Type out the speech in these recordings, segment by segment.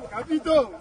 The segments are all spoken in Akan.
Capito!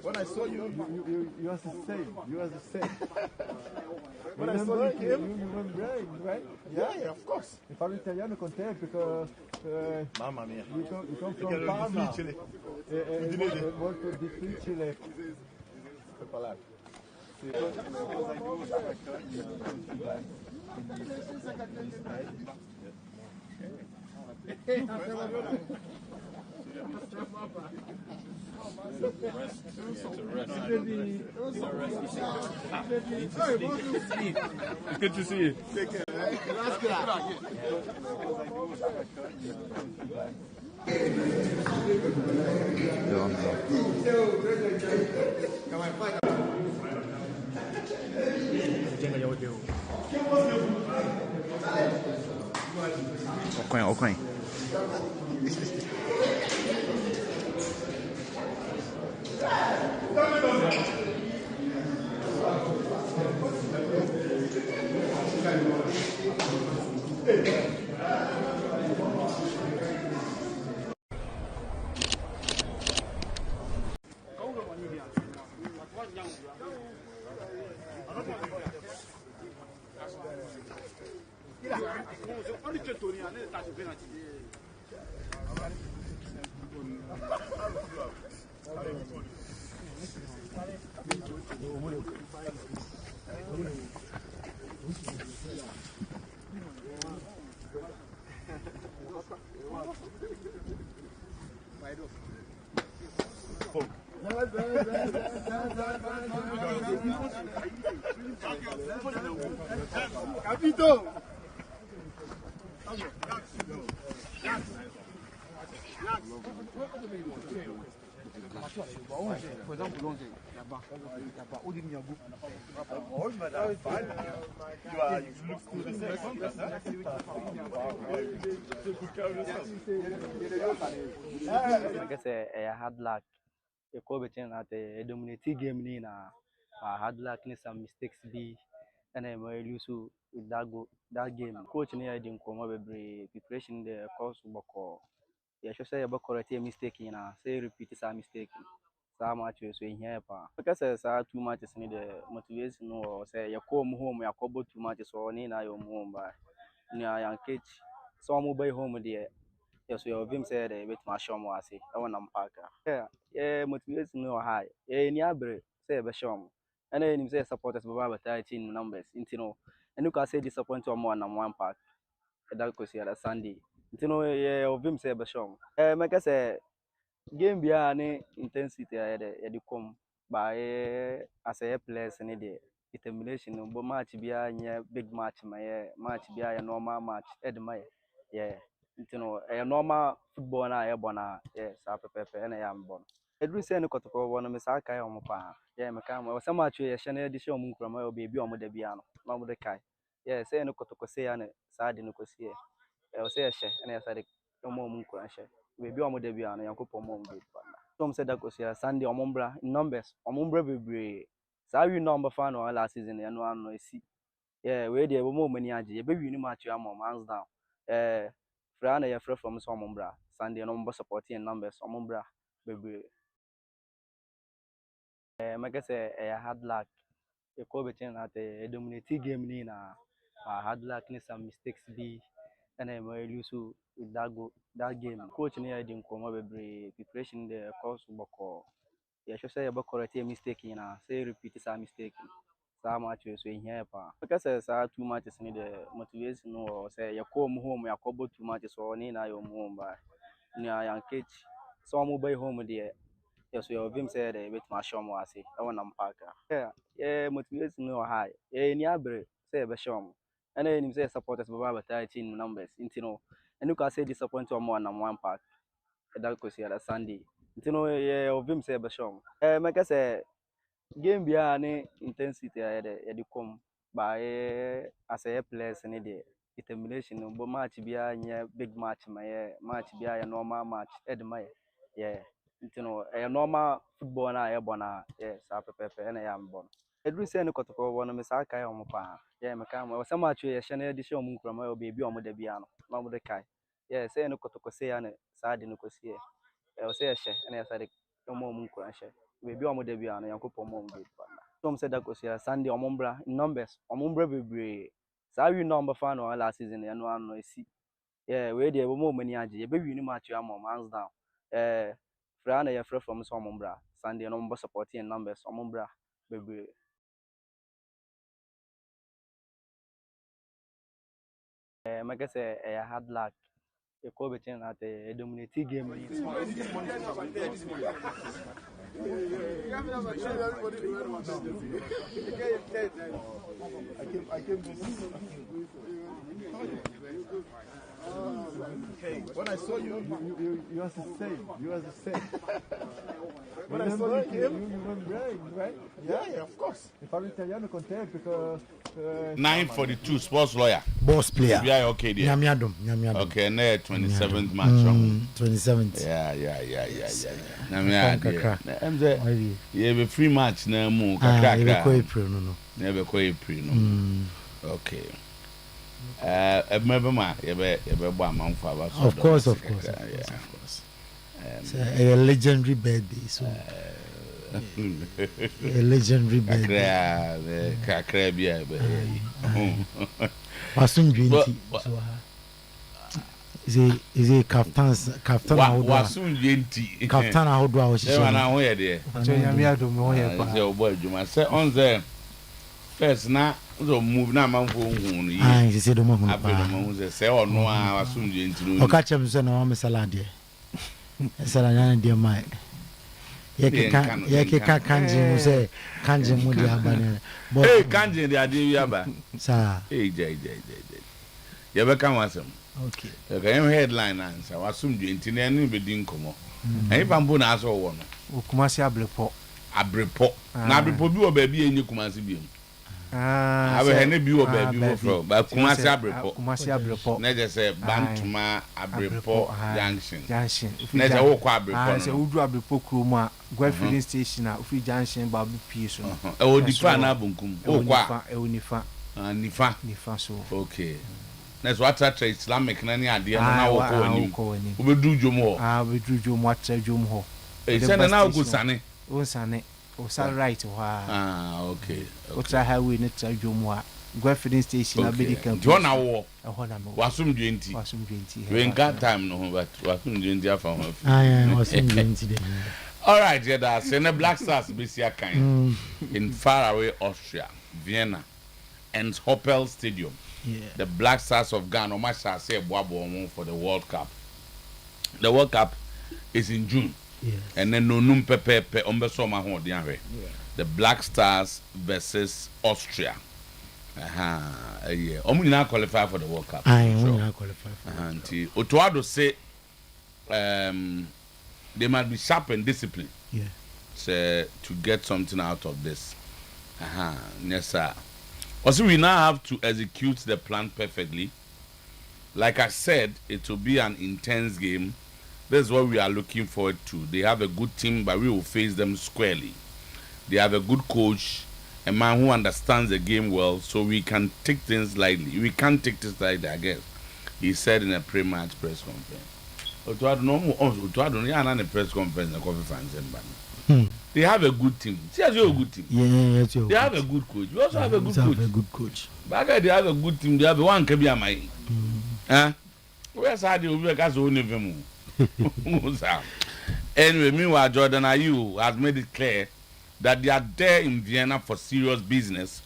When I saw you, you was the same. You was the same. when I saw you came, You remember, right? yeah, of course. You parlo italiano con te perché Mamma mia. you come Perché from era Parma. difficile. È molto difficile Per parlare. Sì. It's good to see you. Okay. Capito? I guess I had luck. A co-betting at a dominating game in I had luck in some mistakes be and I'm lose with that game. Coach near didn't come over preparation the course boko. Yeah, should say about correct a mistake in say repeat some mistake. Some matches so in here pa. Because too much is need the motivation or say you come home you couple too much so in your home by near young kids. So I'm by home there. Yes, we have him said a bit my show more. I want to park. Yeah, motivation no high. Yeah, in Yabre, say a sham. And then him say supporters by 13 numbers. And you can say disappoint to more than one pack. That goes here Sunday. Yeah, of him say a sham. Make us a game beyond intensity. I had come by as a place and a determination. But match behind big match, my match behind normal match. Yeah. A normal football na ya bona yes apepepe na ya mbon edru se ne kotoko wono me sa kai omo pa yeah me kan mo sama atwe ye hye na de hye omo nkrama o bebi omo da bia no na omo de kai yeah se ne kotoko se ya ne sa de no kosie o se ye hye na ya sa de omo nkran hye bebi omo da bia no yankopɔ omo be pa na tom se da kosie Sunday omo mbra numbers omo mbra bebre sa wi number fa no last season ya no ano esi yeah we de omo mani age ye be wi ni match am hands down Friana ya from some bra Sunday no supporting numbers some bra baby make say I had luck a co betting at a dominating game in I had luck in some mistakes be and I'm lose with that game. Coach near didn't come over preparation the course boko. Yeah, should say about correct mistake in say repeat some mistake. Saa much so in here pa. Because saa too much is need the motivation no say you come home you couple too much so ni na your home ba. Ni young kids so mo buy home there. Yes, we have him said a bit my show more say I want park. Yeah, motivation no high. Yeah, ni abre say be show. And then him say supporters baba 13 numbers. You know, and you can say disappoint more than one park. That goes here Sunday. You know, yeah, of him say be show. Make us say game bia ne intensity ya de come by as a players ne de determination no but match bia nya big match match bia ya normal match my yeah you know a normal football na ya bona yeah sa pepe na ya mbon edru say ne kotoko wo no me sa kai omo pa yeah me ka mo say match ya hye na de hye omo nkrama o bebi omo da bia no na omo de kai yeah say ne kotoko say ya ne sa de no kosi o say hye na ya sa de omo nkrama hye bebi omo da bia no yankopon mo mbe pa Tom said that goes here Sunday omombra numbers omombra bebre sa wi number fan no last season ya no ano esi yeah we dey bo mo mani age ye be wi ni match am hands down fra na ya fra from so omombra Sunday no mbo supporting numbers omombra bebre make say hard luck a call between at a dominating game. When I saw you was the same. You was the same. when I saw you came, you remember, right? yeah, of course. If I'm Italiano, content because 942 sports lawyer. Boss player. Yeah, okay, dear. Nyamiadum. Okay, and 27th match. 27th. Yeah. I'm the yeah, free match now. April, no. Never go April, no. Okay. Remember, of course. It's a legendary birthday, so. A legendary birthday. Wasum 20. Is a captain Wasum 20. Captain Ahodwa was say on there. First now, so move now, man. He said, say, oh no, I was soon into. O catch him, son, I'm a salad. Salad, dear Mike. Yaki kanji say kanji mudi abane. Hey, kanji the idea yaba. Sir. Hey, J. You ever come with him? Okay. Okay, headline answer. I assume you intend be doing come on. And if I'm born as one. Kumasi abrepo. Na abrepo bi o baby enye kumasi bi. Awe hene bi o baby from. But kumasi abrepo. Na just say Bantuma abrepo junction. Na just wo kwa abrepo. Say udu abrepo kroma. Go filling station na ufi junction ba bi pie so. E wo difa na bunkum. Wo kwa. E wo nifa. Nifa so. Okay. That's what Islamic nani ade na wo ko ani. Wo be du dwom ho. We do dwom atra dwom ho. E say na go sane. O sane. O sane right ho. Okay. Otra highway na tra dwom ho. Go filling station na be kan. Do na wo. E ho na me. Wasum 20. We ain't got time no but wasum 20 afa ho. Wasum 20. All right, yeah, that's in the Black Stars Bisia kind in faraway Austria, Vienna, and Hoppel Stadium. Yeah. The Black Stars of Ghana, much shall say Boabo for the World Cup. The World Cup is in June. Yes. And then no num pepe ombesoma ho dianwe. The Black Stars versus Austria. Yeah. Omu na qualify for the World Cup. I qualify for. Anti Otuado say they must be sharp and disciplined. Yeah. To get something out of this. Yes, sir. Also, we now have to execute the plan perfectly. Like I said, it will be an intense game. This is what we are looking forward to. They have a good team, but we will face them squarely. They have a good coach, a man who understands the game well, so we can take things lightly. We can't take this lightly, I guess. He said in a pre-match press conference. Press conference. They have a good team. Seriously, a good team. Yeah, they have a good coach. We also have a good coach. A good coach. Baga, they have a good team. They have one Kabia Mai. Where's how the Uber gas only them? Anyway, meanwhile, Jordan Ayew has made it clear that they are there in Vienna for serious business,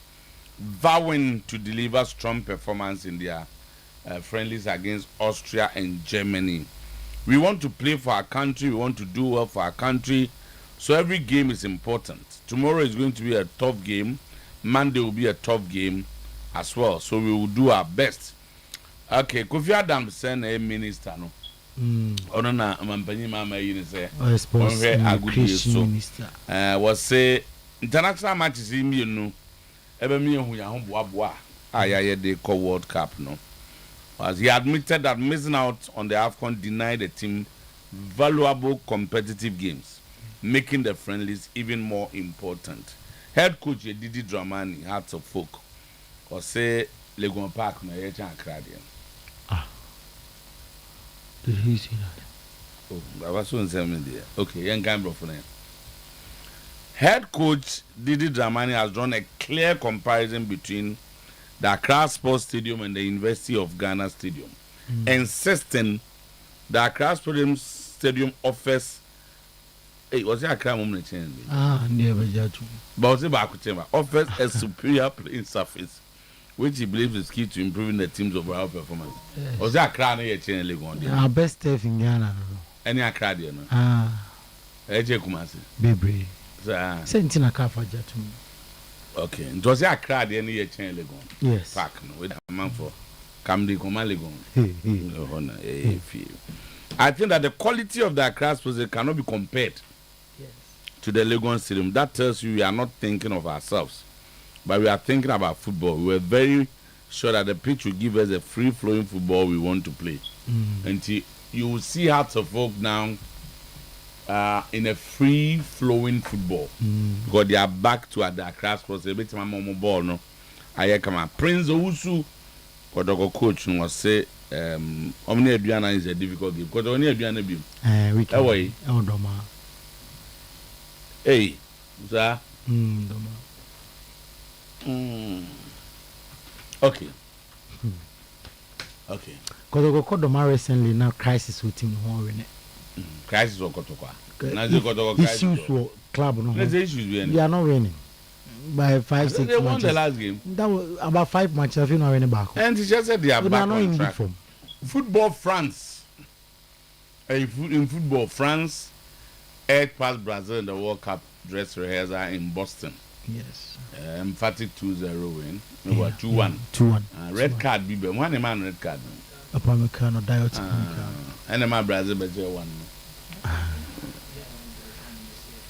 vowing to deliver strong performance in their friendlies against Austria and Germany. We want to play for our country. We want to do well for our country. So every game is important. Tomorrow is going to be a tough game. Monday will be a tough game as well. So we will do our best. Okay, Kofi Adams send a minister no. Ono na mampanyi mama yi say. Sports minister. Was say international matches in mienu. Ebe mi ehu ya ho boaboa. Ayaye they call World Cup no. As he admitted that missing out on the AFCON denied the team valuable competitive games, making the friendlies even more important. Head coach Didi Dramani, Hearts of Folk, or say Legon Park na yecha akradian. Did he see that? Oh, I was so insane there. Okay, young guy bro for them. Head coach Didi Dramani has drawn a clear comparison between the Accra Sports Stadium and the University of Ghana Stadium, insisting the Accra Stadium offers. Hey, was it Accra moment change? Never judge. But was it back offers a superior playing surface, which he believes is key to improving the team's overall performance. Yes. Was it Accra no change Legon? Our best staff in Ghana. Any Accra there no? AJ Kumasi. Baby. Sentina Kafa Jatu. Okay, it was a crowd any year chain Legon. Yes. Park no with a man for Camden Coman Legon. I think that the quality of the Accra Sports cannot be compared to the Legon Stadium. That tells you we are not thinking of ourselves, but we are thinking about football. We were very sure that the pitch will give us a free-flowing football we want to play. Until you will see Hearts of Folk now in a free-flowing football, because they are back to the Accra Sports. A bit more ball, no. I come Prince Owusu, Kodoko coach was say, Omni Aduana is a difficult game. Because Omni Aduana be. We can. Oh, Doma. Hey, sir. Doma. Okay. Okay. Kodoko Doma recently now crisis with him winning. Crisis or Kotokwa. Issues for club no. Let's issues we are not winning by 5-6 matches. They won the last game. That was about 5 matches. I feel not winning back. And he just said they are back on track. Form. Football France. In football France, edged past Brazil in the World Cup dress rehearsal in Boston. Yes. Emphatic 2-0 win. We were 2-1. 2-1. Red card. Bibe. One man red card. Upon Mekano, Diot. And my Brazil better one.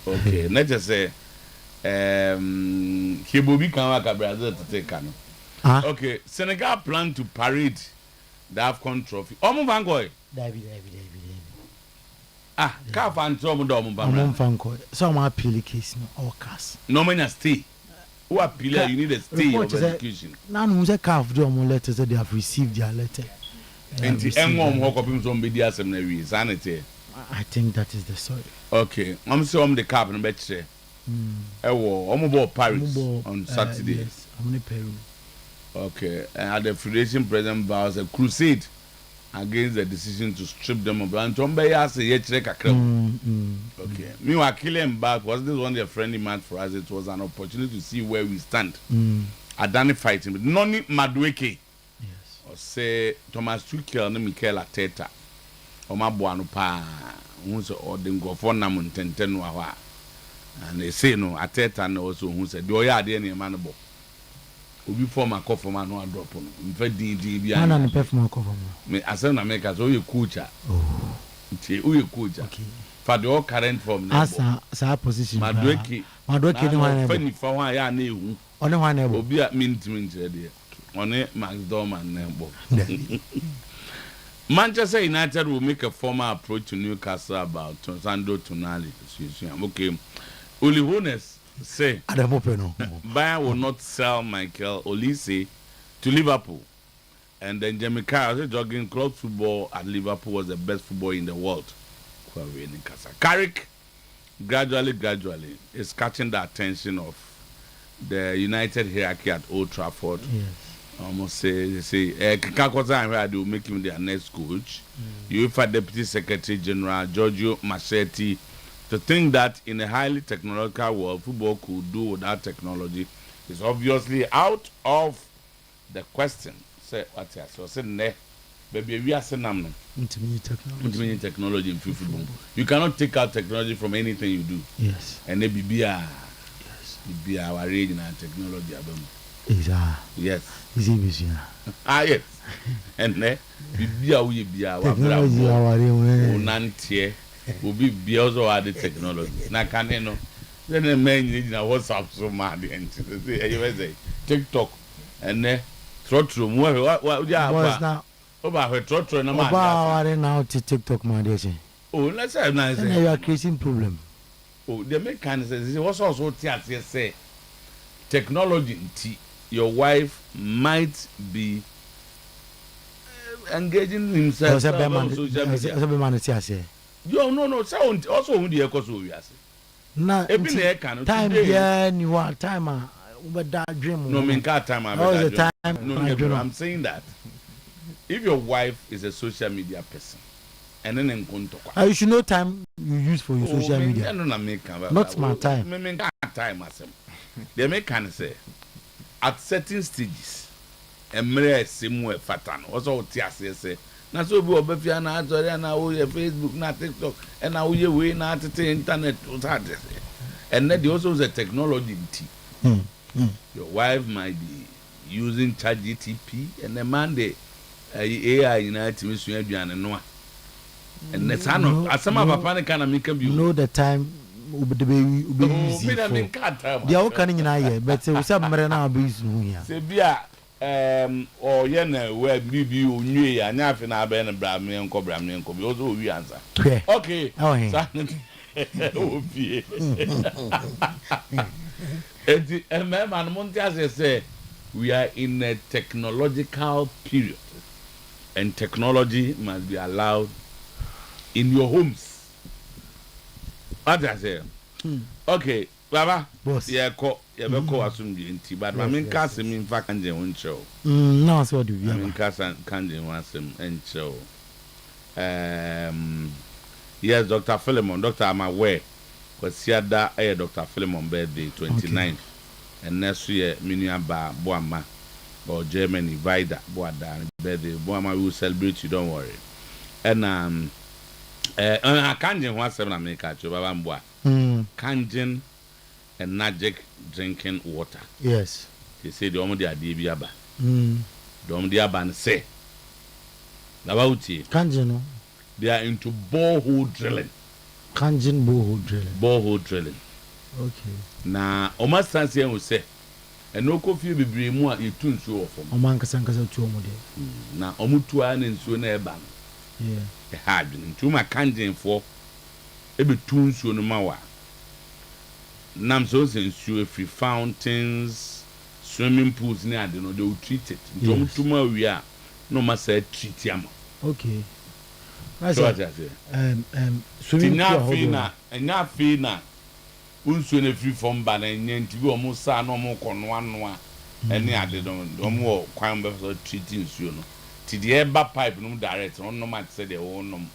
Okay, let's just say he will be coming back Brazil to take Kano. Okay, Senegal plan to parade the AFCON trophy. Omo Vangoy. David. Can't find trouble. Omo Vangoy. So I'm appeal case no or cast. No man stay. Who appeal? You need a stay of execution. Now who's a calf do omo letters that they have received their letter. And the sanity. I think that is the story. Okay, I'm saying the cap and bet say. I'm about Paris on Saturday. Yes, I'm in Peru. Okay, and the Federation President vows a crusade against the decision to strip them of land. Okay, meanwhile, killing back was this one a friendly match for us. It was an opportunity to see where we stand. Adani fighting, but Noni Madueke. Say Thomas Tuchel and Mikel Arteta Oma Buano pa who's or the go for Namon Tenten and they say no Arteta and also who said do ya de any manable will be form a cough for man no drop on in fact DD and perform cough me as an America so you coach you coach okay for the all current form as a position Madueke no one funny for one ya na ehu only one obi a mint there on it, Max Dorman. Manchester United will make a formal approach to Newcastle about Sandro Tonali. Okay. Uli Hones say Bayern will not sell Michael Olise to Liverpool. And then Jamie Carragher jogging club football at Liverpool was the best football in the world. Carrick gradually is catching the attention of the United hierarchy at Old Trafford. Yes. almost say Kakota and they will make him their next coach. UEFA Deputy Secretary General Giorgio Machetti, to think that in a highly technological world, football could do without technology is obviously out of the question. Say what I say, ne, baby, we are saying intimate technology in football. You cannot take out technology from anything you do. Yes. And then be our region and technology. Yes. Yes. And ne, be our technology our nantie will be also added technology. Na can you know? Then the man in WhatsApp so mad and say TikTok and ne trotro what now about her trotro na man. About now to TikTok man dey say. Oh, let's say nice. You are creating problem. Oh, they make kind of sense. What's also say technology your wife might be engaging himself on social media. Yo, no. Sound also who the echo so we are. Na time yeah, you want time but that dream. No, mean car time. No, I'm saying that if your wife is a social media person, and then in contact, you should know time you use for your social media. Not my time. Me time as they make kind say at certain stages. Emre simwe fatan also tiase say na so bi obafia na azori na wo Facebook na TikTok and na wo ye we na tete internet that and then also the technology your wife might be using ChatGPT and the man the AI in it me so aduane no and the son of asama papa ne kana make bi know the time ube easy for dia o kan nyina ye but we say mre na be use no ya se bia or yena we bibi onwe ya nya afi na abe ne bramne enko bi ozo wi answer okay obie edi man monti say we are in a technological period and technology must be allowed in your homes. What I say? Okay, Baba, boss. Yeah, be call assume the enti, but I mean, cast him in fact and one show. No, so do you? I mean, cast and candy wants him and show. Yes, Dr. Philemon, Doctor, I'm aware, because here that Dr. Philemon birthday 29th, and next year, Miniaba Boama or Germany Vida Boada birthday. Boama will celebrate you, don't worry. And I can't do 17 America, Baba. Kangen and magic drinking water. Yes. They say the Omodia Dibiaba. The Omodia say. Labauti. Kangen. They are into borehole drilling. Kangen borehole drilling. Borehole drilling. Okay. Na Omastansia will say, and no coffee be bring more you tune show of them. Omankasankas to Omode. Na Omutuan and Suneban. Yeah. The hard into my Kangen for every tune so no mawa. Nam so sensual free fountains, swimming pools near they know they will treat it. Don't tomorrow we are no ma say treat yam. Okay. So what I say. Swimming pool and na fina. Unso na free from ban and yen to go almost sa no more con one any other don't more kwan be so treating you no. To the air pipe no direct on no matter say they own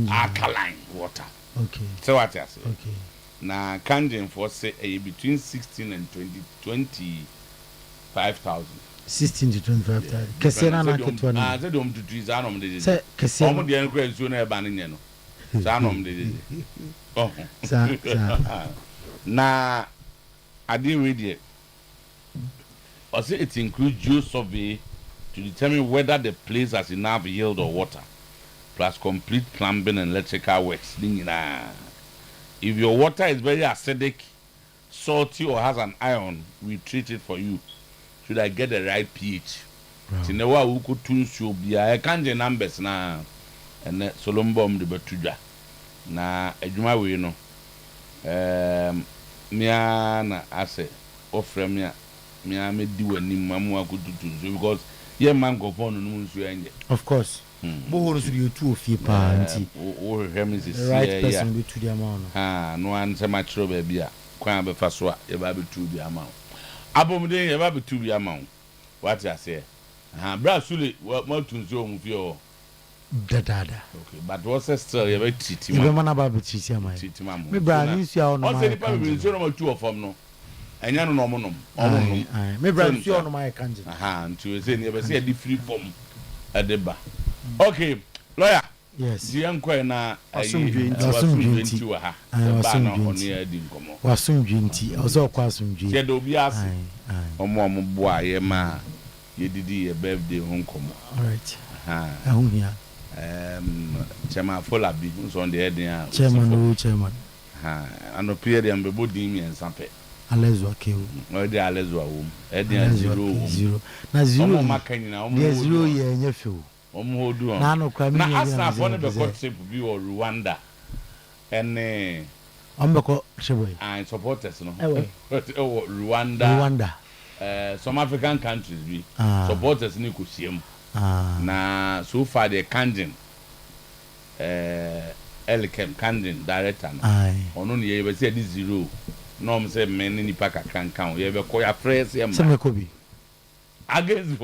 alkaline water. Okay. So what I say. Okay. Na Kangen for say between 16 and 25,000. 16 to 25,000. Kesena na ketwa na. Say dom to trees anom de. Say kesena. Omo de enko enso na eba ne no. Sa anom de. Oh. Sa. Na I didn't read it. I say it includes geo-survey to determine whether the place has enough yield or water, plus complete plumbing and electrical works. If your water is very acidic, salty, or has an ion, we treat it for you. Should I get the right pH? Tinewa uko tunsu bia. I can't get numbers na. And Solombom de Betuja. Na ejuma we no. Mia na ase ofre mia me di wani mamu akutu tunsu because ye man go phone no nsu enje. Of course. Bo so you two of you pa nti. O remises right person be to the amount. No an se ma chiro ba bia kwan be fa so a ye ba be tu bi amount. Abomden ye ba be tu bi amount. What you say? Brasuli, what more to zoom with your Dada. okay, but what's a story about cheating? Even man about cheating, my Cheating, me brother, you see, on my probably so two of them, no, and you know, me brother, you on my country. And to say, never see a free form at the bar. Okay, lawyer. Yes. The young quena, Wasum Dwenti, also Quasum G. Said Obias, or more boy, ma, you did a birthday home come. All right. Chairman Fuller begins on the head. Chairman. And appeared and be boarding and something. Alezwa kill. Or the Alezwa womb. Edian 0. Na 0. There's 0 year in your field. Nano crime. Now, ask one of the courtship view or Rwanda. And Umbeko Shiboy. I support us, no. Rwanda. Some African countries be supporters Nikushim. Na so far the Kanjin Elikem Kanjin director ono ne ye be say this 0 no say men ni pa kakran kan ye be ko ya fresh ye ma against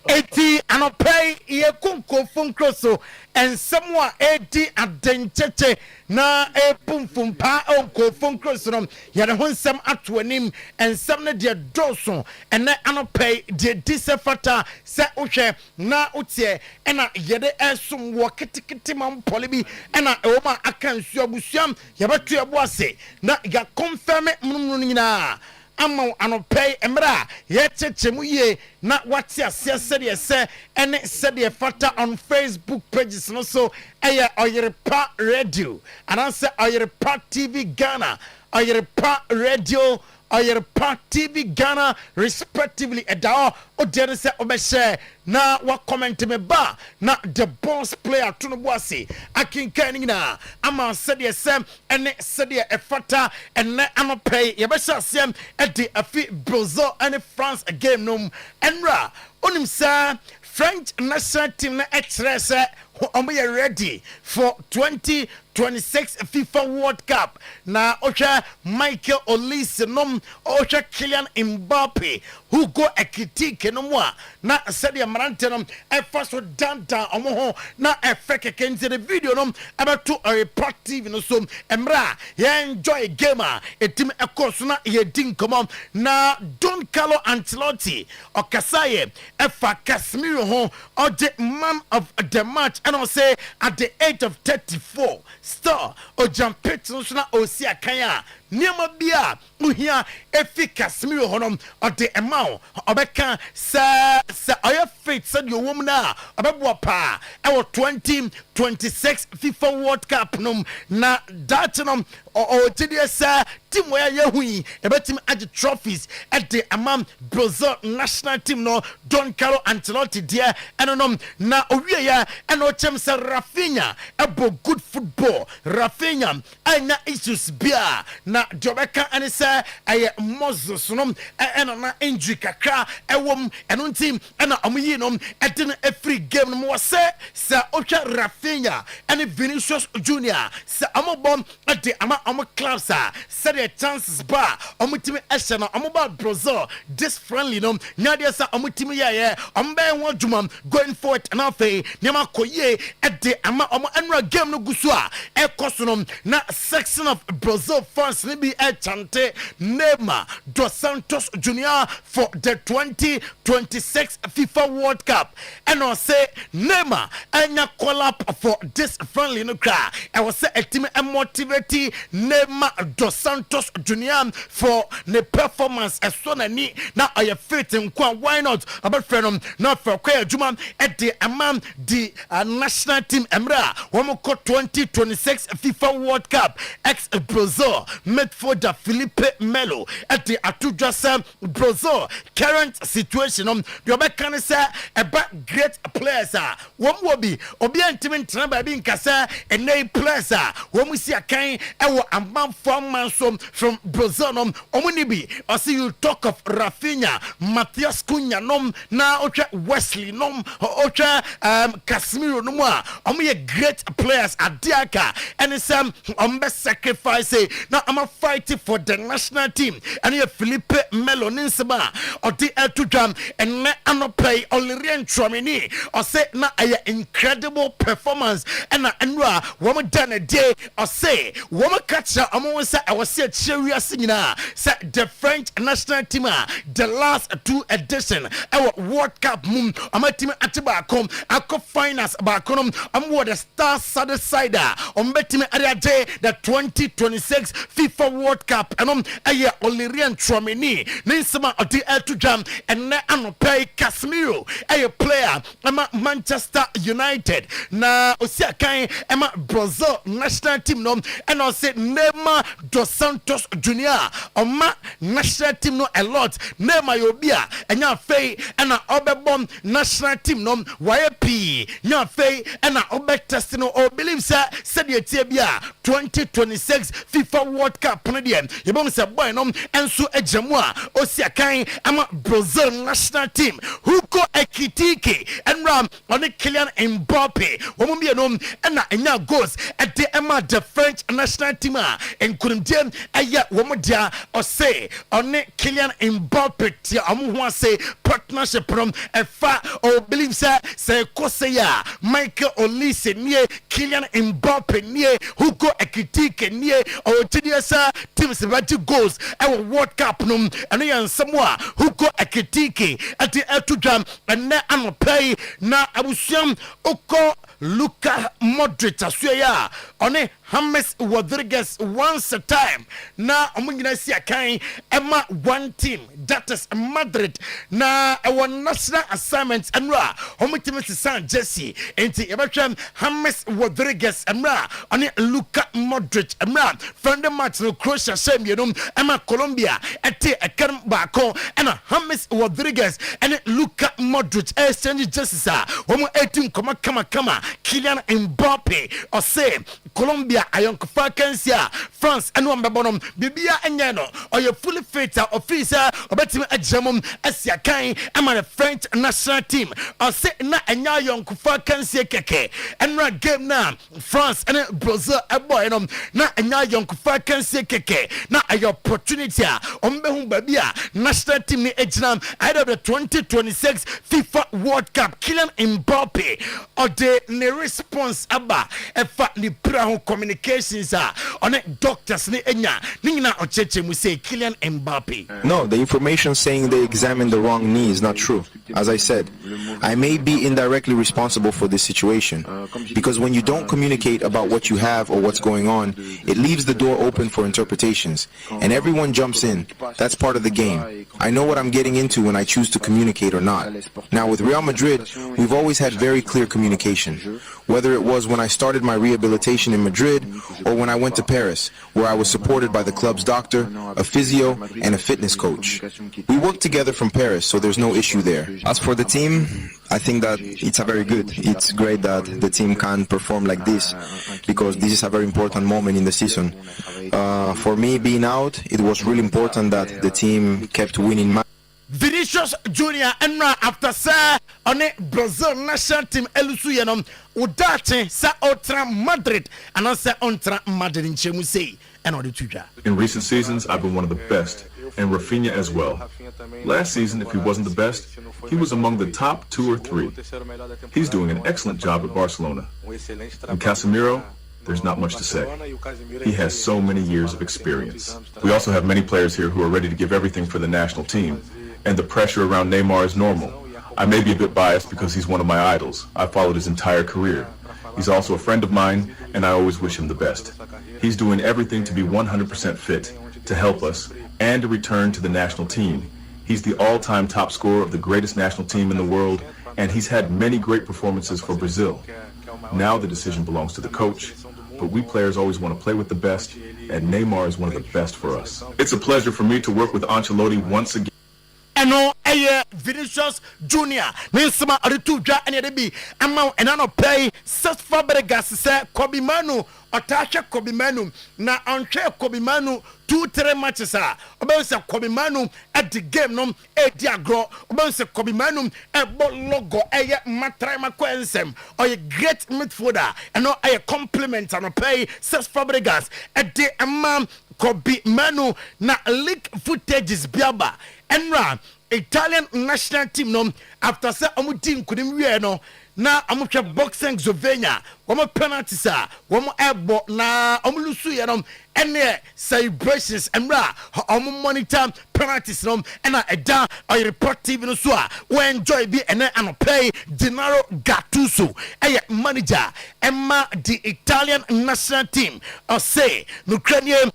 eti anopay ye kunko funkroso and someone edi adencheche na epumfumpa onko funkroso no ye ne honsam atoanim and some na de doso and na anopay de disefata se ohwe na utie ena ye de esum wo kitikiti mam polibi ena ewoma akansu abusuam ye beto ye boase na ya confirm mununu nyina Amon anopay emra yechechemu ye na wati asia said ye say and said ye fata on Facebook pages no so eye Oyerepa Radio and answer Oyerepa TV Ghana Oyerepa Radio Oyerepa TV Ghana respectively edao odere se obehye na wa comment me ba na the boss player to no boase akinkan nyina ama said ye sem ene said ye efata ene anopay ye be hyasem e de afi Brazil and France game no enra onim sa French national team na express omo ready for 2026 FIFA World Cup na Osha Michael Olise nom Osha Kylian Mbappe who go ekitike no mo na said the marante nom e first down omo ho na e feke kenze the video nom about to a report TV no so emra ye enjoy gamer etim ekos na ye din come na Don Carlo Ancelotti okasaye e fa Casemiro ho or the man of the match and I say at the age of 34 star o jampet no na osia kanya niema bia uhia efi Casemiro honom o de emao obeka sa oya fit said your woman na obebo pa e 2026 FIFA World Cup nom na datinum o tidi sa team where yahui ebetim age trophies at the amam Brazil national team no Don Carlo Ancelotti dia enonom na owie ya eno chem sa Rafinha ebo good football Rafinha anya issues bia na Jobeka and say aye Moses nom eno na injury kakra ewom eno team ena omuyi nom edin every game no say sa ocha Rafinha and Vinicius Junior sa amobom ade ama clubs said the chances bar omutimi eshana omoba Brazil this friendly nom nyadia sa omutimi ya ombe won djumam going forward and afi nyama koye ade ama omo enra game no gusua ekosonom na section of Brazil fans ni bi chante Neymar dos Santos Junior for the 2026 FIFA World Cup and I say Neymar anya call up for this friendly no cry I was say a team motivate Neymar dos Santos Junior for the performance as soon as ni na I fit in why not about friend not for kwaya juma at the amam the national team emra wamko 2026 FIFA World Cup ex Brazil midfielder Felipe Melo at the Atujasa Brazil current situation the obeka say about great players won will be obi antimi ntena ba bi nkasa enay players won si akan ewo amban form from Brazil omuni bi I see you talk of Rafinha Matheus Cunha na ocha Wesley ocha Casemiro omo ye great players adiaka and some ombe sacrifice na am fighting for the national team. And you Felipe Melo Ninsema or the Eltujam and ne Anopay Olirian Tramini or say na a incredible performance and Anra woman done a day or say woman catcher among say I was said serious said the French national team the last 2 edition our World Cup moon my team Atibakom Ako finance Bakonum what the star sider on betting day the 2026 FIFA World Cup and a Olirian Tramini Ninsema or the Eltujam and ne Anopay Casemiro a player Manchester United na osia kan ema Brazil national team no and I say Neymar dos Santos Junior oma national team no a lot Neymar yobia enya fei and obebom national team no YP nya fei and obetest no or believe said the tibia 2026 FIFA World Cup no dem yebom say boy no enso ejamua osia kan ema Brazil national team who go Ekitike and Ram on the Kylian Mbappe woman be no and enya goals at the Emma the French national team and couldn't dem aya woman dia or say on the Kylian Mbappe tia amu say partnership from efa or believe say Koseya Michael Olise near Kylian Mbappe near who go Ekitike near or Tidiasa teams about goals our World Cup no and yan somewhere who go Ekitike at the Eltujam and na Anopay na abusiam oko Luka Modric asuya one James Rodriguez once a time na omungina si akan ema one team that is Madrid na our national assignment enra omutima San Jesse enti ebetwam James Rodriguez emra one Luka Modric emra friend match no Croatia same ema Colombia ete ekan baako ena James Rodriguez and Luka Modric exchange jerseys omo 18 kama Kylian Mbappe or say Colombia ayonkofa Kensia France and one bebonom bibia enyano or you fully fit officer obetimi ajamum asia kan ama the French national team or say na enya yonkofa Kensia keke and na game na France and Brazil boy na enya yonkofa Kensia keke na ayo opportunity ombehu babia national team ni ejinam either the 2026 FIFA World Cup Kylian Mbappe or the response aba efa ni prahu communications on doctors ni enya ningina ocheche mu say Kylian Mbappe. No, the information saying they examined the wrong knee is not true. As I said, I may be indirectly responsible for this situation because when you don't communicate about what you have or what's going on, it leaves the door open for interpretations and everyone jumps in. That's part of the game. I know what I'm getting into when I choose to communicate or not. Now with Real Madrid, we've always had very clear communication. Whether it was when I started my rehabilitation in Madrid or when I went to Paris, where I was supported by the club's doctor, a physio, and a fitness coach. We worked together from Paris, so there's no issue there. As for the team, I think that it's a very good. It's great that the team can perform like this because this is a very important moment in the season. For me being out, it was really important that the team kept winning. Vinicius Junior and after sir on a Brazil national team elusu yenom udate sa otra Madrid and also ontra Madrid in Chemuse and on the Twitter. In recent seasons, I've been one of the best, and Rafinha as well. Last season, if he wasn't the best, he was among the top 2 or 3. He's doing an excellent job at Barcelona. And Casemiro, there's not much to say. He has so many years of experience. We also have many players here who are ready to give everything for the national team. And the pressure around Neymar is normal. I may be a bit biased because he's one of my idols. I followed his entire career. He's also a friend of mine, and I always wish him the best. He's doing everything to be 100% fit, to help us, and to return to the national team. He's the all-time top scorer of the greatest national team in the world, and he's had many great performances for Brazil. Now the decision belongs to the coach, but we players always want to play with the best, and Neymar is one of the best for us. It's a pleasure for me to work with Ancelotti once again. Eno eye Vinicius Junior Ninsema Otuo-Acheampong ene de bi ama enano pay Cesc Fabregas se Kobe Manu otache Kobe Manu na onhwe Kobe Manu 2-3 matches oben se Kobe Manu at the game no e di agro oben se Kobe Manu e bo logo eye matrai makwensem oye great midfielder eno eye compliment and pay Cesc Fabregas e de ama Kobe Manu na leak footages biaba enra Italian national team no after say team couldn't we no na amuhwe boxing Slovenia womo penalties a womo ebo na omlusu ye no ene celebrations emra monitor penalties no ena eda Oyerepa TV no so a we enjoy bi ene anoplay Gennaro Gattuso manager emma the Italian national team or say Ukrainian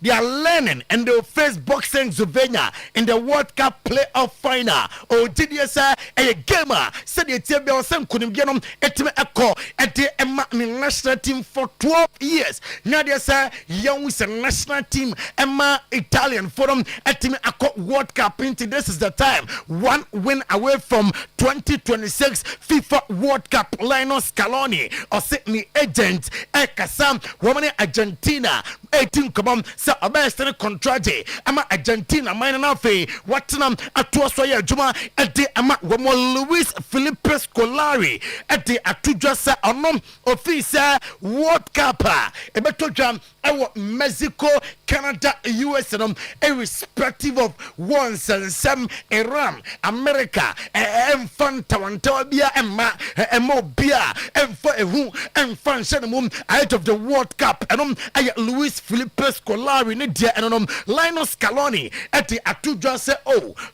they are learning and they'll face boxing Slovenia in the World Cup playoff final. Oh, did you say a gamer said the TBL couldn't get on at the national team for 12 years. Now they say young is a national team, Emma Italian for them at the World Cup. Into this is the time. One win away from 2026 FIFA World Cup. Lionel Scaloni or Sydney agent Ekasam woman Argentina 18 come on sa abestene contraje ama Argentina mine na fe watenam atoso ya adwuma ede ama womo Luis Felipe Scolari ede atudwa sa onom ofisa World Cup ebetodwa ewo Mexico, Canada, US irrespective of ones and some Iran, America, Fanta bia emma bia out of the World Cup and Luis Felipe Scolari ne dia and Lionel Scaloni at the atudwa say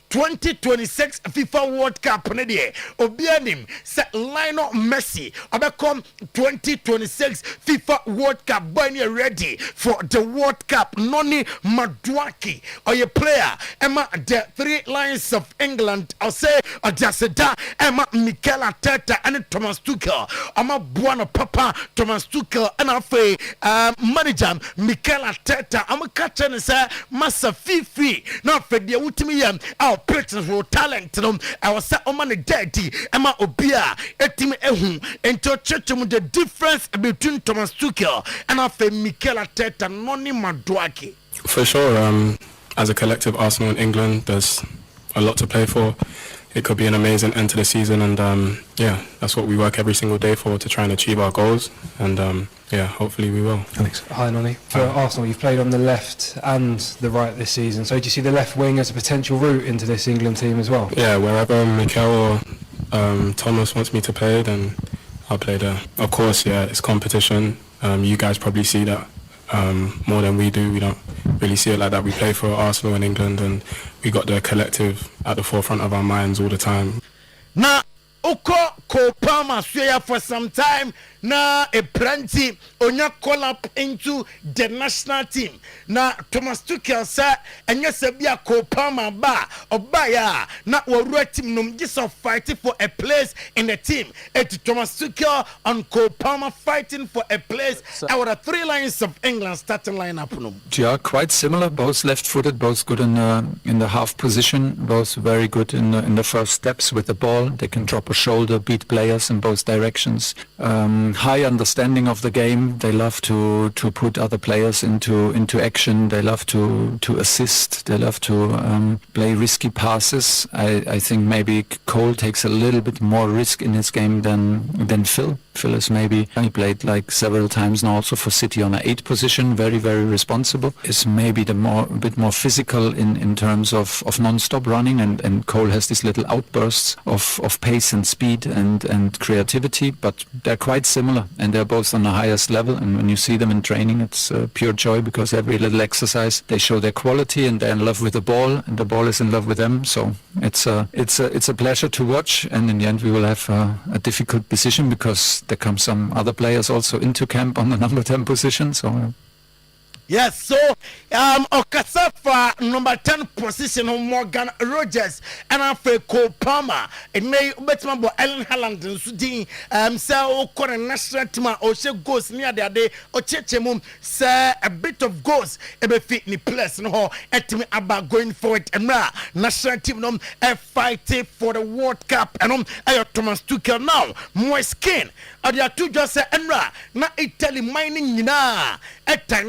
2026 FIFA World Cup ne dia obianim say Lionel Messi abecome 2026 FIFA World Cup boy ready for the World Cup. Noni Maduaki or your player Emma the Three Lions of England I'll say Adaseda Emma Mikel Arteta and Thomas Tuchel Ama Buana Papa Thomas Tuchel and Afe manager Mikel Arteta I'm a catcher and say Massa Fifi not for the ultimate our players were talent I was set on money daddy Emma Obia etim ehun into church the difference between Thomas Tuchel and Afe Mikel Arteta Noni Maduaki. For sure, as a collective Arsenal in England, there's a lot to play for. It could be an amazing end to the season, and yeah, that's what we work every single day for, to try and achieve our goals, and yeah, hopefully we will. Alex. Hi, Noni. For Arsenal, you've played on the left and the right this season, so do you see the left wing as a potential route into this England team as well? Yeah, wherever Mikel or Thomas wants me to play, then I'll play there. Of course, yeah, it's competition. You guys probably see that more than we do. We don't really see it like that. We play for Arsenal in England, and we got the collective at the forefront of our minds all the time. Now, Oko Kopama Suya for some time. Na a plenty onya call up into the national team. Na Thomas Tuchel said and yes be a Kopama ba obaya na wa team num just of fighting for a place in the team. It's Thomas Tuchel and Kopama fighting for a place. Our Three Lions of England starting lineup no. Yeah, quite similar. Both left-footed, both good in the half position, both very good in the first steps with the ball. They can drop a shoulder, beat players in both directions. High understanding of the game. They love to put other players into action. They love to assist. They love to play risky passes. I think maybe Cole takes a little bit more risk in his game than Phil. Phil is maybe, he played like several times now also for City on an 8 position, very, very responsible. Is maybe a bit more physical in terms of non-stop running, and Cole has these little outbursts of pace and speed and creativity, but they're quite similar and they're both on the highest level, and when you see them in training it's pure joy, because every little exercise they show their quality and they're in love with the ball and the ball is in love with them. So it's a pleasure to watch, and in the end we will have a difficult decision, because there come some other players also into camp on the number 10 position. So yes, so Okasafa number 10 position Morgan Rogers and after Kopama it may betman bo Ellen Haaland and Sudin so okore national team o she goes near the day o chechemum say a bit of goals e be fit ni place no etimi about going forward and national team no fighting for the World Cup and Thomas Tuchel now more skin or the two just say enra na Italy mining nyina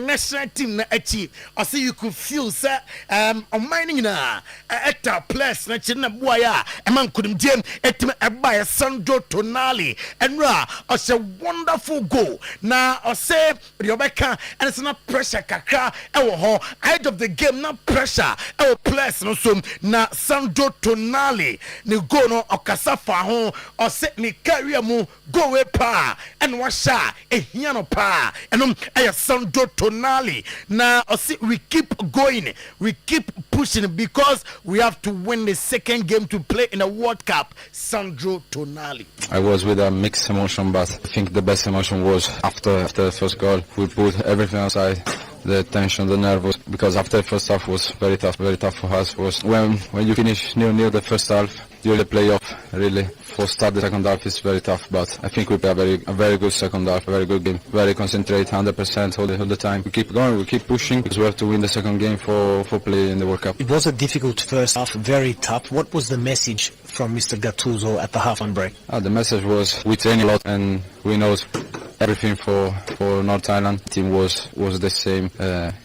national team na achi or say you could feel sir on mining na at a place na china boya a man couldn't dim etim by Sandro Tonali and ra or say wonderful goal na or say Rebecca and it's not pressure kakra out of the game not pressure our place no so na Sandro Tonali ni go no okasafa ho or say ni career mu go we pa and washa ehiano pa and Sandro Tonali now we keep going, we keep pushing because we have to win the second game to play in a World Cup. Sandro Tonali. I was with a mixed emotion, but I think the best emotion was after the first goal. We put everything aside, the tension, the nerves, because after the first half was very tough for us. Was when you finish near the first half, you the playoff really. For start the second half is very tough, but I think we play a very good second half, a very good game, very concentrate, 100% all the time. We keep going, we keep pushing because we have to win the second game for play in the World Cup. It was a difficult first half, very tough. What was the message from Mr. Gattuso at the half-time break? The message was we train a lot and we know everything for North Thailand. Team was the same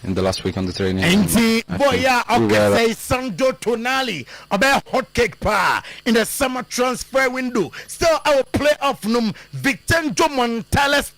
in the last week on the training. And boya okay, Sandro Tonali about hot cake pa in the summer transfer window. Still our playoff num Victor Montales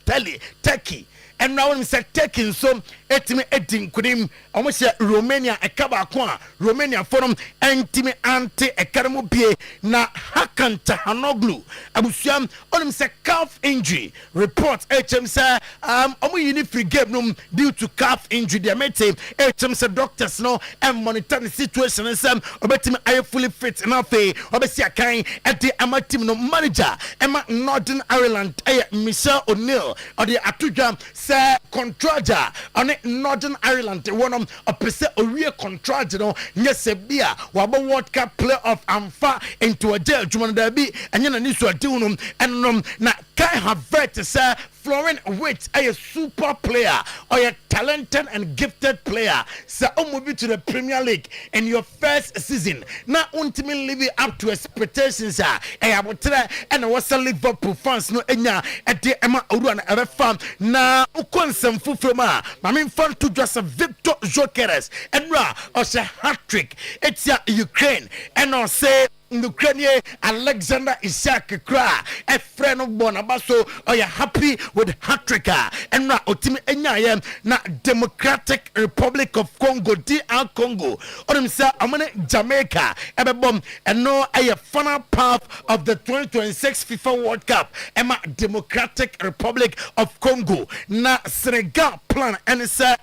Turkey. And now we say taking some etime edin kudim almost Romania ekaba Romania forum entime anti ekaramo bie na Hakan Tahanoglu abusuam onim say calf injury report HM say omo yini free game num due to calf injury they made HM say doctors no and monitor the situation and say obetime are fully fit enough obesi akan at the ama team no manager Emma Northern Ireland Michelle O'Neill or the atudwa say contraja on Northern Ireland one of a percent a real contract no yes bia waba World Cup playoff amfa into a jail juman derby and yana ni so adunum and na kai have to say Florent Witt a super player or a talented and gifted player so move to the Premier League in your first season now ultimately living up to expectations and was a Liverpool fans no enya at the Emma Oruan ever farm na ukonsem fufroma I mean fun to just a Victor Jokeres and ra or say hat-trick it's Ukraine and I'll say Ukraine Alexander Isak Kra a friend of Bonabaso are you happy with hat-tricker and na otimi enya na Democratic Republic of Congo DR Congo or himself amane Jamaica ebebom and no a final path of the 2026 FIFA World Cup Emma Democratic Republic of Congo na Senegal plan and say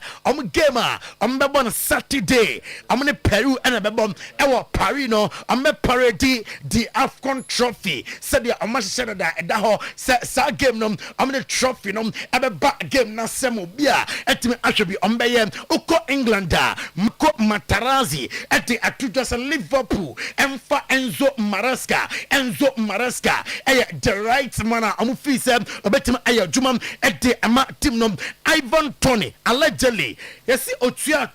gamer bebon Saturday amane Peru and ebebom ewa Paris no Paris the AFCON trophy said the amashara da ho sa game no the trophy no back game na semo bia etimi ahwebi uko England mko Matarazzi eti atujasa Liverpool emfa Enzo Maresca the right man amufi se obetimi jumam eti ama team no Ivan Toney allegedly yesi otua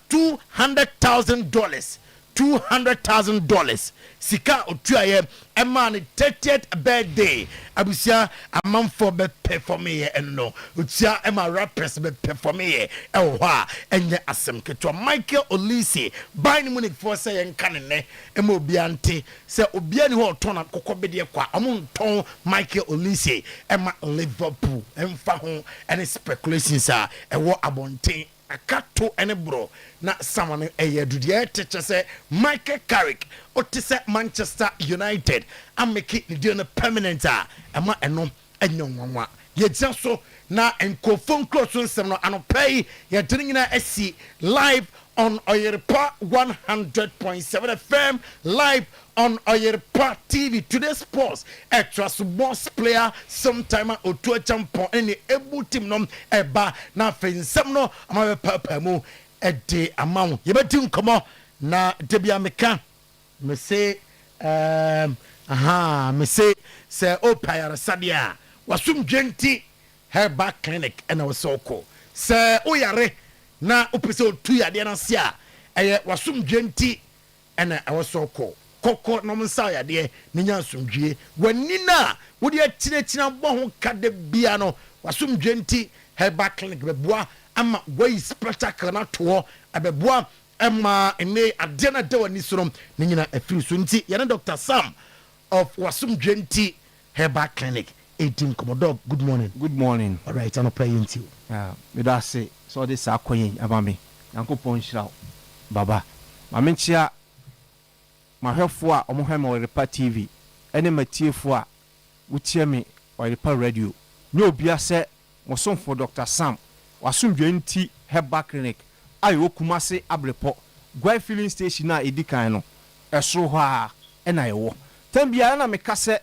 $200,000 sika otuaye emani 30th birthday abusia amanfo be perform ye eno otua ema rappers be perform ye ehwa enye asem keto Michael Olise by Munich for say enkanene ema obiante se obiani ho ton na kokobede kwa amonton Michael Olise ema Liverpool emfa ho any speculations a ewo abonten akato ene bro na someone dudia teacher say Michael Carrick otise Manchester United and make it the permanent ama eno enyanwanwa ye so na enkofon close nsem no anopay ye dinina esi live on Oyerepa 100.7 FM live on Oyerepa TV. Today's sports extra sports player Sometymer Otuo-Acheampong any able team no eba na fensem no ama papa mu ede amount ye betim komo na debia meka me say me say opayara sadia wasum dwenti herbal clinic and also ko say oyare na opese otu yade na sia wasum dwenti and also ko koko no msa yade ni nya sumdwie wanina wodi atinachina bo ho kade bia no wasum dwenti herbal clinic beboa ama way spectacle na to abeboa ema ene ade na de wani sorom ne nyina afiri so nti yana Dr. Sam of Wasumdwenti Herbal Clinic 18 Commodore. Good morning. Good morning. All right, I'm playing you. Me da say so this akoyin abami yankopon hira baba ma menchia mahwefo a omo hwema Oyerepa TV ene matiefo a wutie me Oyerepa Radio ne obia se mosomfo Dr. Sam Wasumdwenti Herbal Clinic ayo Kumase Abrepo Gwai filling station na edikan no eso ho a ena yewo tambia na meka se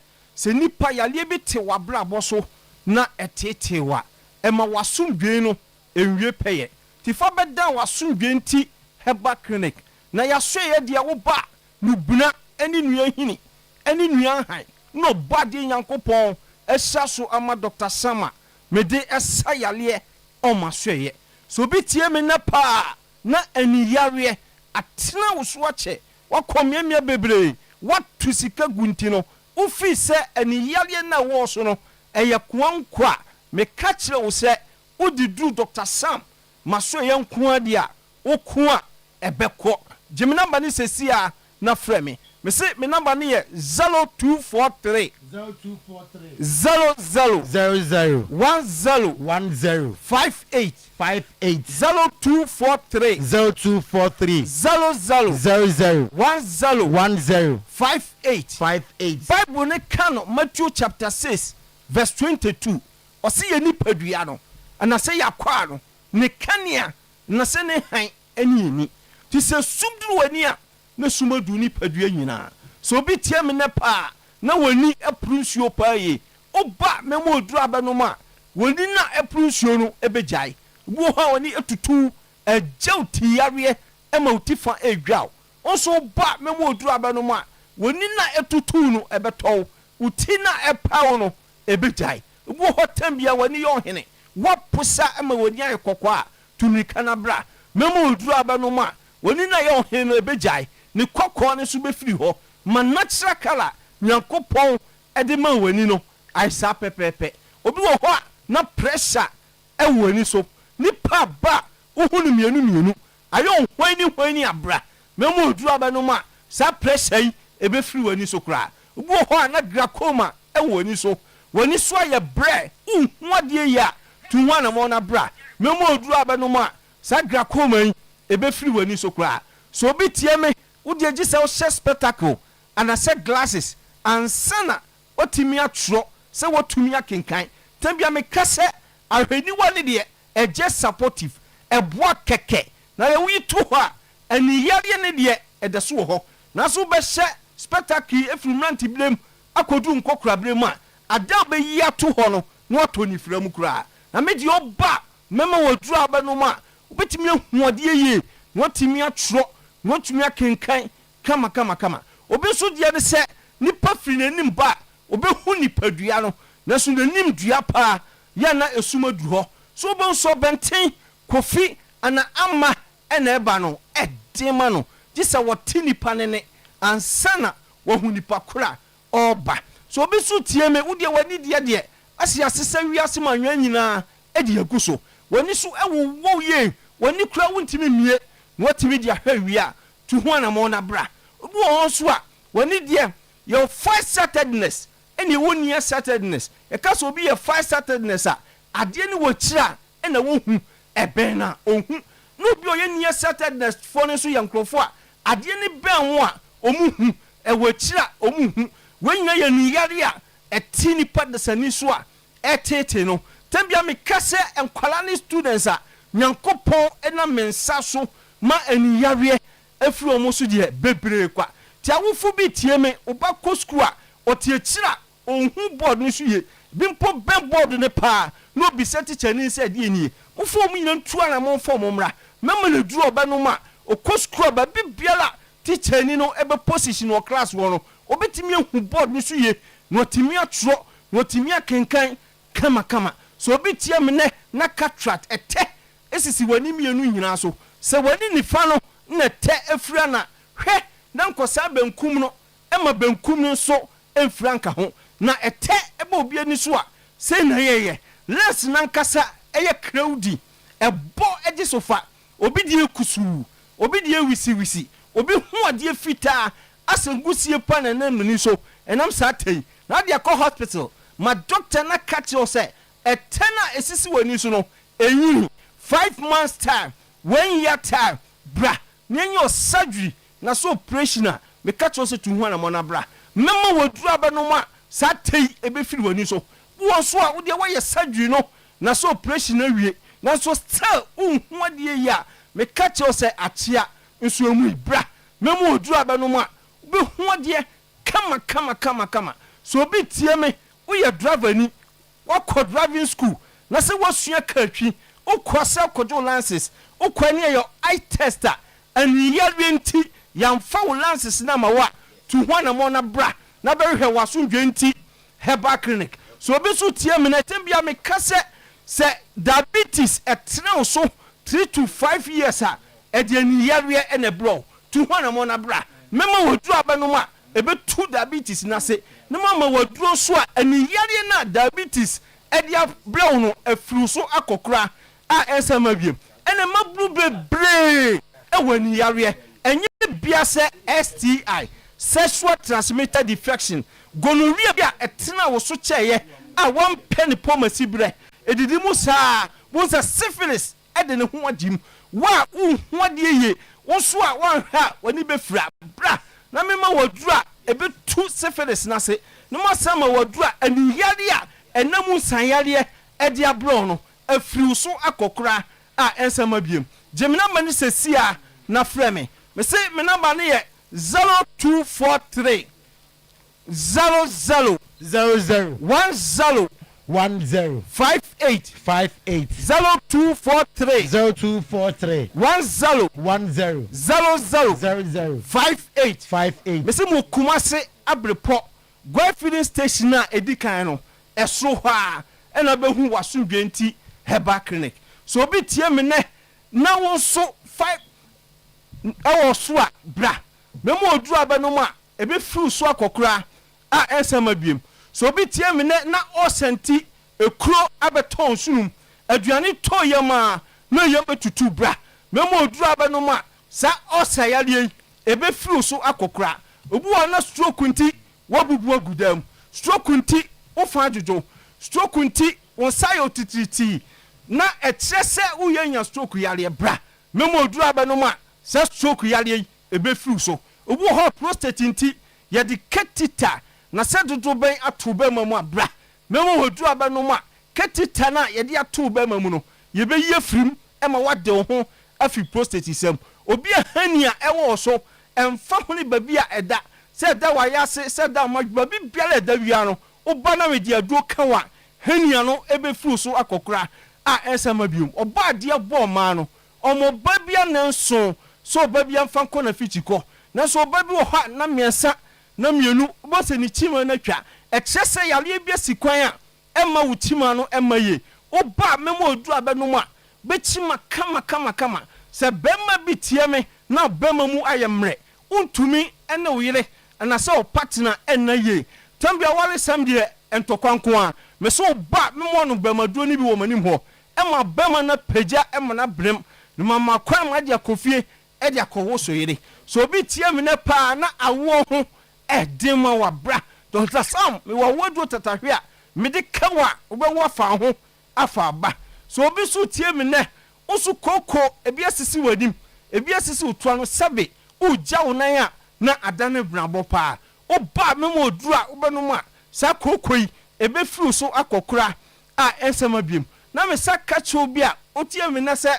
nipa yale bi te wabra boso na etetewa ema Wasumdwen no enwie peye ti fa beda Wasumdwenti Herbal Clinic na yaso ye dia wo ba nubuna eni nua hini eni nua han no body Nyankopon ehya so ama Dr. Sama mede esa yale o masoye so bi tie me na pa na eni yare atena wo so ache wakomiamia bebre watu sika gunti no ufi se eni yare na wo so no eye kwankwa me ka kire wo se odidu Dr. Sam masoye nko dia okua ebeko jimi number ni sesia na frame me say me number ni ye 0243 00 10 58 0243 00 10 58 Bible ne kano Matthew chapter 6 verse 22 osi ye ni padua no ana say yakwa no ne kania na se ne han ani ti se sumduru ani a na sumadu ni padua nyina so bi tie me ne pa na wani eprunsio pa ye oba memo oduru abanoma wani na eprunsio no ebejai wo ha wani etutu ejew tiyare ema utifa edwaw onso ba memo oduru abanoma wani na etutu no ebetow uti na epawo no ebejai wo ho tambia wani yo hene wapusa ema wani ayekokwa tunika na bra memo oduru abanoma wani na yo hene no ebejai ni kokko ne so befiri ho ma natural color Nyankopon edema wani no aisa pepepe obi wo ho na pressure e wani so ni pa ba ohunu mienu ayo hwani abra memo oduru abano ma sa pressure yi ebefiri wani so kra obi wo ho na glaucoma e wani so aye bre uhwade ya tunwana mo na bra memo oduru abano ma sa glaucoma yi ebefiri wani so kra so obi tie me udi agise o spectacle and I said glasses and sana otimi atro se wotumi akenkan tambia me kase ahweni wani de eje supportive eboa keke na ye wi to ho a ani yare ne de edeso ho na so be hye spectacle efrimranti blem akodu nkokura blem a ada be yi ato ho no na otoni fram kura na me de oba mema woduru abano ma obetimi ahuode ye wotimi atro wotumi akenkan kama obi so dia ne se nipa firi nanim ba obi hu nipa dua no na so nanim dua pa ya na esuma du ho so bo so benten kofi ana amma ena eba no edema no gisa woti nipa ne ansana wo hu nipa kura oba so obi so tie me wo dia wani dia de asi asesa wiase manwa nyina edi aguso wani so ewo ye wani kura wontimi mie wotimi dia hwawia tu ho na mo na bra obi won so a wani dia your far-sightedness any one year sightedness e ka so be your far-sightedness a ade ni wo kira e na wo hu eben na ohun no bi oye near sightedness for ne so yankrofo a ade ni ben ho a omu hu e wo kira omu hu wenya ye ni yare a eti ni padasani so a etete no tambia me kase enkwala ni students a Nyankopon e na mensa so ma eni yare afiri omo so de bebre kwa ti awofo bi tie me oba ko school a otie kira onhu board ni so ye bimpo ben board ne pa no bi set teacher ni said ye ni mo fo mu nyina ntua na mo fo mo mra mema na duru oba no ma okɔ school ba bibiala teacher ni no ebe position o class wo no obetimi ehu board ni so ye no timi atro no timi akenkan kama so obi tie me ne na cataract ete esisi wani mienu nyina so se wani nifa no na te efura na hwe na nkosa benkum no ema benkum no so efura nka ho na ete eba obi ani so a se na yeye les na nkasa eye crowdy ebo eje sofa obi die kusu obi die wisi obi hu ade fita asengusie pa na namni so enam sa tai na de akọ hospital ma doctor na catch you say etena esisi wani so no enyi 5 months time 1 year time bra nyenyo surgery na so operation me catch you say to hu na mo na bra mema waduru abano ma sa tai ebe firi wani so wo so a wo de wa ye surgery no na so operation na wie na so still hu ade ya me catch you say achia nso emu bra mema waduru abano ma be hu ade kama so bi tie me wo ye driver ni wo ko driving school na se wo sua katwi wo ko se kojo lances wo ko ne your eye tester and yalwenti yamfa wo lances na ma wa tu ho na mo na bra na be hwe waso dwenti herbal clinic so bi so tie me na tembia me kase se diabetes etrena so 3 to 5 years a e de ni yalwe e na bro tu ho na mo na bra mema wo duru abanu ma ebe tu diabetes na se na mama waduro so a aniyare na diabetes e dia brown no afuru so akokora a ensama biem ene mabru bebre e wani yare enye bia se STI sexual transmitted infection gonorrhea bia etena wo so cheye a one penny pomasi bre edidi mu saa wo sa syphilis e de ne ho adim wa ho ade ye wo so a wan ha wani be fra bra na mema wadura ebe tu syphilis na se no masama wadura aniyare a enamu sanyare e de abro no afiri so akokora a ensama biem gemina mani sesia na freme me se me number ne ye 0243 00 00 10 10 58 0243 0243 10 10 00 58 me se mo kumase abrepo go filling station na edikan no eso ho a ena be hu waso dwenti herbal clinic so obi tie me ne na won so 5 awo so a bra me mo oduru abano ma ebe fru so akokora a ensama biem so obi tie me ne na osenti ekuro abeton sunum aduane to yama na yam betutu bra me mo oduru abano ma sa osayale ebe fru so akokora obu wa na stroke nti wabubu agudam stroke nti wo fa jojo stroke nti won sayo titriti na etrese wo yanya stroke yale bra me mo oduru abano ma sa stroke yale ebe fru so obu ho prostate nti ye de ketita na se dodo ben ato ba mamu abra me mo oduru abano ma ketita na ye de ato ba mamu no ye be ye frim e ma wade ho afi prostate sem obi ahania e wo so emfa honi babia eda se da wa yase se da ma babi biala da wia no oba na me dia duo kanwa hania no ebe furu so akokora a ensama biom oba de bo ma no omo babia na nso so babia mfa ko na fichiko na so babi wo ha na miensa na mienu obo se ni chima na twa e kyese yale bia sikwan a emma wo chima no emma ye oba memo odu abenu ma be chima kama se bemma bi tie me na bemma mu ayemre untumi ene wo yire na se o partner ena ye tambia wale samde entokwanko a me so ba memo no bemma duo ni bi wo manim ho emma bemma na peja emma na brem no mama kwan ma dia kofie e dia kowo so yire so bi tie me ne pa na awo ho edema wa bra don't sam me wa wodu tatahwe a me de kawa obewo afa ho afa ba so obi so tie me ne usu koko ebi asisi wadim ebi asisi utua no sabe uja wonan a na adane brabo pa oba me mo odura obenum a sa kokoi ebe fru so akokora a ensema biem na me saka che obi a otie me na se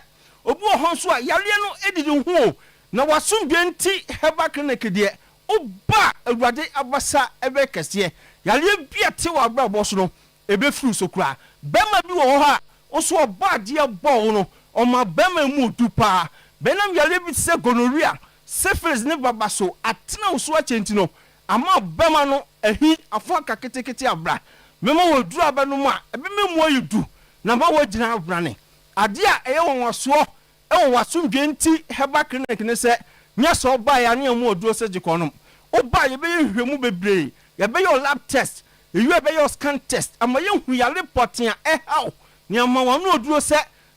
obi ho so a yale no edidi ho na wasum bienti heba clinic de oba awurade abasa ebe kese yale bia te wa brabo so no ebe fru so kura bema bi wo ho a oso oba de bo no oma bema mu dupa benam yale bi se gonorrhea syphilis ne baba so atena uso achenti no ama bema no ehi afo akaketekete abra mema wo duru abanu mu a ebe memu ayidu na ma wo gina abrane ade a eye wonwaso e wonwaso enti heba clinic ne se nya so ba ya ne mu oduo se gikonom oba ye be hwehwemu bebre ye be your lab test ye be your scan test ama ye hu ya report ya e haw ne ama wonu oduo se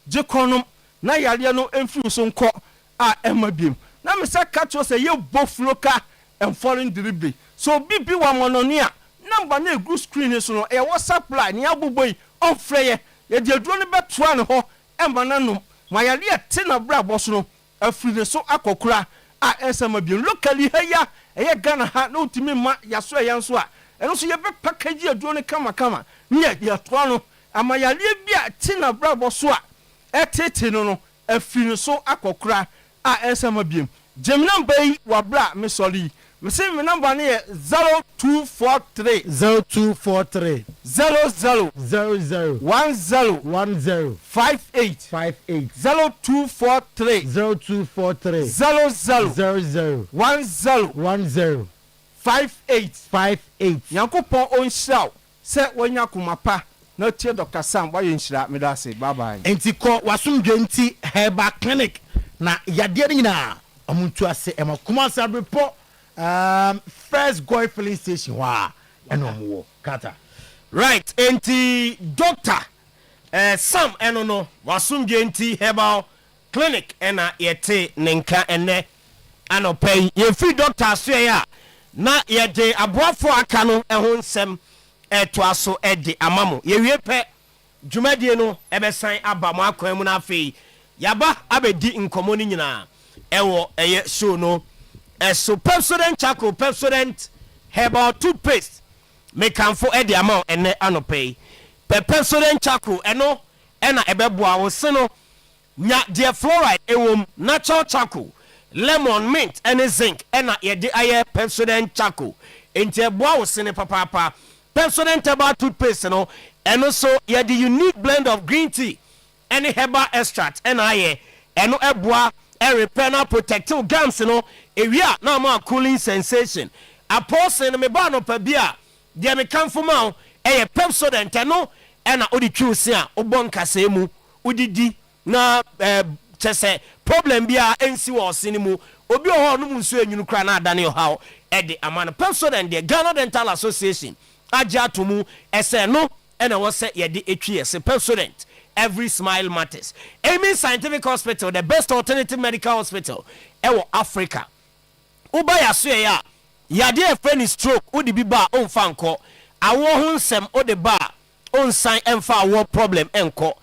gikonom na yareɛ no emfiri so nkɔ a ɛma biem na me sɛ ka to say ye both local and foreign delivery so bibi wa mononi a number na egu screen so no e WhatsApp line ya boboi on freye ye de aduro ne betoa ne ho emba na no mayale te na bra bo so no afiri ne so akokura a ensama biem locally heya eye Ghana ha no timi ma yaso eya nso a eno so ye be package aduro ne kama ne ye toa no amayale bia te na bra bo so a etete no afiri ne so akokura a ensama biem Jim number wabra me sorry. Me say me number ne 0243 0243 00 00 10 58 0243 0243 00 10 58 Yankopon on shout say wonya kumapa na tie Dr. Sam wa yenhyira me da say bye bye. Enti ko wasumdwe nti Herbal Clinic na yade ni na omuntu ase ema kuma sabrepo first goy filling station wa eno kata right enti Dr. Sam eno no wasumdwe nti Herbal Clinic ena yete nenka ene anopay ye free doctor so ya na ye de aboafo aka no ehon nsem etoaso ede amamo ye wie pe dwumadie no ebesan aba mo akwan mu na afei yaba abedi nkomo ni nyina ewo eye show no so Pepsodent Charcoal Pepsodent Herbal toothpaste mekanfo ede amao ene anopay Pepsodent Charcoal eno ena ebeboa wo se no nya de fluoride ewom natural charcoal lemon mint and zinc ena yede aye Pepsodent Charcoal enti eboa wo se ne papa Pepsodent Herbal toothpaste no eno so yede unique blend of green tea and herbal extract ena aye eno eboa repair na protective gums no ewia na ma cooling sensation apostle me ba no pa bia de me kanfo ma eye Pepsodent no ena odi twusi a obon kasa mu udidi na chese problem bia ensi wo sini mu obi ho no nsu enwunu kra na adane ho ede amana Pepsodent de Ghana Dental Association aja atomu ese no ena wo se yede etwi ese Pepsodent every smile matters. Amen Scientific Hospital, the best alternative medical hospital ewo Africa. Uba ya suye ya yade e friend stroke odi bi ba on fa nko awo ho nsem odi ba on sign emfa awo problem enko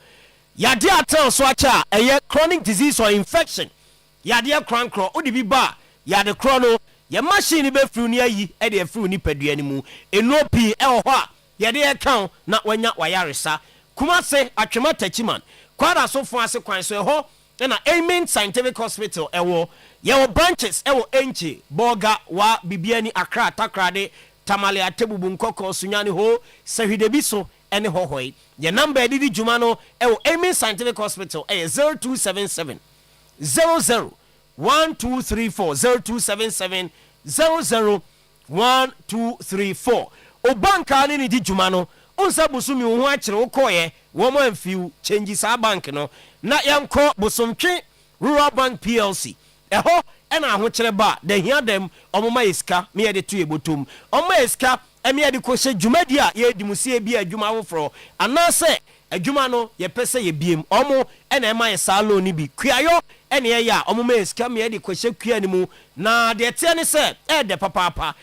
yade atel so acha eye chronic disease or infection yade krankro odi bi ba yade chrono ye machine be fru ni ayi e de fru ni padua ni mu enopi e ho a yade e kan na wanya wayaresa Kumase Atwema Tachiman kwada so fo ase kwan so ho na Amen Scientific Hospital ewo ye branches ewo Enchi Boga wa Bibiani Accra Takrade Tamale Atebubu Nkoko Sunyani ho Sehwidebi so ene hohoi ye number didi dwuma no ewo Amen Scientific Hospital 0277 00 1234 0277 00 1234 obanka ni di dwuma no onsa busumi wo akire wo koye wo ma mfiu change sa bank no na yanko busomtwe Rural Bank PLC eho ena ho kire ba de hia dem omoma iska me ye de to ebotom omoma iska eme ye de ko hye dwumadi a ye dimusie bi adwuma wofro anase adwuma no ye pese ye biem omo ena ema ye salo ni bi kuayo ena ye ya omoma iska me ye de ko hye kua ni mu na de tie ne se de papa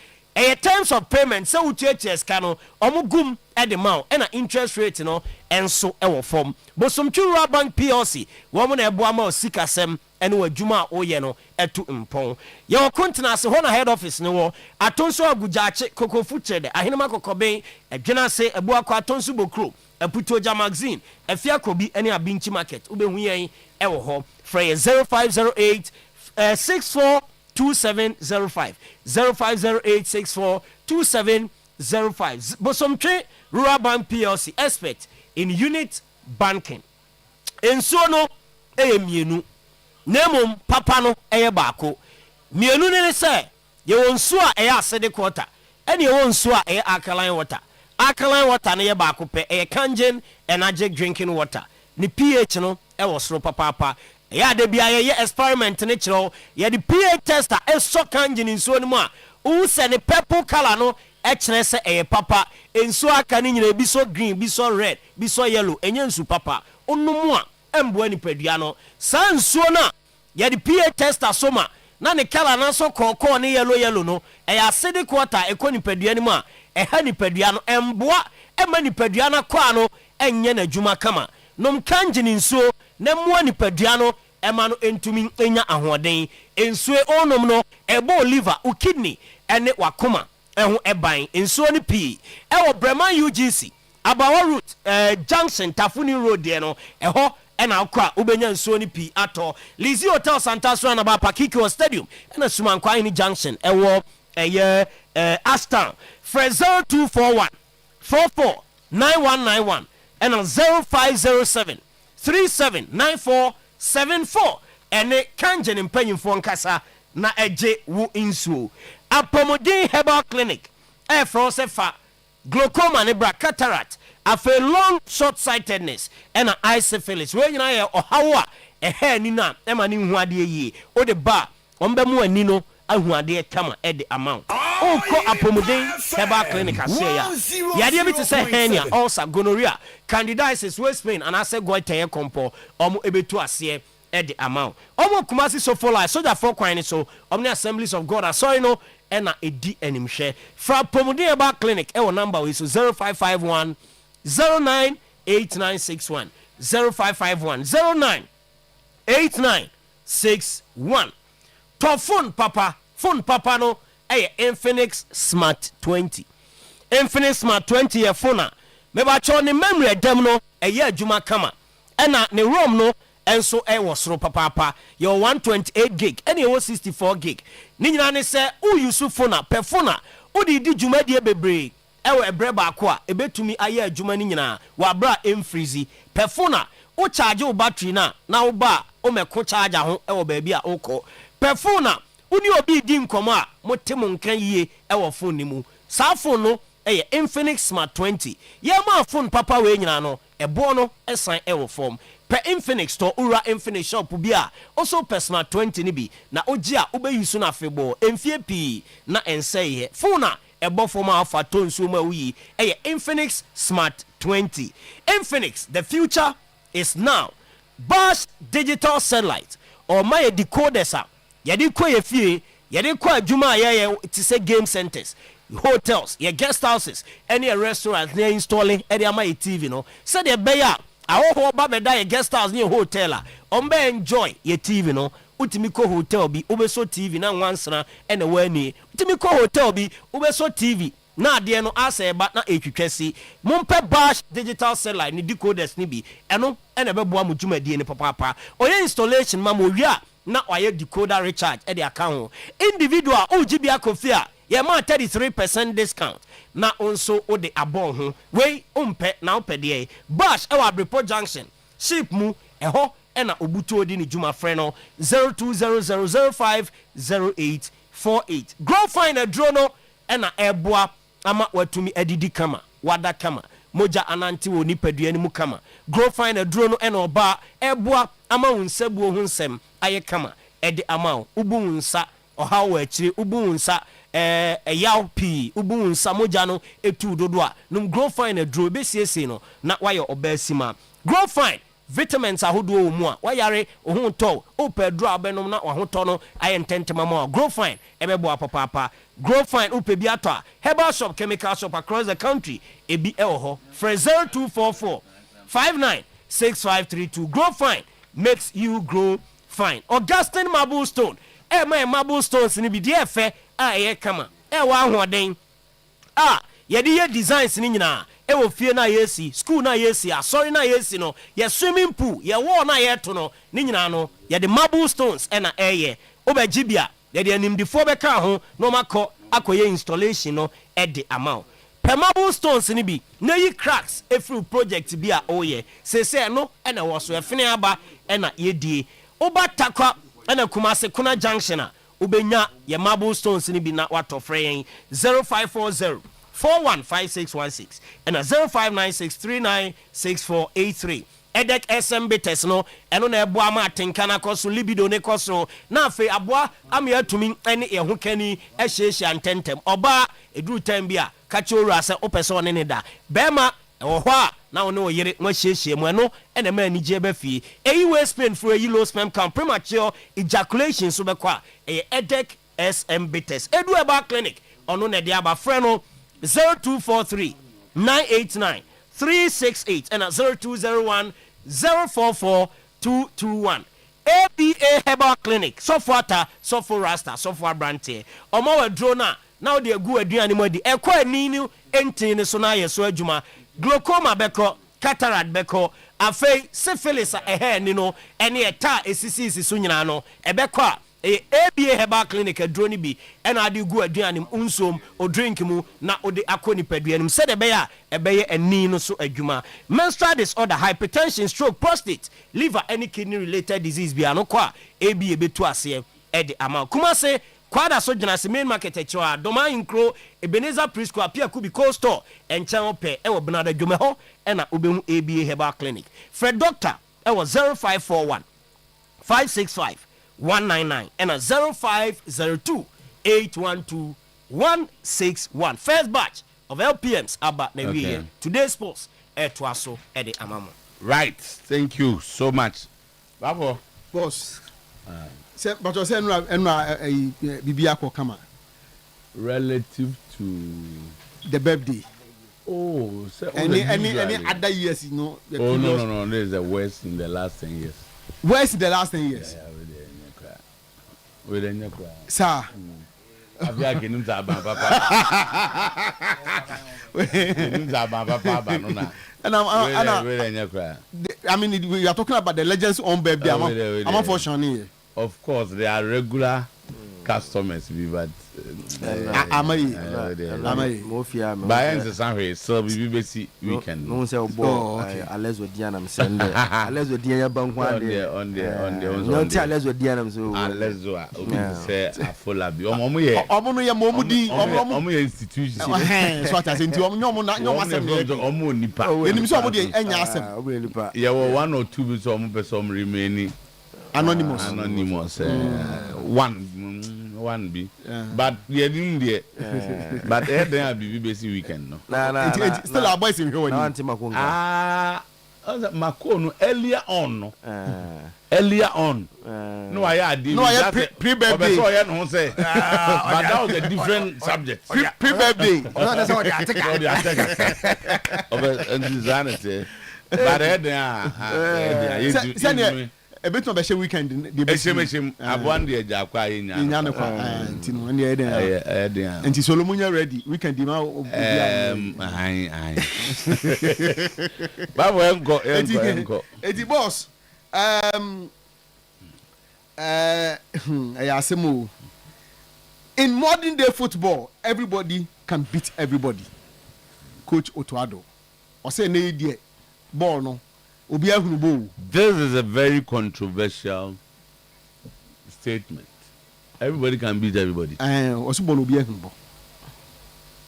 terms of payment so ucheche ska no omugum the amount and interest rate no enso ewo form Bosomtwe Rural Bank PLC wo mo na ebo ama sikasem ene wadwuma oye no etu mpon ye wo continent ho na head office no wo atonso agujache kokofu chede ahenema kokoben adwena se ebu akwa atonso bokro aputoja magazine afia kobi ene abinchi market ubehu yen ewo ho frey 0508 642705 0508642705 Bosomtwe Rural Bank PLC expert in unit banking. Enso no mienu. Nemom papa no baako. Mienu ne se ye wonso a acidic water. Ene ye wonso a alkaline water. Alkaline water ne baako pe kangen energy drinking water. Ni pH no soro papa. Ya de bia ye experiment ne kiro ye the pH tester so kangen nso no mu a u se ne purple color no ekire se papa enso aka ni nyina bi so green bi so red bi so yellow enye nsu papa onumu a emboa nipadua no saa nsuo na ye de pH tester soma na ne kala na so kokko ne yellow no eya acidic water ekɔ nipadua ni mu a ɛha nipadua no emboa ema nipadua na kwa no enye na dwuma kama nom kanjini nsuo na mua nipadua no ema no entumi enya ahoden nsuo onom no ebo liver o kidney ene wakoma eho eban nsuo ni pii ewo Breman UGC Abawa route junction Tafuni road there no eho ena akwa ubenya nsuo ni pii ato Lizzie Hotel Santa Swana ba Pakiko Stadium ena Sumankwa ni junction ewo Aston Fraser 241 44 9191 and 0507 379474 ene kanjen mpanyimfo nkasa na eje wo insuo Apomodin Herbal Clinic frosefa glaucoma ne bra cataract afa long short sightedness and eye syphilis we nyina ye ohawo a ehe ni na e ma ni hu ade yi o de ba ombe mu ani no ahu ade kama e de amount Oko Apomodin Herbal Clinic aseya yade bi te se hernia ulcer gonorrhea candidiasis waist pain and ase goite kompo omo ebetu ase e de amount omo Kumasi so for like soldier for kwan so omni Assemblies of God sorry no e na edi animhwe fra Apomodin Herbal Clinic e wo number we so 0551 098961 0551 098961 to phone papa no Infinix Smart 20 Infinix Smart 20 ye phone a me ba cho ne memory dem no ye adwuma kama ena ne ROM no enso wo soro papa your 128 gig ene wo 64 gig ni nyina ne se u use phone a per phone a u di dwuma die bebre ewo ebre ba ko a ebetumi aye adwuma ni nyina wa bra emfreezy per phone a u charge wo battery na wo ba o meko charge ho ewo ba bia ukọ per phone a uni obi di nkomo a motemu nkan yie ewo phone ni mu sa phone no Infinix Smart 20 ye ma phone papa we nyina no ebo no esan ewo form per Infinix to ura Infinix shop bi a also per Smart 20 ni bi na ogi a obeyisu na febo emfie pi na enseye phone a ebo form alpha tone so ma wi Infinix Smart 20 Infinix the future is now Bosch digital satellite or my decoders a yedi ko ye fie yedi ko adwuma ye ti say game centers hotels your guest houses any restaurants they installing any ama TV no say the beya awo ba be da your guest house ni hotel a on be enjoy your TV no utimi ko hotel bi obeso TV na nwansana ene wani utimi ko hotel bi obeso TV na de no asa ba na etwitwesi mompe Bosch digital satellite ni decoders ni bi eno ene beboa mo dwumadie ni papa oye installation ma mo wia na oye decoder recharge e de account individual ogibi akofia ye ma 33% discount na onso o de abon ho we umpe na upede Bosch e wa Brepo Junction ship mu eho e na obutu odi ni juma frɛ no 0200050848 grow fine adro no e na eboa ama watumi adidi kama wada kama moja ananti wo nipadua ni mu kama grow fine adro no e na oba eboa ama wonsabu ho nsɛm aye kama e de ama ubu nsa oha wo akire ubu nsa yaw pi ubu nsa moja no etu dodo a num grow fine adro be siesie no na waye obasima grow fine vitamins ahodo wo mu a wayare ohun to opedro abenom na wahoto no aye ntentema ma grow fine ebebo papa grow fine upebi ato a herbal shop chemical shop across the country ebi eho Fraser 244 596532 grow fine makes you grow fine Augustine marble stone my marble stones ni bi de efe a kama wa ahoden ye de ye designs ni nyina wo fie na yesi school na yesi asori na yesi no ye swimming pool ye wall na ye to no ni nyina no ye de marble stones na obagibia ye de animdifo beka ho no makọ akoye installation no de amount per marble stones ni bi na yi cracks every project bi a oye sese no na wo so efene aba na ye die obatakwa na Kumasi Kuna Junction a ubenya ye marble stones ni bi na wato frɛ 0540 415616 and 0596396483 edek SM bites no eno na ebo ama atenkana koso libido ne koso na afi aboa amia tumi ene ye hokani ehyehyia ntentem oba eduru time bia ka choro ase opese one ne da bema ɛwɔ hɔ a na wo ne wo yere mo ahyiahyia mu ɛno ɛna ma anigye bɛ fie ɛyi wɔ spain for ɛyi low sperm count premature ejaculation so bɛkɔ a ɛyɛ edec sm bitters edu ɛba clinic ɔno na ɛde aba frɛ no 0243 989 368 and 0201 044 221 ABA Herbal Clinic Sofwata Sofo Rasta Sofwa Brante Omo we drona now de gu aduane modi ekwa aninu entin so na yeso adwuma glaucoma beko cataract beko afei syphilis ehe ni no ene eta esisi so nyina no ebeko a ABA Herbal Clinic adroni bi ena ade gu aduane unsom o drink mu na ode akoni paduanum se de be ya ebeye ani no so adwuma menstrual disorder hypertension stroke prostate liver any kidney related disease bi anokwa ABA betu ase ede ama kuma se kwada so jina se main market echiwa doma inkro Ebenezer Preschool apia kubi cold store enchan ope ewo benada dwome ho ena obemu ABA Herbal Clinic Fred Doctor ewo 0541 565 199 and a 0502 812 161 first batch of LPMs about the today's sports Tuaso Eddie Amamo. Right, thank you so much. Bravo. Boss. But you say no Bibiako Kama. Relative to the birthday. Oh, any other years, you know. Oh no, there's a worst in the last 10 years. Worst in the last 10 years? Yeah, with a sir. I've got him to papa. I mean, we are talking about the legends on baby. I'm unfortunately. Of course, they are regular customers, but am I? By end Sunday, so we will see weekend. No say obo Alex Odianam send Alex Odian bank one day on no tell Alex Odianam so Alex say afolabi omo ye momudi omo ye institution so what I say nti omo na omo nipa enim so omo de enya asem ye one or two bits omo person remaining anonymous one be but we didn't there but there be busy weekend no still our boys in here Makono earlier on no no I did pre-birthday so I no say but that was a different subject pre-birthday no that's what I take of insanity but there a bit of a weekend the beshem abwan de jakwa nya no kwa ntino ne ede nti Solomon ready weekend ma babo enko eti boss ayasemo in modern day football everybody can beat everybody. Coach Otuado o say na die ball no. This is a very controversial statement. Everybody can beat everybody.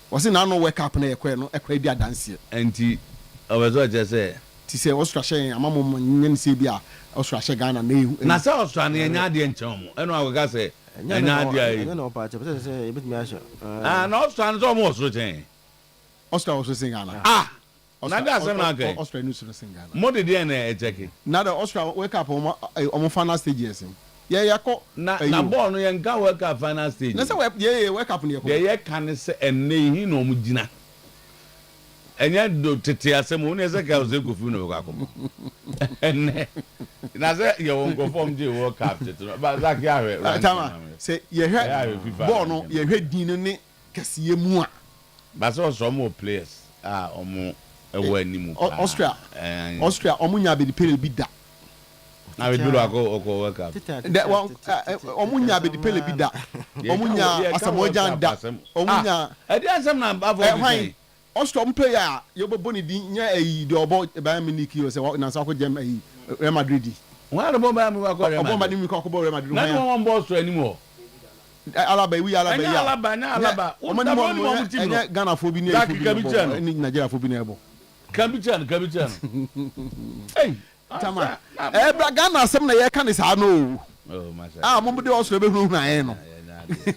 Was it now no wake up na ekwe dia dance and I was what just say ti say Australia amamo nyen se bia Australia Ghana na say Australia nya de nchen eno agoga say nya de no pa say e bit me asha na Australia so mo so chen Australia was saying Ghana Nada asem na kai. Australia news no sing Ghana. Mo de dey na e check. Nada Australia wake up on final stages. Yeah ko na ball no ye nka wake up final stage. Na say wake up ne ko. Dey kan say enne hi no mo gina. Enya do tete asem o ne say ka o say kofi no ko akomo. Enne. Na say ye won go form dey world cup tete. Ba Zak ya hwe. Say ye hwe ball no ye hwe din ne kasiye mu a. Ba so some players omo Austria omunya be the pele bi da na we do go work up omunya be the pele bi da omunya asamojan da omunya e dey asem na avo Austria player you be boni di nya e di obo Bayern Munich you say na so ko gem Real Madrid wọ́n á Bayern Munich ko Real Madrid mi ko Real Madrid na no one boss anymore Alaba we Alaba omo Ghana fo bi ni Nigeria fo bi ni ebo Kabichan hey tama Ghana asem na ye kan sa no mo de Australia be hunu na ye no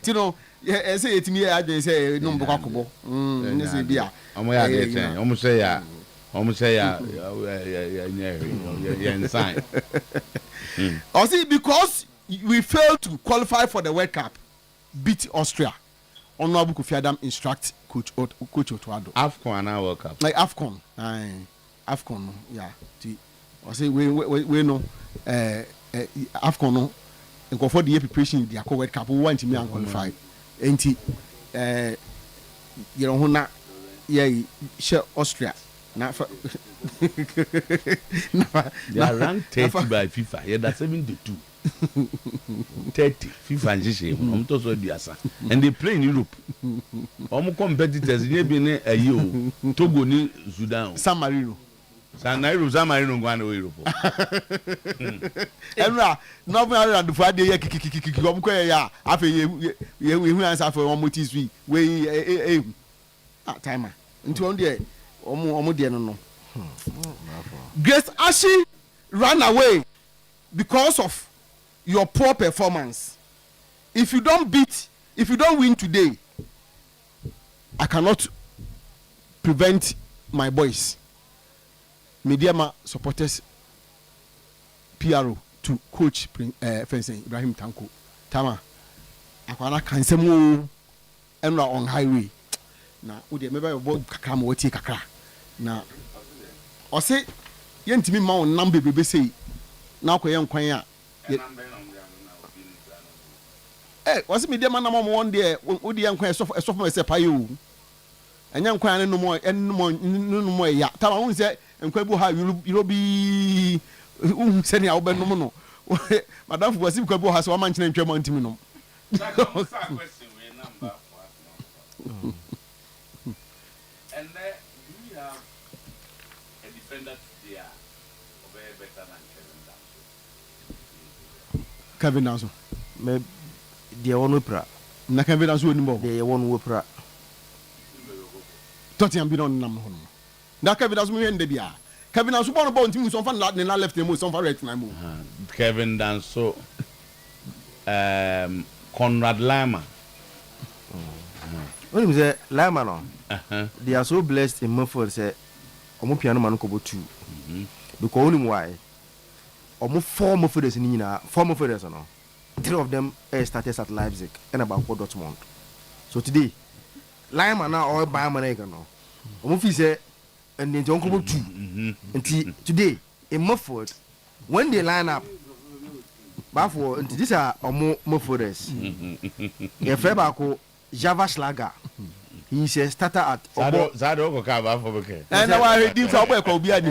ti no ye say etimi ye aje say no mboko akobo ne say bia omo ya de ten omo say ya Almost say yeah, sign. I see because we failed to qualify for the World Cup, beat Austria. Honorable Kofi Adam instruct Coach Otuo-Acheampong. AFCON and World Cup. Like AFCON, AFCON, yeah. I say we know AFCON no. And go for the preparation the World Cup. We want to be qualify. And you know na share Austria. Not for they are ranked 30 by FIFA. Yeah, that's 72. 30 FIFA and GC. And they play in Europe. Almost competitors in Benin, Togo, ni Sudan, San Marino. San Marino, go to Europe. And no matter the Friday, after you answer for 1 more week. We timer into 1 day. No. Grace Ashi ran away because of your poor performance. If you don't win today, I cannot prevent my boys. Mediama supporters PRO to coach fencing Ibrahim Tanko. Tama, akwana kansemo enra on highway. Na udi meba yobo kakra mo wati kakra. Na ose yentimi ma on number bebe sei na akoye nkwan a wase media ma na mo won de odi nkwan esof mo se payo anya nkwan ne no mo ya tama won se nkwan bu ha yuro bi se ne awo be no no madam wase nkwan bu ha so ma nchene ntwa ma ntimi no And do we have a defender today very better than Kevin Danso? Maybe the one wipra. Na Kevin Danso anymore. The one wipra. Tottenham be on number. Na Kevin Danso me ende bia. Kevin Danso born about him some fan na left him some far right na mo. Kevin Danso Conrad Lama. When you say Lama no. They are so blessed in Mumford say omo piano man ko botu. Because only why omo 4 Mumforders in Nina, 4 Mumforders no. 3 of them started at Leipzig and about Dortmund. So today Lama now all by man no. Omo fi say and then uncle botu. And today in Mumford when they line up before these are omo Mumforders. Ye fe ba ko Java Schlager. He says starter at Zado go cover for okay. And now I read this about Kobia. You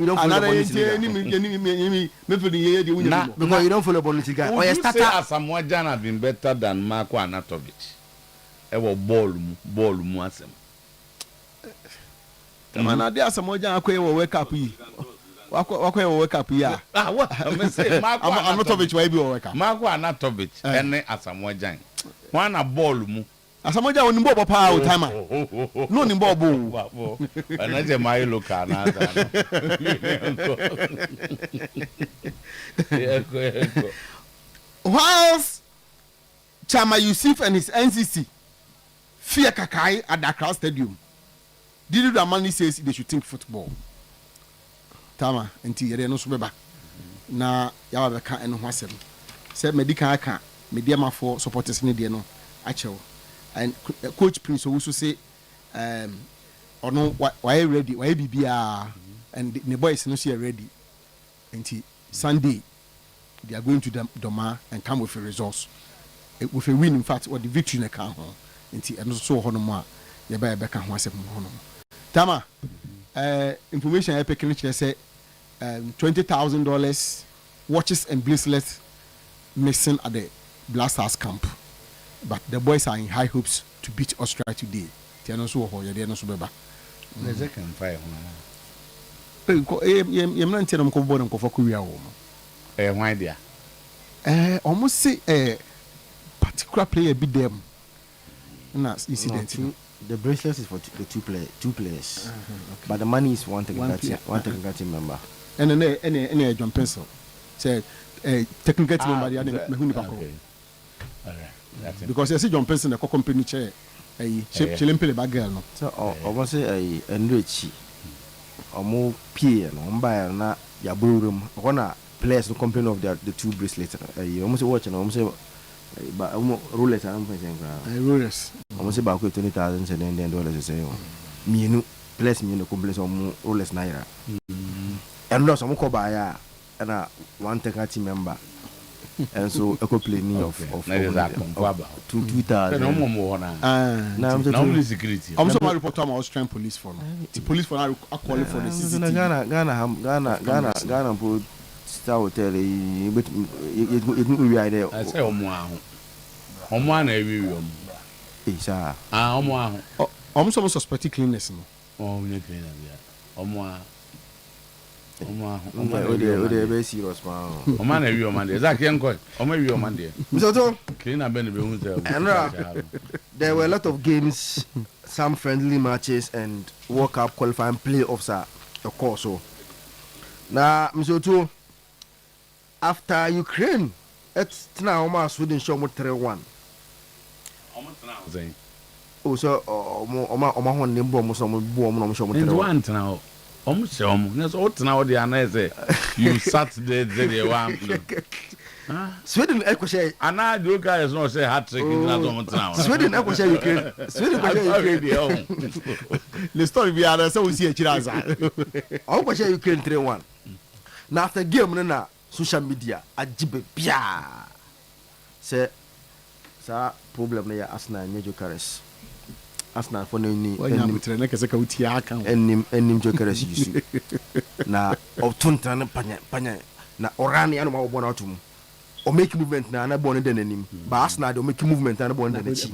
don't another because you don't follow Bundesliga. Or you starter Asamoah Gyan have been better than Marko Arnautovic. Ewo ball mu asem. Man, there Asamoah Gyan akwe wake up yi. Wakwe wake up ya. What? I say Marko Arnautovic why be wake up. Marko Arnautovic and Asamoah Gyan. One a ball mu. Asamoah Gyan onimbo papa o timer. No nimbo bo. Anaje mai loka na whilst Chama Yusuf and his NCC fear Kakai at the Accra Stadium, Didi Dramani says they should think football. Tama enti yere no so beba na ya ba ka eno hwasem say medical aka media ma for supporters ne de no achew and coach Prince also say ono why ready why bibia and the boys no see ready enti Sunday they are going to Doma and come with a resource with a win in fact or the victory in the car enti eno so ho no ma ya ba ka hwasem ho no Tama information I picking say $20,000 watches and bracelets missing at the Blasters camp, but the boys are in high hopes to beat Austria today. Tiano so ho ye no so beba. The second fire. You man tell them ko born ko for Korea wo. Why there? Almost say particular player beat them. Na incident. The bracelet is for the two players, okay. But the money is one technical team member. And any John Pencil say technical team member. Okay. All right. Because I see John Pencil the company chair. She play bag girl no. So almost say a enrich. omo pie no mba na ya buru na players no complain of the two bracelets almost watch no almost ba roulette am pensing roulette almost ba ko $20,000 and then dollars say mienu players mienu complain on roulette naira and no some ko ba ya na one team member and so a complaining of $2,000 no security I'm so report to Austrian police for the police for are calling for the CCTV Ghana put star hotel but we are there I say omo na ewi sir omo so suspect cleanness no we clean am omo Ode be serious man. O man na wi o man dey. Zak yen ko. O ma wi o man dey. So clean na be be hu say. There were a lot of games, some friendly matches and World Cup qualifying playoffs of course so. Na Mr. After Ukraine, it's now almost Sweden show mo 3-1. Almost now. Say. Oh so o ma hon nem bo mo so mo bo mo no show mo 3-1 now. Almost yes, what now the answer you sat there the one. Sweden equation and now the guy is not say hat trick in that now. Sweden equation Ukraine. Sweden Ukraine. The story we are so we see a chiraza. How question Ukraine 3-1. Now after game na social media ajibe bia. Say sa problem na ya Arsenal major carries. Arsenal for any enim jokeres yusu na otunta na panya na orani anu ma obona atum o make movement na bon den enim ba Arsenal do make movement na bon den chi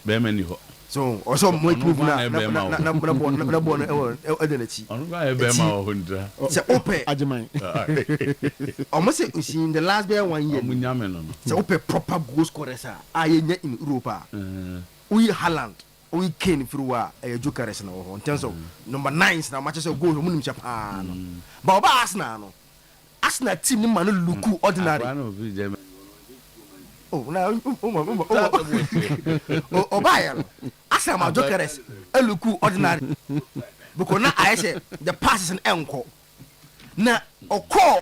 be mani ho so also make move na bon den chi onu ga be ma ho ndra se ope ajeman almost in the last 1 year munyame no se ope proper goal scorers ayenya in Europa we Haaland we came through a jokeres na in terms of number 9 na matches of goal munim chapa no ba oba Arsenal team ni man look ordinary na oba ya Arsenal ma jokeres look ordinary because na I say the passes and enko na oko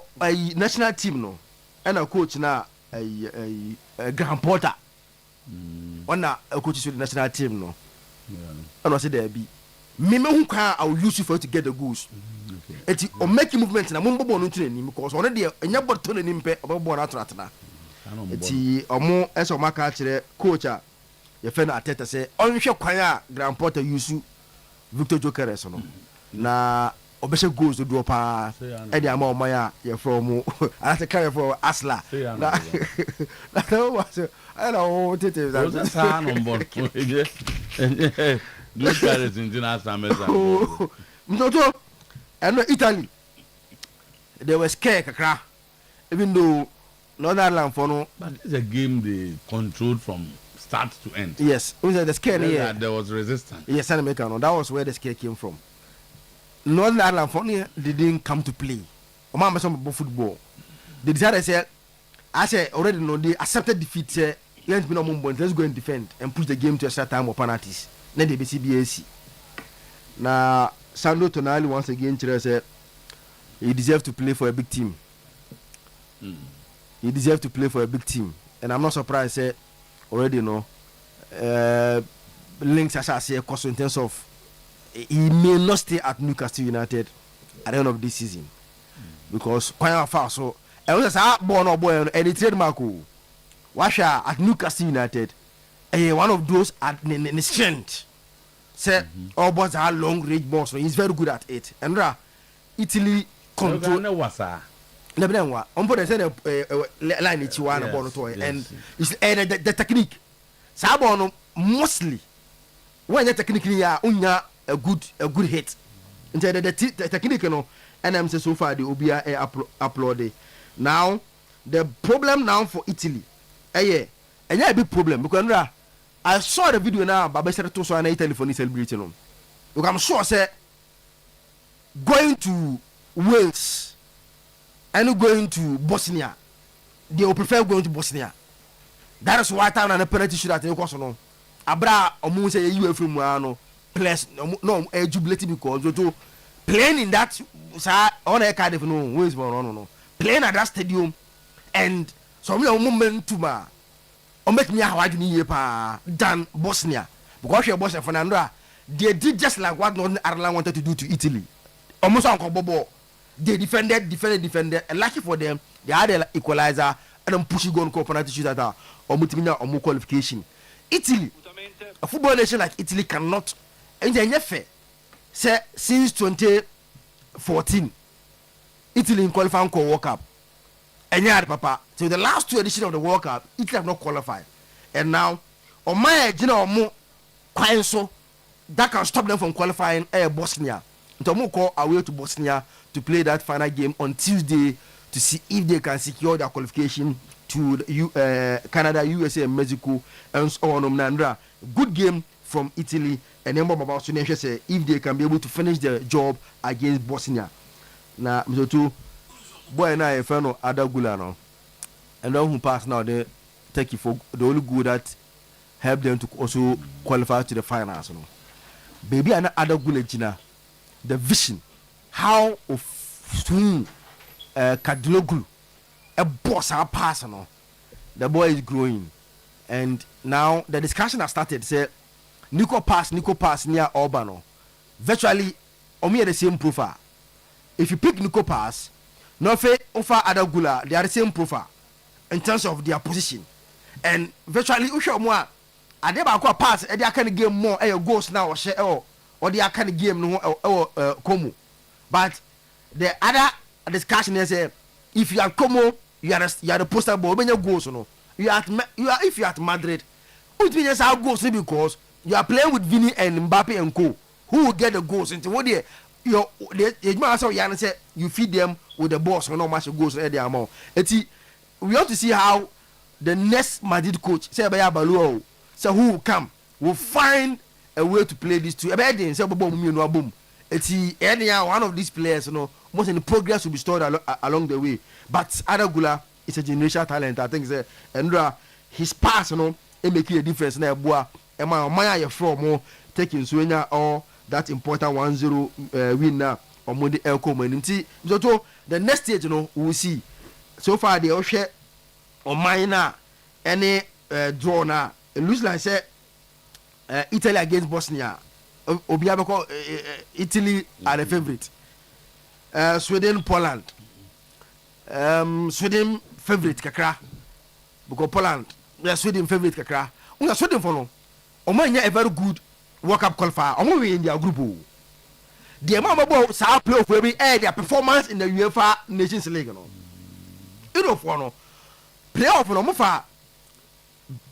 national team no and a coach na Graham Potter ona coach to the national team no and I said there be me who can I will use you for to get the goals eti o make movement na mo bobo no training because one dey enya botto na nimpe obo na atratna eti omo eso maka kire coach a ye fe na Ateta say onhwe kwan a Grand Porter use Victor Jokeres no na obese goals do pa e dey ama o ya ye from ase carry for Asla na was I know tete that sa no mbon do carry international mesa no and Italy they were scared kakra even though Northern Ireland for no but it's a game they controlled from start to end. Yes, the scare here there was resistance. Yes, that was where the scare came from. Northern Ireland for they didn't come to play. Omama some football. They decided say I say already know they accepted defeat say let's go and defend and push the game to a certain time of penalties. Then they be CBAC. Now Sandro Tonali once again said he deserves to play for a big team. He deserves to play for a big team, and I'm not surprised. Say already know links as I say cost in terms of he may not stay at Newcastle United at the end of this season because quite far so. And was a born or boy and trademark. Washa at Newcastle United, one of those at the strength. Say all balls are long range balls, so he's very good at it. And Italy control. Nebenwa. On put the line it's one about toy and it's the technique. Sabono mostly when the technically unya a good hit. Into the technique no and I'm say so far the Obia uploaded. Now the problem now for Italy. And yeah, a big problem because I saw the video now but better to so an Italy for celebrating. Look, I'm sure say going to Wales and going to Bosnia, they will prefer going to Bosnia. That is why time and a penalty shoot at the no. Abra omu say you from no plus no jubilating because to playing in that on a Cardiff no playing at that stadium and some momentum or make me how I do than Bosnia because you're Bosnia Fernando they did just like what Northern Ireland wanted to do to Italy. Almost Uncle Bobo. They defended, and lucky for them, they had an equalizer and then pushing going to penalty shootout or mutimina or more qualification. Italy, a football nation like Italy cannot enjoy fair. Say since 2014, Italy in qualifying for World Cup. And yeah, Papa. So the last 2 editions of the World Cup, Italy have not qualified. And now, on my more quiet so that can stop them from qualifying Bosnia. Ntomo call away to Bosnia to play that final game on Tuesday to see if they can secure their qualification to the Canada, USA, and Mexico, and so on. Good game from Italy, and then about to say if they can be able to finish the job against Bosnia. Now, Mr. Boy and I found Adagula now, and then who pass now they take it for the only good that help them to also qualify to the finals. No? Baby, and Adagula Gina. The vision, how of swing Kadiloglu, a boss our personal. The boy is growing, and now the discussion has started. Say, Nico pass near Urbano. Virtually, only the same profile. If you pick Nico pass, Nofe Ofa Adagula, they are the same profile in terms of their position, and virtually Usha Moa, Adeba pass, and they can game more goals now or the kind of game Como. But the other discussion is if you are Como, you are the poster boy when you go no. If you are at Madrid, it means how goals because you are playing with Vini and Mbappe and Co. Who will get the goals into what you feed them with the boss or no much goals at the amount. We want to see how the next Madrid coach say Baluo, so who will come will find a way to play these two. Boom. It's one of these players, most of the progress will be stored along the way. But Adagula is a generational talent. I think Andra his pass, it make a difference now. Maya from taking Swenya or that important 1-0 win now on Monday Elco. So the next stage, we will see. So far they all share on minor any draw now. It looks like say Italy against Bosnia. Obiabeko, Italy are the favorite. Sweden, Poland. Sweden favorite kakra. Because Poland, they are Sweden favorite kakra. We are Sweden for no. Omanya a very good World Cup qualifier. Omo in their group. The amount of South playoff will be their performance in the UEFA Nations League. You know for no playoff no more.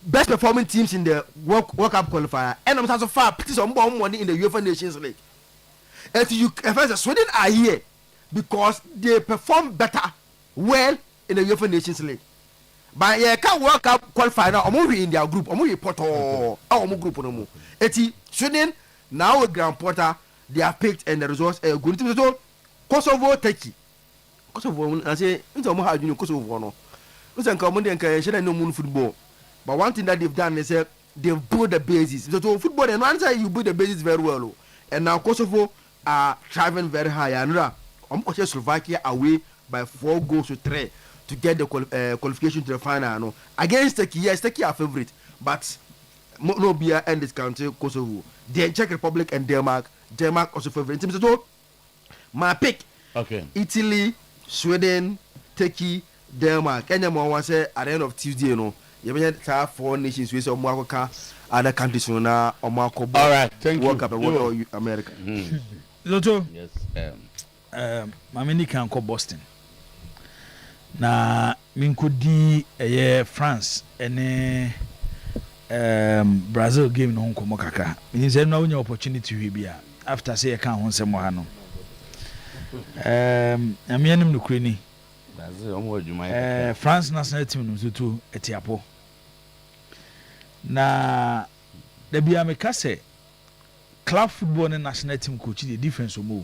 Best performing teams in the World Cup qualifier, and I'm so far put some more money in the UEFA Nations League. And you, first, Sweden are here because they perform better well in the UEFA Nations League. But yeah, can World Cup qualifier now. I'm in their group. I'm in Porto. I'm group no more. Sweden now with Grand Porter they are picked and the results are good. So Kosovo, Turkey. Kosovo, I say, into how you know Kosovo no. Listen, come on, then can share no moon football. But one thing that they've done is they've built the basis. So football, and one side you build the basis very well. And now Kosovo are thriving very high. And I'm Slovakia away by 4-3 to get the qualification to the final. Against Turkey, yes, Turkey are favorite. But no beer and this country, Kosovo. Then Czech Republic and Denmark. Denmark also favorite. So my pick, Italy, Sweden, Turkey, Denmark. And then I say at the end of Tuesday, you have 4 nations with other countries now. All right, thank you. World Cup and America. Loto. Yes. Mamini can call Boston. Na minkodi France and Brazil game no nkomo kaka. Means say no any opportunity we be after say can ho nsem ha no. Amianim no kreni. France national team no to etiapo. Na the bia me ka say club football and national team coach the difference omo.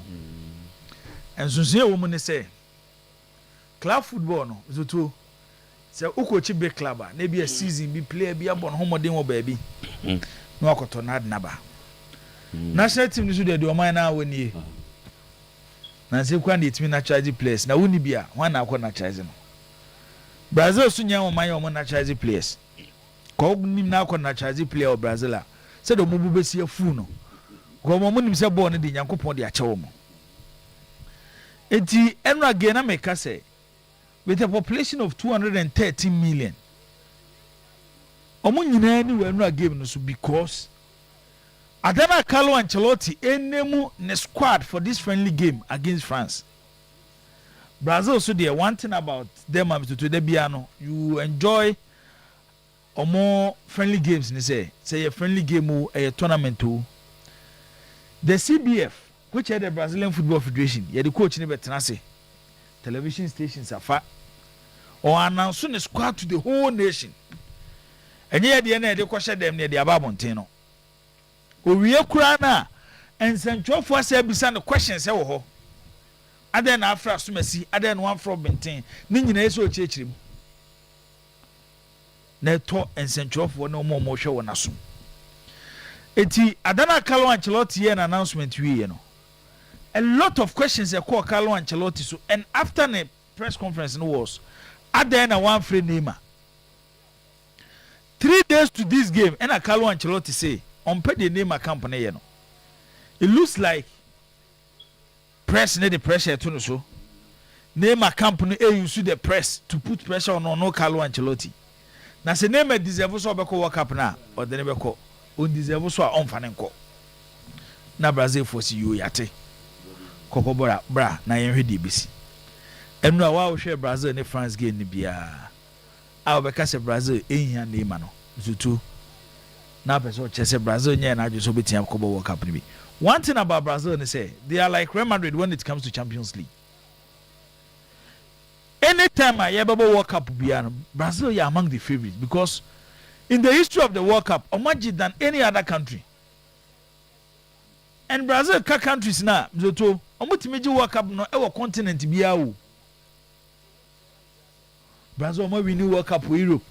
And so say wo ne say club football no to say o coach be club na be a season be player be abon homoden wo ba bi. No akoto na adnaba. National team no so dey o man na woni. na se kwa na etimi naturalize players na woni bia wan na akọ naturalize no Brazil so nya wo man yo naturalize players ko nim na akọ naturalize player o Brazil a se do mo bu besi afu no ko mo nim se ball no de Nyankopon de ache wo mo enti enu again na make say with a population of 213 million omo nyina ni we enu game no so because Adana Carlo Ancelotti enemu ne squad for this friendly game against France. Brazil so there one thing about them to the piano you enjoy or more friendly games ni say a friendly game or a tournament o. The CBF which is the Brazilian Football Federation yeah the coach ni betenase television stations afa or announce the squad to the whole nation. And yeah the na de kwhye dem ne de ababonten no. Owie kura na ensentwofo asa bisa no questions e wo ho aden na afra somasi aden no one from benten ni nyina eso chechirem na to ensentwofo no mo hwe wo naso eti Adana Carlo Ancelotti here an announcement we no a lot of questions e call Carlo Ancelotti so and after the press conference no was aden na one free Neymar 3 days to this game and Carlo Ancelotti say on pay the name a company, you know. It looks like press need the pressure to so. Name a company use the press to put pressure on no Carlo Ancelotti. Now say name a deserve so be ko work up now or the name ko on deserve so on fanen ko. Na Brazil for see you yate. Koko bra na yen hwedi bisi. Enu a wa hwe Brazil ne France game ni bia. A be ka se Brazil ehia Neymar no. Zutu na person chese Brazil nya na ajo so betiam ko World Cup ni bi. One thing about Brazil they say they are like Real Madrid when it comes to Champions League. Anytime I ever World Cup biano Brazil are among the favorites because in the history of the World Cup more than any other country. And Brazil ka countries na mzoto omutimi World Cup no e wo continent bia wo. Brazil mo win World Cup for Europe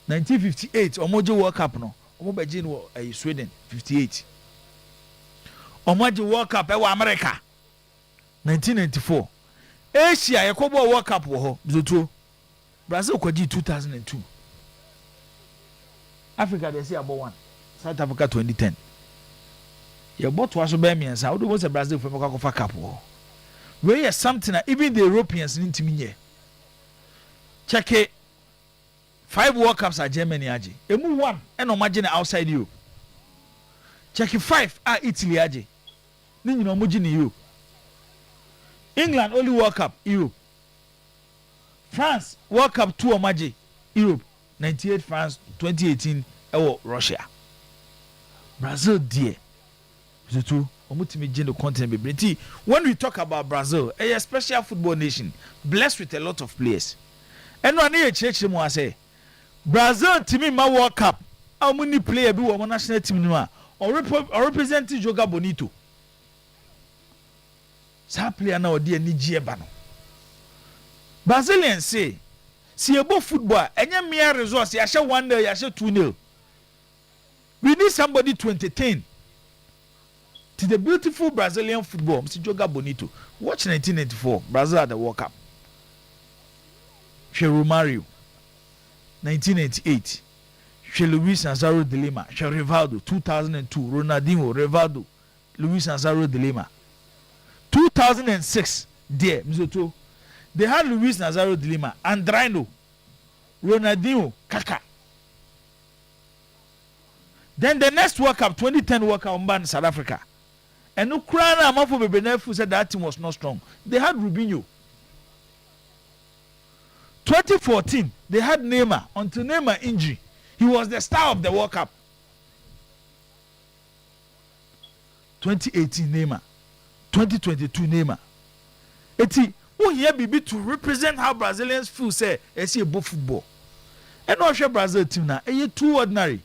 1958 omoje World Cup no omo beje no Sweden 58 omoje World Cup e wa America 1994 Asia yakobo World Cup wo ho bizotuo Brazil kwaji 2002 Africa they say about one South Africa 2010 ya bot was be miensa how do was Brazil for Coca Cup wo we is something that even the Europeans need to mean check it 5 World Cups are Germany aje. Emu 1 and imagine outside you. Check 5 are Italy aje. Ni nyina imagine you. England only World Cup Europe. France World Cup 2 omaje Europe 98 France 2018 Russia. Brazil dear. Zutu omutimi gye the continent be. When we talk about Brazil, a special football nation blessed with a lot of players. And no na church mo say Brazil team ma World Cup how many player bi wo national team no or represent Joga Bonito sa player na odi ani gie ba no Brazilians say si ebo football enye mere resource ya she 1-0 ya she 2-0 we need somebody to entertain to the beautiful Brazilian football Mr. Joga Bonito watch 1994 Brazil at the World Cup Che Romario 1988 Che Luis Nazário de Lima Che Rivaldo 2002 Ronaldinho Rivaldo Luis Nazário de Lima 2006 there Mzoto they had Luis Nazário de Lima Andraino Ronaldinho Kaká then the next World Cup 2010 World Cup in South Africa and Ukraine amafo bebenefu said that team was not strong they had Rubinho 2014, they had Neymar. Until Neymar injury, he was the star of the World Cup. 2018 Neymar, 2022 Neymar. Eti, who here be to represent how Brazilians feel say, I see about football. And no sure Brazil team now, too ordinary.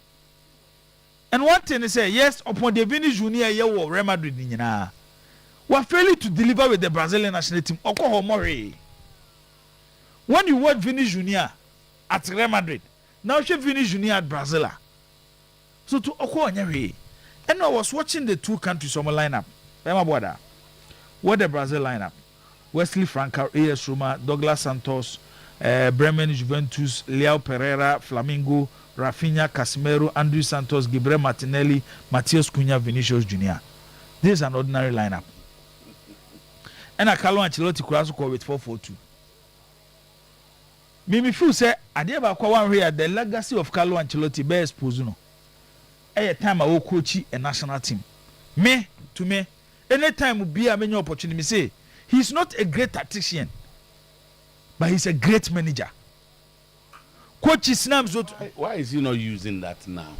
And one thing they say, yes, upon the Vinicius Junior year or Real Madrid, we're failing to deliver with the Brazilian national team. Oko Mori. When you watch Vinicius Junior at Real Madrid, now she Vinicius Junior at Brazil. So to Oko Nyeri. And I was watching the two countries on my lineup. What the Brazil lineup? Wesley Franca, AS Roma, Douglas Santos, Bremen Juventus, Leao Pereira, Flamengo, Rafinha, Casemiro, Andrew Santos, Gabriel Martinelli, Matheus Cunha, Vinicius Junior. This is an ordinary lineup. And Carlo Ancelotti could also call with 4-4-2. Me feel say Adeba Kwawan here the legacy of Carlo Ancelotti be exposed no. Every time I will coach a national team. To me, anytime will be a many opportunity. Me say he's not a great tactician, but he's a great manager. Coach is why is he not using that now?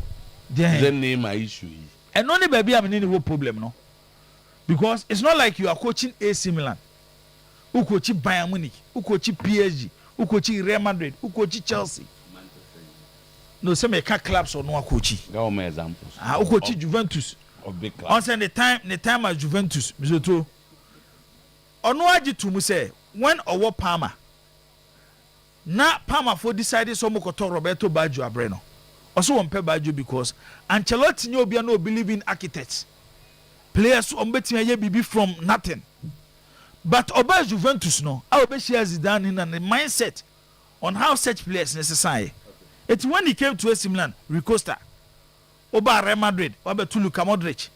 Yeah. The name I issue. And only baby I'm in no problem no. Because it's not like you are coaching AC Milan, who coach Bayern Munich, who coach PSG, who coach Real Madrid, who coach Chelsea. No, some make clubs or no coach. Give me examples. Who coach Juventus of big clubs. On the time at Juventus, Mizoto. Ono aji to mu say when Owo Palmer. Na Palmer for decided some koto Roberto Baggio Abreno. Also one pe Baggio because Ancelotti no believe in architects. Players on betting a BB from nothing. But Oba Juventus no, our best shares done in the mindset on how such players necessary. It's when he came to AC Milan, Ricosta, Oba Real Madrid, Oba Luka Modric.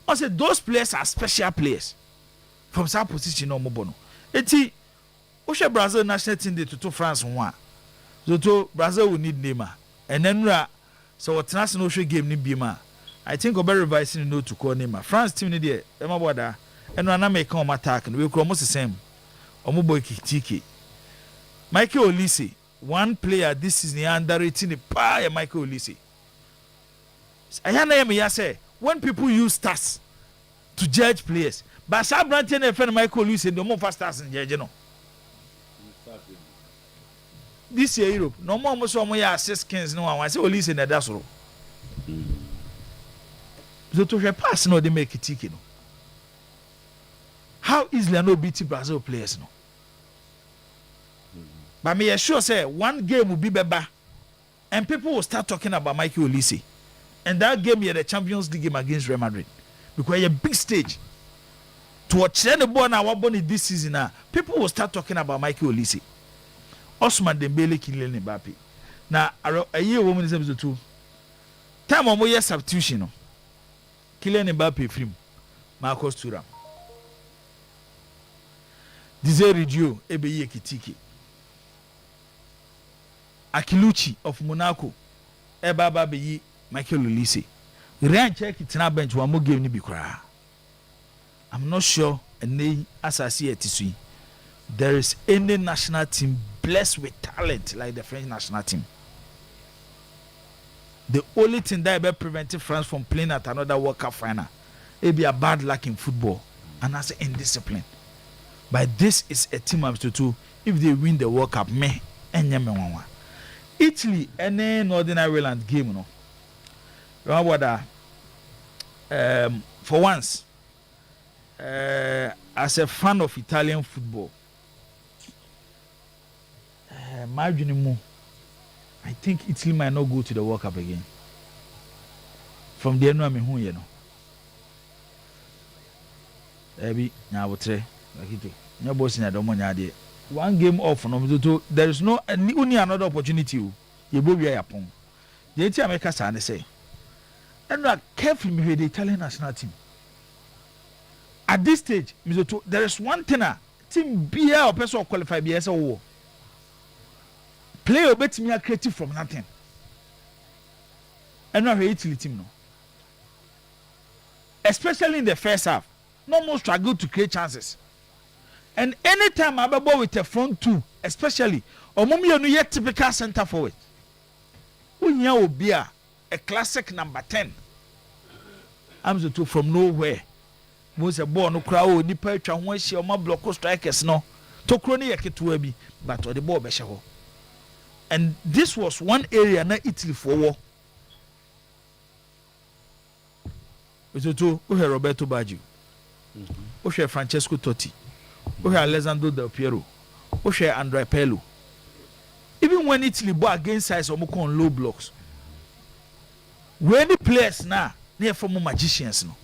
I said those players are special players from some position no mobono. Eti Osha Brazil national team de to France one. So Brazil will need Neymar. And then so what national game ni bima. I think Oba revising no to call Neymar. France team ni there. Emma Boda. And when I make come attack, we will almost the same. Omuboy Kitiki. Michael Olise, one player this season underrated the power Michael Olise. I say when people use stats to judge players, but some branching a friend Michael Olise no more fast stars in judge no. This year Europe, no more so more assist kings no one. I say Olise na that's all. So to pass no they make it tiki no. How easily no beat Brazil players no. But me sure say one game will be better, and people will start talking about Michael Olise, and that game here the Champions League game against Real Madrid, because a big stage. To watch the ball now, what bonnet this season now, people will start talking about Michael Olise. Osman Dembele, Kylian Mbappe. Now a year woman is episode 2. Time on more substitution no. Kylian Mbappe film, Marcus Thuram. Dize Radio Ebeye Kitiki. Akiluchi of Monaco Ebaba Beyi Michael Olise. Ryan check it na bench one more game ni bikra. I'm not sure and as I see it there is any national team blessed with talent like the French national team. The only thing that ever prevented France from playing at another World Cup final it be a bad luck in football and as indiscipline. But this is a team of two. If they win the World Cup, me and Yemen. Italy, any Northern Ireland game, no. Remember that for once, as a fan of Italian football, I think Italy might not go to the World Cup again. From the end, I mean, who you know? Maybe now one game off no, there is no only another opportunity you go be Acheampong. The team America say and not carefully with the Italian national team at this stage there is one thing team be or person qualify be as a war play bet me creative from nothing and not Italy team no, especially in the first half no more struggle to create chances. And anytime I ball with a front two, especially, or mommy no yet typical center forward. Unya will be a classic number 10. I'm the two from nowhere. Most a ball no crowd, ni perch and one she or my block strikers no. To crony a kit will be, but or the ball beshaho. And this was one area na Italy for war. With the two, Roberto Baggio. Oshe Francesco Totti, Oshe Alessandro Del Piero, Oshe Andrea Pirlo. Even when Italy bought against size or on low blocks, when the players now near former magicians no,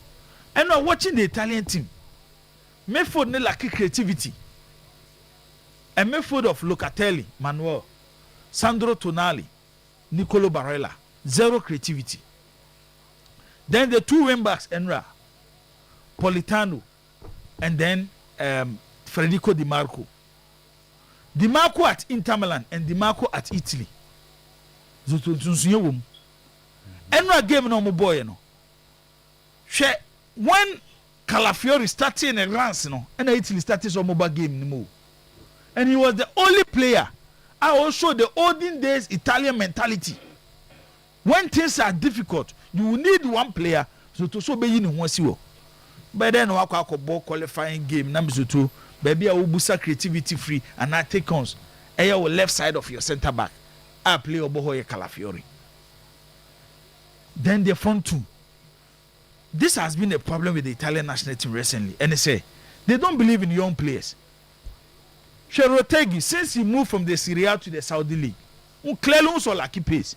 and now watching the Italian team, midfield ne lack creativity. A midfield of Locatelli, Manuel, Sandro Tonali, Nicolo Barella, zero creativity. Then the two wing backs, Enra, Politano, and then Federico Di Marco. Di Marco at Inter Milan and Di Marco at Italy. Enra game no more boy, no. When Calafiori started in a glance, no, and Italy started some mobile game no more. And he was the only player. I also the olden days Italian mentality. When things are difficult, you need one player so be in one siwo. But then ball qualifying game number 2, baby I will boost creativity free and I take ons. Air left side of your center back. I play Obohoye Calafiori. Then the front two. This has been a problem with the Italian national team recently. And they say they don't believe in young players. Sherotegi, since he moved from the Serie A to the Saudi League, clearly also lucky pace.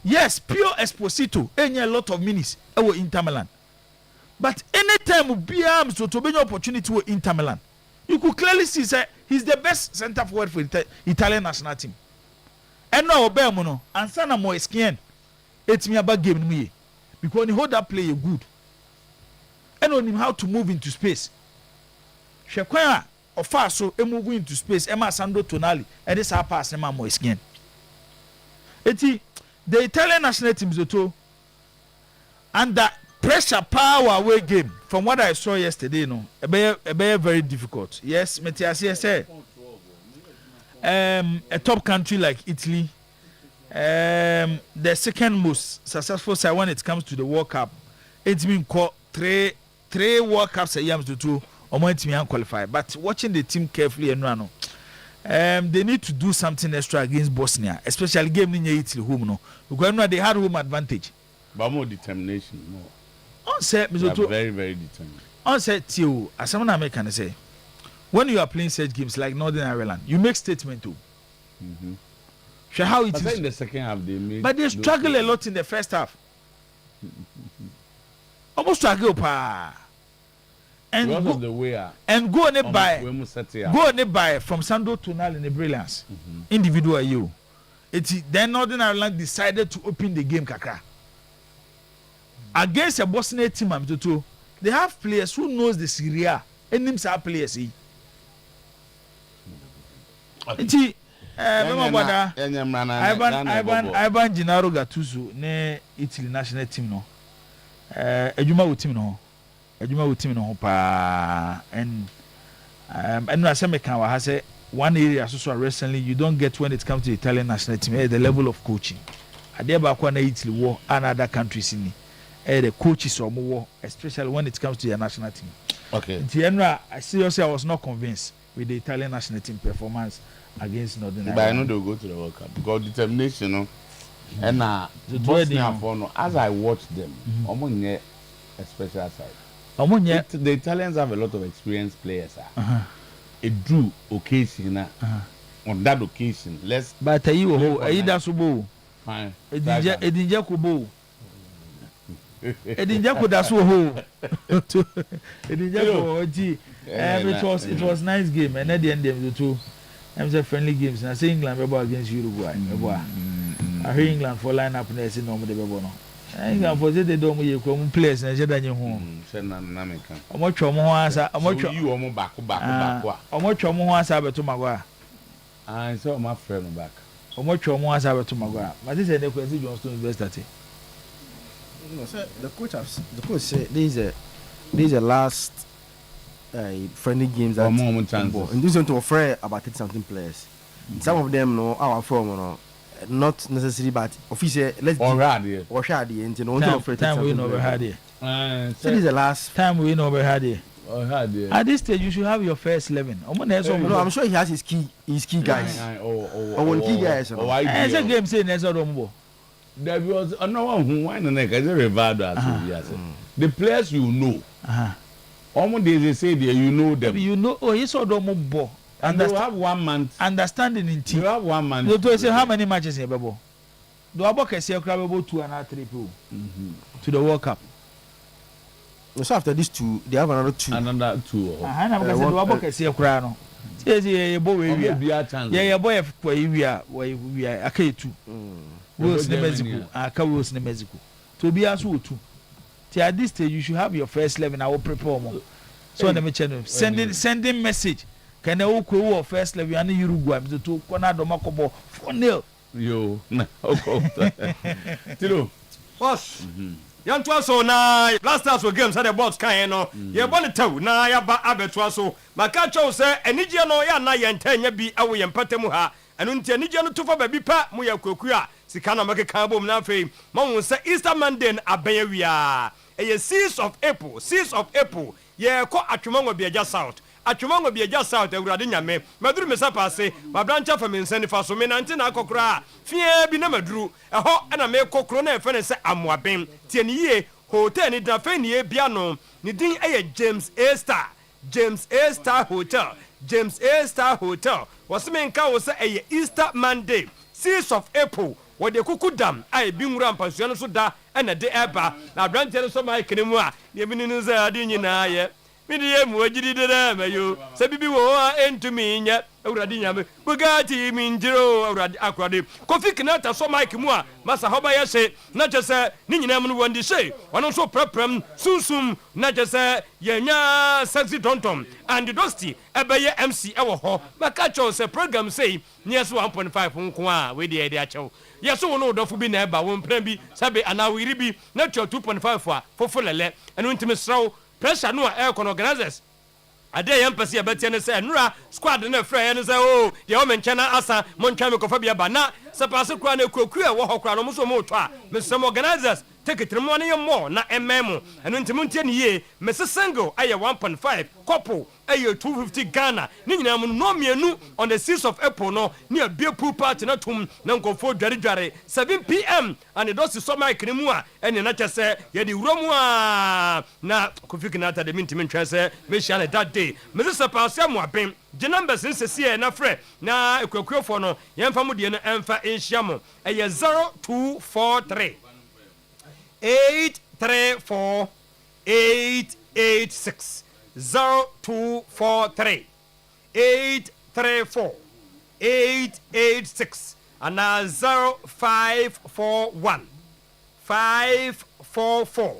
Yes, pure Esposito, a lot of minutes with Inter Milan. But anytime BM so to be an opportunity with Inter Milan, you could clearly see that he's the best center forward for the Italian national team. And now Obemono and Sana Moeskian, it's me about game me because he hold that player good. And on him how to move into space. Shekwaya or far so move into space. Emma Sandro Tonali and this pass Emma Moeskian. The Italian national team Zoto under pressure power away game from what I saw yesterday, no, a very difficult. Yes, Metias said a top country like Italy, the second most successful side when it comes to the World Cup. It's been called three World Cups a year to 2 or more to qualify. But watching the team carefully and run, they need to do something extra against Bosnia, especially game in Italy home, no, because they had home advantage. But more determination, more. On set, very, very determined. On set, Tio, as someone American say, when you are playing such games like Northern Ireland, you make statement too. Sure, how it is. In the second half, they made. But they struggle a lot in the first half. Almost struggle, pa. And because go, of the way go on it by from Sandro Tonali in the brilliance. Individual you. Then Northern Ireland decided to open the game, Kakra. Against a Bosnian team, they have players who knows the Syria and names are players. Ivan Gennaro Gattuso ne Italy national team no. Ejuma with team no pa and I say me can wa say one area so recently you don't get when it comes to the Italian national team the level of coaching. Adeba kwa na Italy war and other countries in the coaches or more, especially when it comes to the national team. Okay. I seriously I was not convinced with the Italian national team performance against Northern Ireland. But I know they'll go to the World Cup because determination, no. And Bosnia, as I watch them, a special side. The Italians have a lot of experienced players. It drew occasion on that occasion. But that's fine. It was nice game and at the end of the two friendly games and I say England against Uruguay. I hear England for line up and say no more. England for they don't you come players and said you home. How much more answer? How much you back? How much more answer to Maguire? I saw my friend back. How much more answer to Maguire? But this is the question Johnston University. The coach said these are last friendly games that and this one to offer about 30-something players. Some of them know our form, not necessarily, but officially let's or shady and time we never had it. So this is the last time we never had it. At this stage, you should have your first 11. No, I'm sure he has his key guys. One key guys. It's a game saying there's a rumble. There was no one who won the neck as a Rivado. The players you know. Almost they say there you know them. You know, oh, you saw them ball. And you have 1 month. Understanding in team. You have 1 month. You say how many matches here, Babo? Do I book a 2 and 3 to the World Cup? So after these two, they have another two. Another two. I'm going to say, "What book is here, Crano?" Yeah, boy, yeah, boy, we are okay too. Wills in Mexico, Wills in Mexico. To be as well too. At this stage, you should have your first 11. I will prepare more. So let me tell you, sending message. Can I go first 11 and Uruguay to Conado Macobo 4-0. Yo, Tilo. Boss. Yan to so na last time so games had the box kan no ye bone taw na ya ba abeto so maka chow say enije no ya na ye ntanya bi awo ye mpatemu ha enu nti enije no to fa ba bi pa mu ya kwaku a sika na make kan bom na fe ma won say Easter Monday abaya wia e 6th of April ye ko atwemango biaja south atwemango biaja south awurade nyame maduru mesa paase mabrancha fa mensani fa so me nante na akokora fie bi na maduru eho na me kokoro na efe ne se amoaben tie ne yie hotel ni da fe ne bia no ne din eye James A Star Hotel waseme nka wo se eye Easter Monday 6th of April wode kukudam ai bi nwura mpasuo no so da na de eba na branche no so mai kenemu a ne bi ni nza ade nyina ye mi de mu agidi de na mayo se bibi wo a entumi nya awurade nyame bugati minjiro awurade akwade kofi kinata so mai kemu a masa hoba ye se na chese ni nyina mu no wonde se wono so prapram sunsum na chese ye nya sexy tontom and Dusty ebeye MC ewo ho maka cho se program say near so 1.5 nko a we de e achew yes so no dofo bi na eba won plan bi sabe ana we ribi na cho 2.5 a fofolele enu ntimi sraw pressure no air con organizers ade yam pese abetia ne say nura squad na frɛ ne say oh de o menchana asa montwa me kofa bia ba na se pass kura na kuaku e wo ho kura no mo so mo to a me some organizers take it mo ne mo na mm enu ntimi ntie ne ye me single aye 1.5 couple aye 250 Ghana ni nyina mu no mienu on the 6th of April no near be pool party na tum na nkofo dware 7 p.m. and it does so my kremu a ene na chese ye di wromu a na kofiki na ta de mintimi ntwese me shia na that day me se pass am abem the numbers nsese na frɛ na ekwakuofo no yemfa mu de no emfa enhia mo aye 0243 834 886 0243 834 886 and 0541 544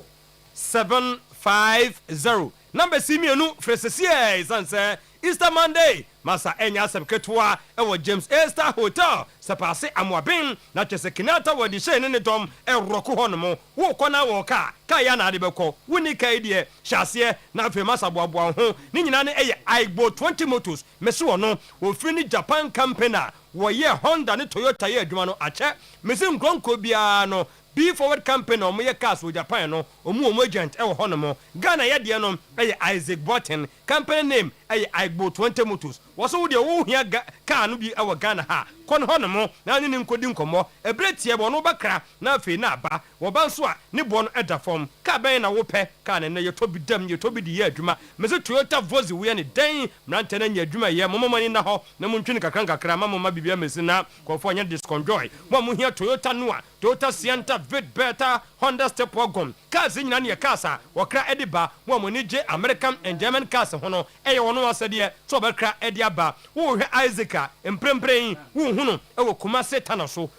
750 number simianu fresesie sanse Easter Monday masa enya asem ketwa ewo James A Star Hotel sepase amwabin na chese kinata wodi she ne dom eroko honomo wo kona wo ka ya na ade beko woni kai die hyase na afi masa boaboa ho ni nyina ne eye Igbo 20 motors mese wono wo fini Japan company wo ye Honda ne Toyota ye adwuma no ache mese nkronko bia no Be Forward Company omo ye cars wo Japan no omo agent e wo honomo Ghana ye de no eye Isaac Button company name eye Igbo 20 motors wo so wo de wo hia car no bi e wo Ghana ha kon honomo na ni nkodi nkomo ebretie bo no bakra na afi na aba wo ba nso a ne bo no eda form ka ben na wo pe ka ne ye tobi dam ye tobi di ye adwuma meze Toyota Vozi wo ye ne den mrante na nya adwuma ye momomani na ho na mu ntwene kakra mama bibia mesi na kofo nya disconjoy mo hia Toyota Noah Toyota Sienta Vid Beta Honda Step Wagon cars nyina ne cars wakra ediba wo mo ni je American and German cars hono eye wono asede so bakra ediaba wo hwe Isaac emprempren wo hunu ewo Kumase Tanaso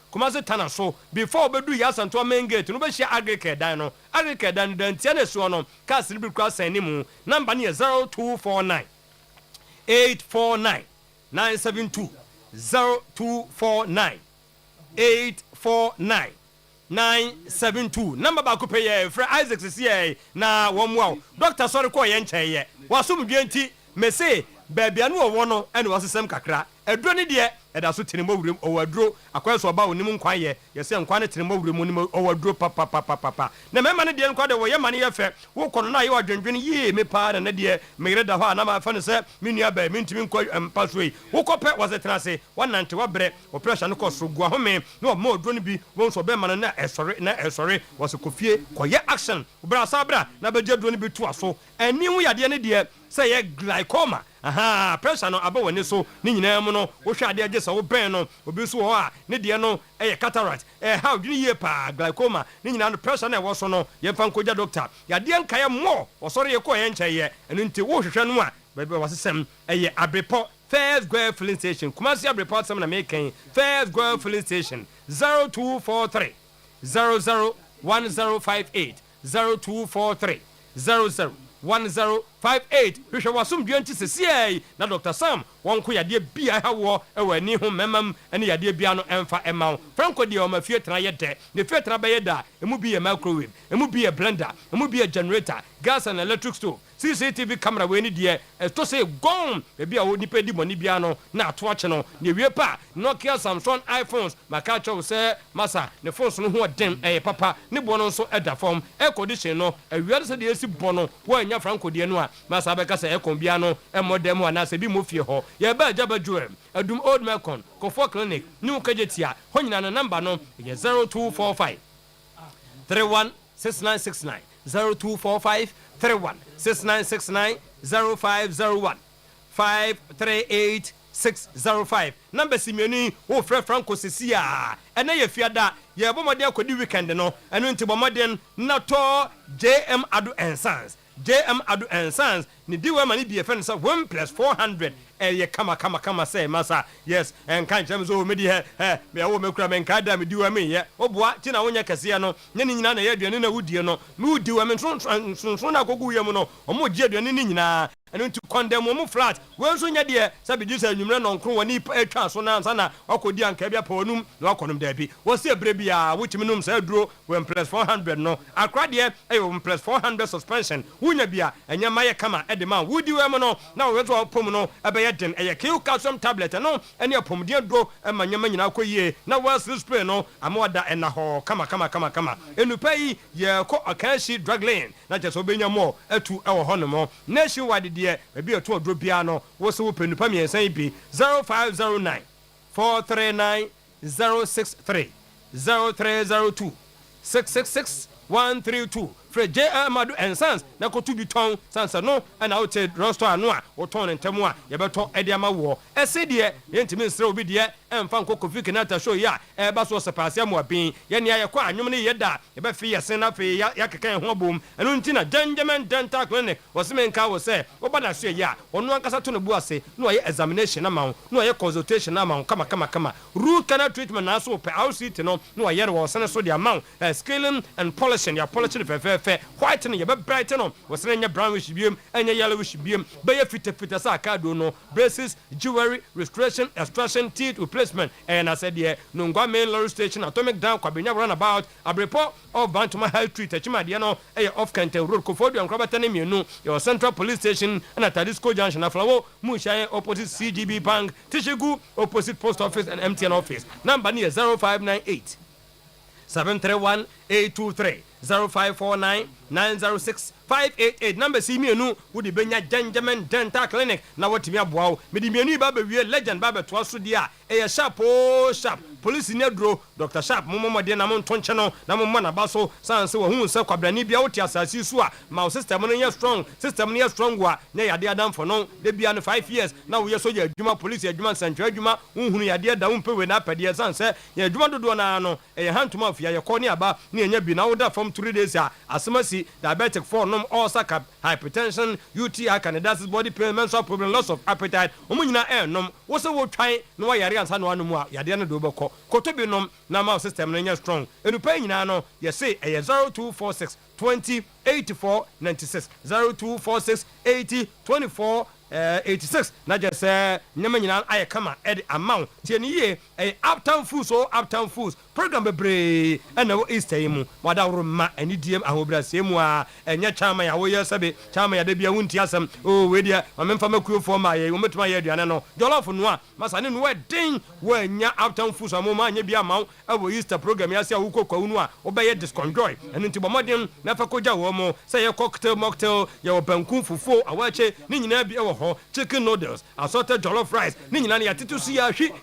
before bedu yasanto main gate no be hia agrike dan no agrike dan tie na so no cars ni bi kwa san ni mu number ne 0249 849 972 0249 849 972 number ba ko pay ye fra Isaac sisi na wo mu doctor sorry ko ye nche ye wasum dwenti me say baby anu wo no ene wasesem kakra eduro ni de eda so tinimo wurem owaduro akwaso ba onim nkwan ye se nkwan ne tinimo wurem onim owaduro papa na mema ne de nkwa de wo ye mane ye fe wo kono na ye wadwendwen ye me pa na de megre da ho na ma fa ne se menua ba mentimi nkwa mpasoi wo kope wasetena se wanante wabre wo pressure no koso gua home na mo oduro ni bi won so be mane na esore was kofie koye action bra sabra na be jeduro ni bi to aso ani hu yade ne de say ye glaucoma aha pressure no aba wani so ni nyina mu no wo hwe ade agye so wo ben no obi so ho a ne de no cataract how dwene ye pa glaucoma ni nyina no pressure na wo so no ye fa nkoja doctor ya de nkaye mo wo sori ye ko ye nkyeye enu nti wo hwehwe no a bebe wasesem Abrepo First Square Filling Station Kumasi Abrepo sem na making First Square Filling Station 0243 001058 0243 001058 hwehwe wasum duanti sesiei na Dr. Sam wonko yade bia hawo ewani ho memam ene yade bia no emfa emaw franco de o mafie tena yede ne fie tena be yeda emu bi ye microwave emu bi ye blender emu bi ye generator gas and electric stove CCTV camera we ni de to say gone e bia wo nipa di moni bia no na ato ache no ne wie pa Nokia Samsung iPhones maka cho say masa ne phones no ho dem papa ne bo no so eda form air condition no awia se de esi bo no wo anya franco de no a masa be ka say air con bia no e modem ana se bi mo fie ho ye ba jaba juem adum old Melcon Kofo Clinic new kajetia ho nyina na number no ye 0245 316969 0245 316969 0501 538605 number simioni wo frɛ Franco Sesia ene ye fiada ye bomode akodi weekend no eno nti bomode na to JM Adu and Sons ni diwa mani bi efen sa 1+400 ye kama say masa yes en kan chem zo me di he me wo me kura me nka da me diwa me ye oboa ti na wonya kase no ne ni nyina na ye aduane na wudie no me wudiwa me nson na kogu ye mu no omo gye aduane ni nyina eno nti condemn omo flat we nso nya de sabi ji sa nwumre no nkro woni atwa so na ansa na akodi anka bia pa onum na akonum da bi wo se ebre bia wuchimi num sa duro 1+400 no akra de 1+400 suspension wunya bia enya maye kama edema wudi we mo no na wo to pom no ebe den kill calcium tablet no ene apomde duro emanyama nyina akoyie na wa spray no amoda ena ho kama enupa yi ye ko akanshi drug lane na je so benya mo atu ewo ho no mo nationwide de ebi eto odro bia no wo se wo penupa miensan bi 0509 439 063 0302 666 132 Fred J. Amadu and Sons na kotu bi ton sansa no and out roster no a wo ton ntemu a ye beto ediama wo ese de yentimi nsre obi de emfa nko Kofi Kenyatta show ya e ba so sepase mo abin ye ne ayekwa anwom ne ye da ye be fi yesen na fi ya kekan ho bom enu ntina Benjamin Dental Clinic wosimenka wo se wo bada so ya onu ankasa to ne bu ase no ye examination na ma no ye consultation na ma kama root canal treatment na so pe RCT no ye wo sene so de amount scaling and polishing ya polishing white no ye be bright no wosene nya brownish biem enya yellowish biem be ye fita sa kado no braces jewelry restoration extraction teeth replacement and I said yeah no ngwa main lorry station atomic down kwabenya runabout Abrepo of Bantuma Health Treat achima de no off Kente Road Kofodu and Krabata Nemienu your Central Police Station and at Tadisco Junction aflawo Mushaye opposite CGB Bank Tishegu opposite Post Office and MTN office number near 0598 731 823 0549 906 588 number see me no would benya Benjamin Dental Clinic na watimi aboa me di mienu ba be wie legend ba be to aso dia e sharp police ne dro Dr. Sharp momo de na mo ntonche no na mo na ba so sanse wo hu se kwabrani bia woti asasi su a ma system no ye strong wa nya yade adam for no de bia no 5 years na wo ye so ye adwuma police adwuma central adwuma unhunu yade da wo pewe na apade sanse ye adwuma dodo na no e hantuma afia ye kɔ ne aba ne nya bi na wo da from 3 days a asemasi diabetic for no ulcer cap hypertension UTI candidiasis body pain menstrual problem loss of appetite omunyina nom wo se wo twan no wa yare ansa no anu a yade no do beko koto bi nom na ma system no nya strong enupa nyina no ye say 0246 20 84 96 0246 80 24 86 na je say nyama nyina aye kama ed amount tie ni ye uptown foods program bebre na wo Easter mu wada roma ani diem ahobrase mu a enya chama ya wo ye sabe chama ya da bia wunti asem we dia mamemfa makuofo ma ye wo metuma ye aduane no jollof no a masane no wedding wo enya uptown foods amoma anya bia ma wo Easter program ya se a wo kokwa unu a wo be ye disconjoy enu nti bomodin na fa koja wo mo say ye cocktail mocktail ye wo banku fufu awache ni nyina bi wo chicken noodles assorted jollof rice ni nyina ya titusi ya hwi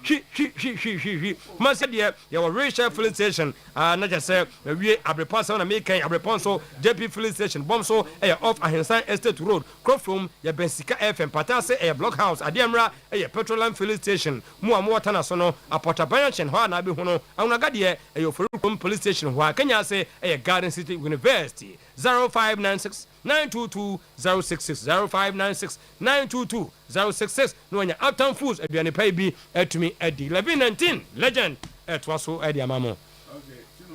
hwi ma se de ye wo Rachel filling station na je se wie abrepa se na make abrepon so JP filling station bom so off Ahensan Estate Road Crofrom ye Bensika FM patase block house ademra petroleum filling station mu amota na so no apota banchen ho na be hu no awunaga de Ofurukom police station ho Kenya say Garden City University 0596 922 066 0596 922 066 no nya Uptown Foods aduane pay bi atumi adi 1119 legend etwa so adi amamo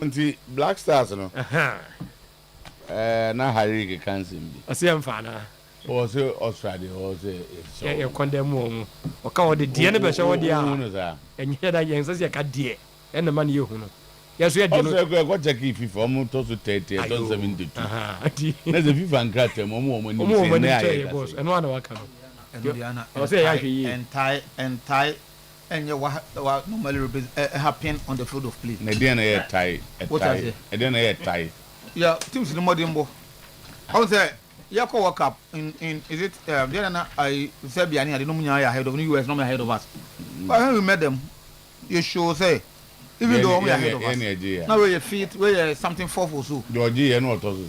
okay Black Stars no na Harry Kansim bi asem fa na was Australia was so e condemn o ka o de die ne be hye wo de a enye da yen se ka die e na man ye hu no yes we dey no go check if am to so 30 don 72 na the FIFA nkrate mo mo ni se na ya boss eno ana waka no Diana o say ya hwe yi entai enye wa normally happen on the field of play na dia na ye tie e dia na ye tie yeah teams no modern bo how say Yako World Cup in is it Diana I Serbia and no munya ahead of US no ahead of us but when we met them you should say even though we are ahead of us now we fit we something for so Georgie no to so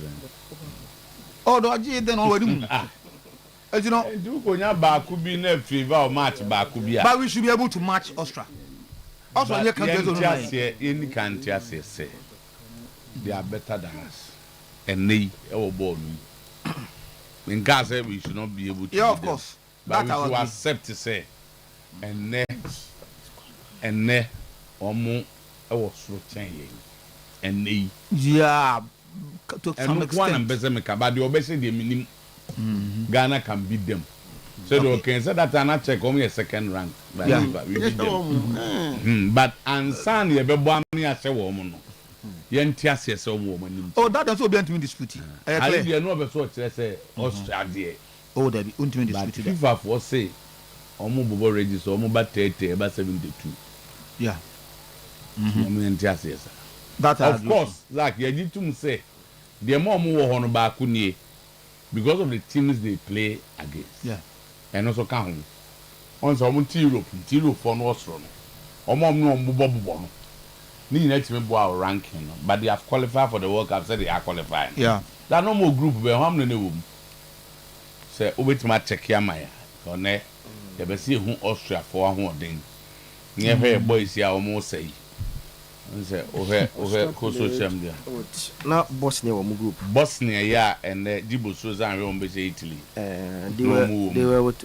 oh Georgie then already you know do go nya ba ku bi na favor or match ba ku bi but we should be able to match Austria also you can get on any country say they are better than us and they our ball in Gaza we should not be able to of course but we should accept to say and ne omo our so change and they to some extent one ambassador make about the obese the minimum Ghana can beat them so they can say that na check only a second rank but we beat them but ansan ye be bo amni ase wo mo no yentia se se wo mo nim oh that doesn't be into dispute I dey no be so kire say Australia oh that be into dispute that FIFA for say omo bobo register omo ba 30 ba 72 yeah yentia se that of course like ye jitum say the more mo wo hono ba ku nie because of the teams they play against yeah and also can on some Europe for no ostro no omo no bobo no ni na team bo our ranking no but they have qualified for the World Cup said they are qualifying yeah that no more group be how many wo say obetima check ya maya so ne ye be see hu Austria for ho oden ni e hwe boys ya omo say say ohe ko social media na Bosnia wo group Bosnia ya and Djibo Sozan we be say Italy they were with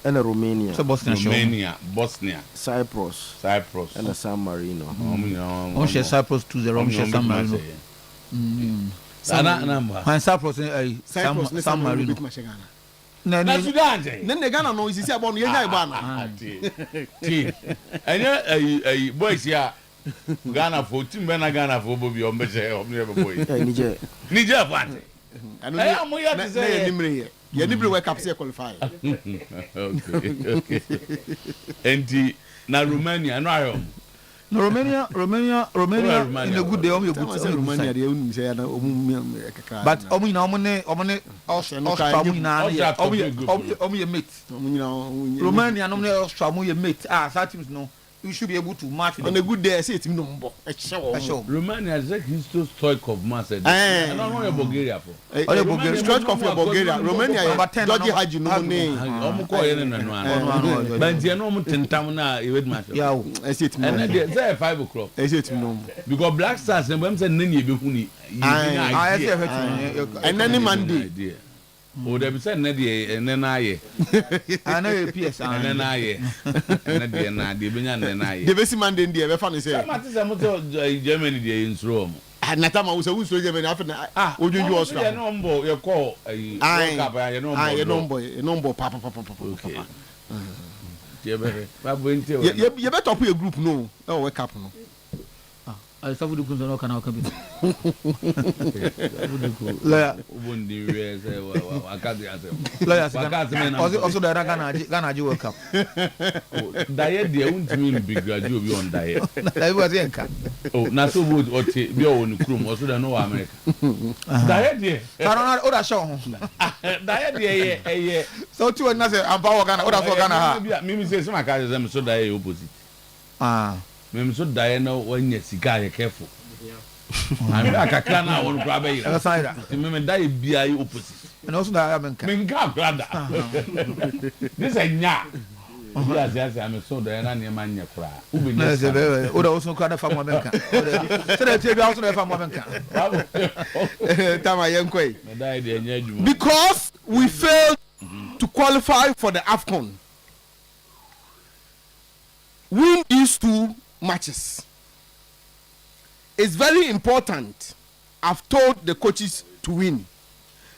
and Romania so Bosnia Cyprus and San Marino on Cyprus 2-0 San Marino sana number when Cyprus San Marino na Sudan ne Ghana no isi abon ye nya igba na ti enya boys ya Ghana for team na Ghana for bobi o meje o me boy Niger party anu mo ya ti say ye nimre World Cup say qualify okay enti na Romania no ayo no Romania in a good day you good Romania dey unu say na but omune Austria omune mate Romania no Austria omune mate that teams no you should be able to match on a good day say team no mbo Romania is like history stoic of mass I don't know Bulgaria for Bulgaria stoic of Bulgaria Romania Georgie Haji no ne omo ko ye no no but je no mo tentam na e wed match yeah say team and say 5 o'clock say team no because Black Stars dem say nani e be hu ni and any Monday o de be say na de na aye ana PS na aye na de na de be nya na aye de be si Monday dey be fa no say ma ti say mo to Germany de insuro mo na tama wo say wo so Germany afa na ojuju Oscar ye no mbo ye call World Cup ye no mbo pa okay ye be ba bo nti ye be top a group no World Cup no I saw the kunzo no kana okabi la ubundi we say akazi ase la also the Ghana World Cup diet dey untimi no big graduate obi on diet I was enka oh na so boat oti bi o ni krum also da no wa America diet dey karona o da show ho diet dey eye so tu na say ampa wo Ghana o da so Ghana ha mimi say some akazi them so diet opposite Mem so Diana when you see guy careful. I'm like a can I want to grab it. Remember that be opposite. And also that This is nya. Yes, I'm so Diana near Mania cry. Who also kind of family banker. Because we failed to qualify for the AFCON. Win these 2 matches. It's very important. I've told the coaches to win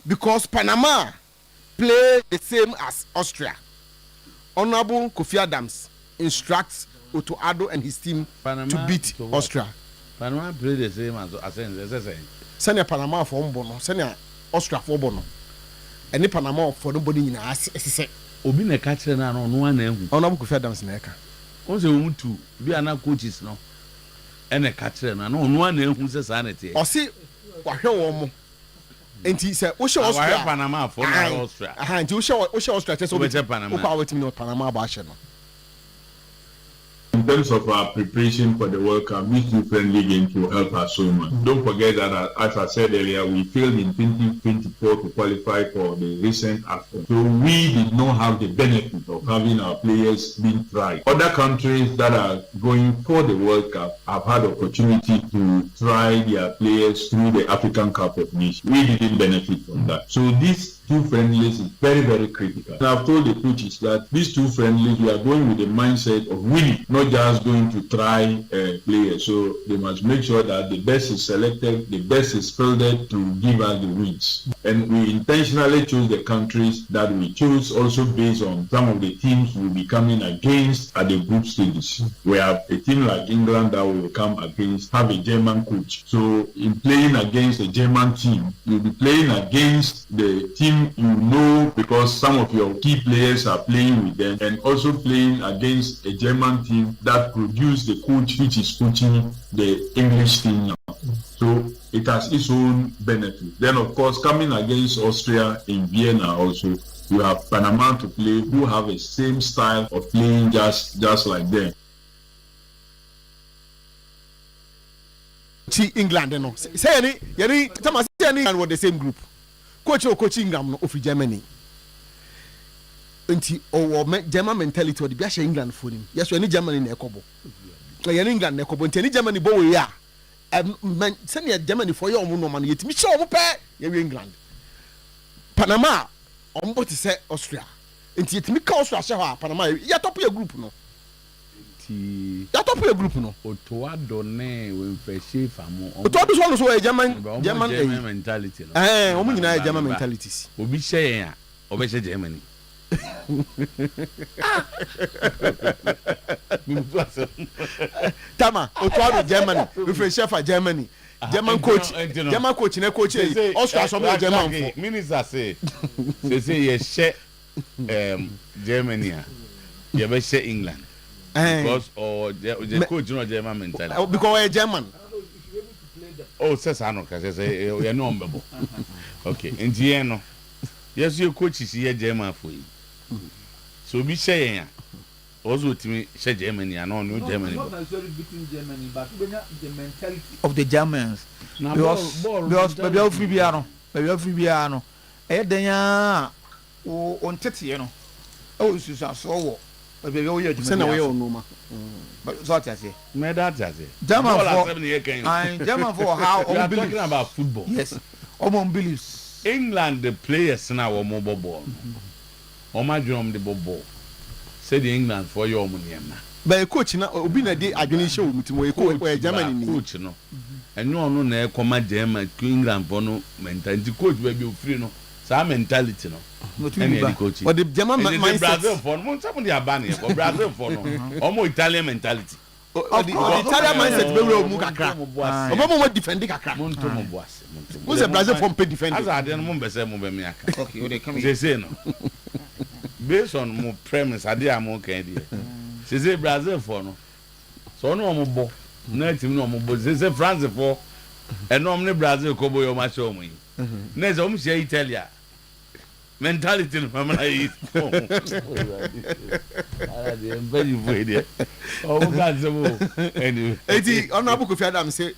because Panama play the same as Austria. Honorable Kofi Adams instructs Otuo-Acheampong and his team to beat Austria. Panama play the same as Senior Panama for Bono, Senior Austria for Bono, and the Panama for nobody in us. Obi ne catcher na no one Honorable Kofi Adams neka. Once you want to be an coaches no. And a catcher na no one who's a sanity. Or see what you and he said, "What's your Panama for Austria?" And you show Austria just over Panama Bashan. In terms of our preparation for the World Cup, these 2 friendly games will help us so much. Don't forget that, as I said earlier, we failed in 2024 to qualify for the recent AFCON. So we did not have the benefit of having our players being tried. Other countries that are going for the World Cup have had opportunity to try their players through the African Cup of Nations. We didn't benefit from that. So these 2 friendlies is very, very critical. And I've told the coaches that these 2 friendlies, we are going with the mindset of winning, not just going to try players. So they must make sure that the best is selected, the best is fielded to give us the wins. And we intentionally choose the countries that we choose also based on some of the teams we'll be coming against at the group stages. We have a team like England that will come against, have a German coach. So in playing against a German team, you'll be playing against the team you know because some of your key players are playing with them, and also playing against a German team that produced the coach which is coaching the English team now. So it has its own benefit. Then of course coming against Austria in Vienna also, you have Panama to play who have the same style of playing just like them. See England no. Say any Thomas England were the same group. Coaching of Germany. Until German mentality or the Biasha England for him. Yes, any German in Ekobo. England Ekobo. Any Germany boy, yeah. Send Germany for your own money. Yet, Michel, England. Panama, on what is Austria. Until it make Austria, Panama, you top your group no. You top your group no. Otuo-Acheampong when fresh famo. Otuo-Acheampong is a German mentality. German mentalities. Obi share Obi Germany. Tama, Otuo-Acheampong Germany. We fresh for Germany. German coach. German coach. Ne coach. Austria some German. Minister say you share Germany. You be share England. Because the coach no German mentality. Because we're German. Oh, says I know, because we are no member. Okay, in Giano, yes, your coach is here German for you. So be saying, also to me, say Germany, I know no Germany. Not necessarily beating Germany, but the mentality of the Germans. Because maybe all free piano, Edenya on Tetiano. Oh, Susan, so. But we all send away on Numa. But what I say, German for how I'm talking about football. Yes, Omon believes England, the players now are mobile ball. Oma drum the ball. Say the England for your money. But a coach now, Obina day, I didn't show me to Germany coach, no. And no, command German, England for no mentality. Coach will be free, no. Some mentality, no. But the German mindset. Brazil for no. Somebody are banning for Brazil for no. Almost Italian mentality. The Italian mindset we will move kakra. Omo mo defend kakra. Montomo boase. Who's a Brazil from pay defend? As I didn't move say move me aka. Okay, they come. They say no. Based on my premise, I dey am okay there. Say Brazil for no. So no mo bo. No team no mo bo. Say France for. And no me Brazil ko bo yo ma show me. Next o mo say Italia. mentality no mama yi very very oh god so anyway eti honorable Kofi Adam say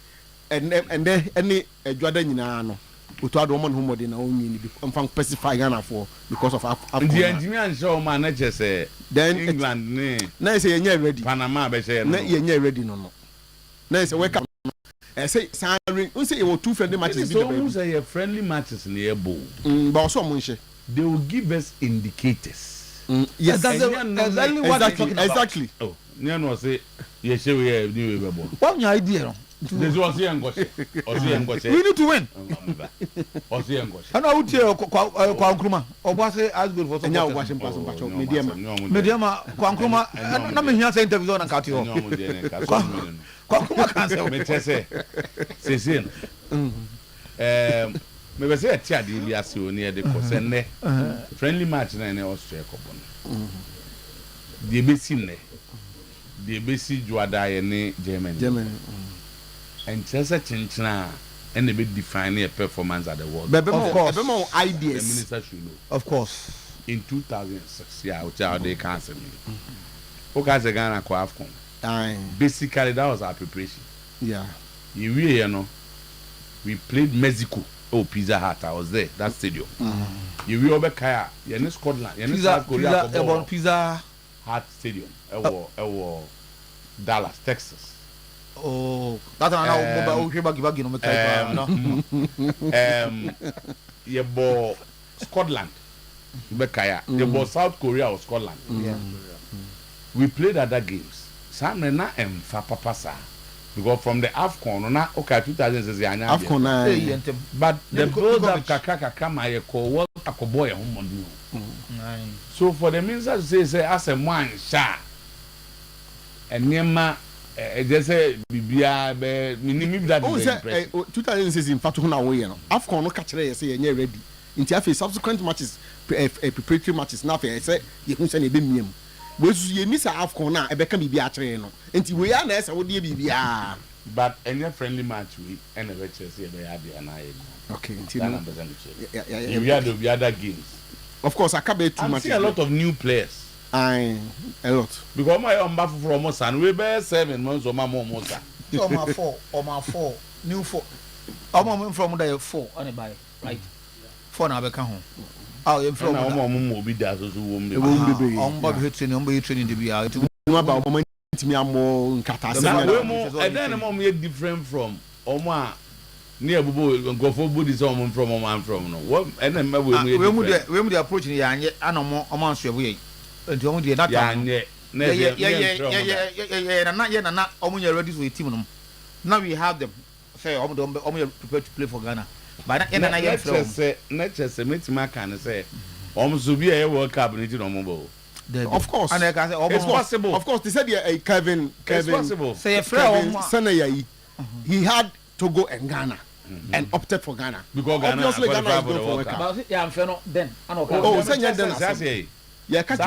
and any adwada nyina no Otuado man who modern only be specify Ghana for because of the engineer show man na say then England na say you ready Panama be say na you ready no na say wake up say Sanri we say you two friendly matches so we say friendly matches near bowl but also munche they will give us indicators yes that's exactly what I'm talking about. Exactly oh you know say you say we have new we ball what your idea no this was here Ngoche we need to win Osi Ngoche and I would tell kwa Nkrumah Obase as good for some nya Obase mpaso mediama kwa Nkrumah na me hia say interview na kati ho kwa Nkrumah kan say me tese sesin me be say tia de bi ase oni e de ko se ne friendly match na ne Austria ko bon de be si ne de be si juada ye ne Germany and just a chinchina and they be defining a performance at the world. Of course, more ideas. The minister should know. Of course. In 2006, yeah, which are they cancelled me. Okay, as a Ghana AFCON. Basically, that was our preparation. Yeah. You know, we played Mexico. Oh, Pizza Hut, I was there. That stadium. You will be Kaya. You're in Scotland. You're in South Korea. Pizza Hut Stadium. Dallas, Texas. Oh, that's another bagi no me kai no. You bought Scotland. Bekaya. You bought South Korea or Scotland. Yeah. We played other games. Some na emfa papa sa. Because from the AFCON na okay 2006 anya. AFCON but the build up kaka ma ye ko world akoboy ho modu. So for the minister to say as a man sha enema just say bibia be minimi that be 2006 in fact na we no AFCON no catch re say you ready into afi subsequent matches preparatory matches na afi say you hu say na be miem we su ye ni say AFCON na e be ka bibia kire no nti we ya na say wo de bibia but any friendly match we and the say be ya be na ye okay nti no we had the other games of course I can be too much a lot of new players a lot because my on back from us and we be 7 months or more so my 4 new 4 I'm from there 4 and buy right 4 na be ka ho you from na mo obi da so wo mbe be training the bia it no ba mo ntimi amo nkata se na we then mo different from omo a ni abubo ngofo body so omo from no what and we mu approach ni ya anye anomo omo anso ebo nti omo de data ya anye na omo you ready for a team no now we have them say omo prepared to play for Ghana but na ya from let's say metima kan say omo so bi e World Cup ni ti no mo bo of course and I can say it's possible of course they said Kevin say a friend he had Togo and Ghana and opted for Ghana because Ghana obviously Ghana is going for World Cup but yeah I'm fair no then oh say then yeah catch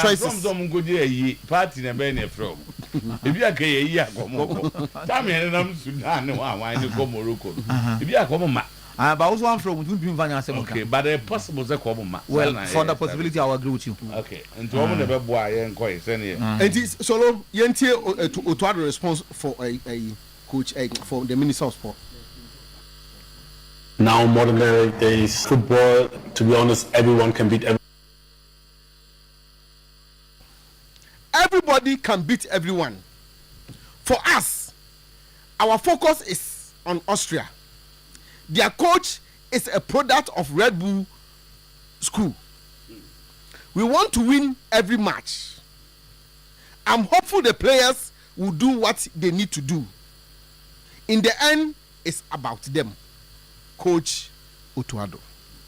choices some go dey yi party na be na from ebi aka yi akomo time en nam Sudan ne wa ni go Morocco ebi akomo ma but also one from we be vanya asem okay but the possible say ko ma well for the possibility I will agree with you okay and to omo na be boa ye nko yi say ne and solo yentie Otuado response for a coach for the Minister of Sport. Now modern days football, to be honest, everyone can beat everyone. Everybody can beat everyone. For us, our focus is on Austria. Their coach is a product of Red Bull School. We want to win every match. I'm hopeful the players will do what they need to do. In the end, it's about them. Coach Otuado.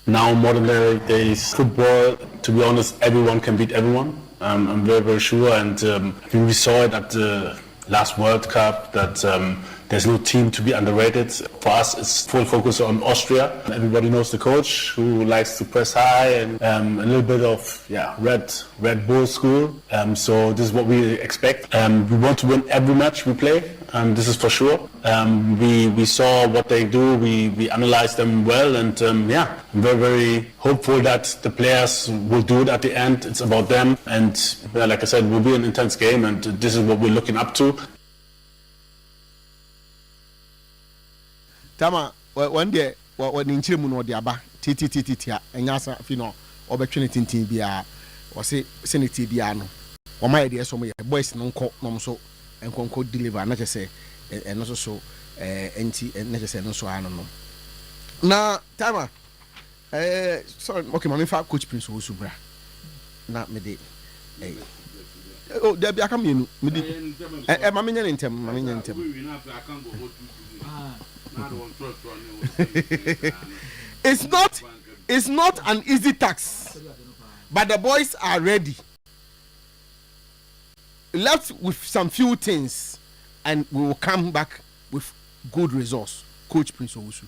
Now modern days football, to be honest, everyone can beat everyone. I'm very, very sure, and I think we saw it at the last World Cup that there's no team to be underrated. For us, it's full focus on Austria. Everybody knows the coach who likes to press high and a little bit of Red Bull school. So this is what we expect. We want to win every match we play. This is for sure. We saw what they do. We analyzed them well, and I'm very, very hopeful that the players will do it at the end. It's about them, and like I said, it will be an intense game, and this is what we're looking up to. Tama, one day, when in Chimu no diaba, tititia, and Yasa Fino, or Betrinity Tibia, or say Senate Biano, or my idea, some boys non co nomso. And could deliver, not just say, and also so, anti and necessary, no so I don't know. Now, Tama, sorry, okay, my fact, Coach Prince Usubra, not me. Oh, there be a coming, me. Mamma in Tem, Mamma in Tem. It's not an easy task, but the boys are ready. Left with some few things, and we will come back with good results. Coach Prince Owusu.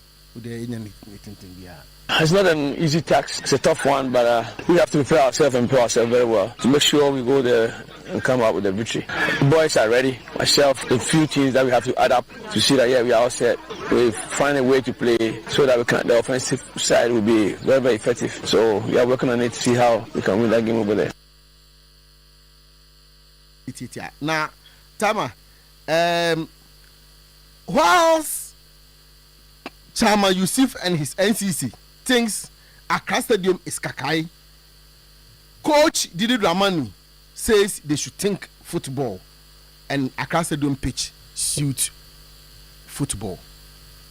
It's not an easy task. It's a tough one, but we have to prepare ourselves and prepare ourselves very well to make sure we go there and come out with a victory. The boys are ready. Myself, the few things that we have to add up to see that we are all set. We find a way to play so that the offensive side will be very, very effective. So we are working on it to see how we can win that game over there. Now, Tama, whilst Chama Yusuf and his NCC thinks Accra Stadium is Kakai, Coach Didi Dramani says they should think football, and Accra Stadium pitch suit football.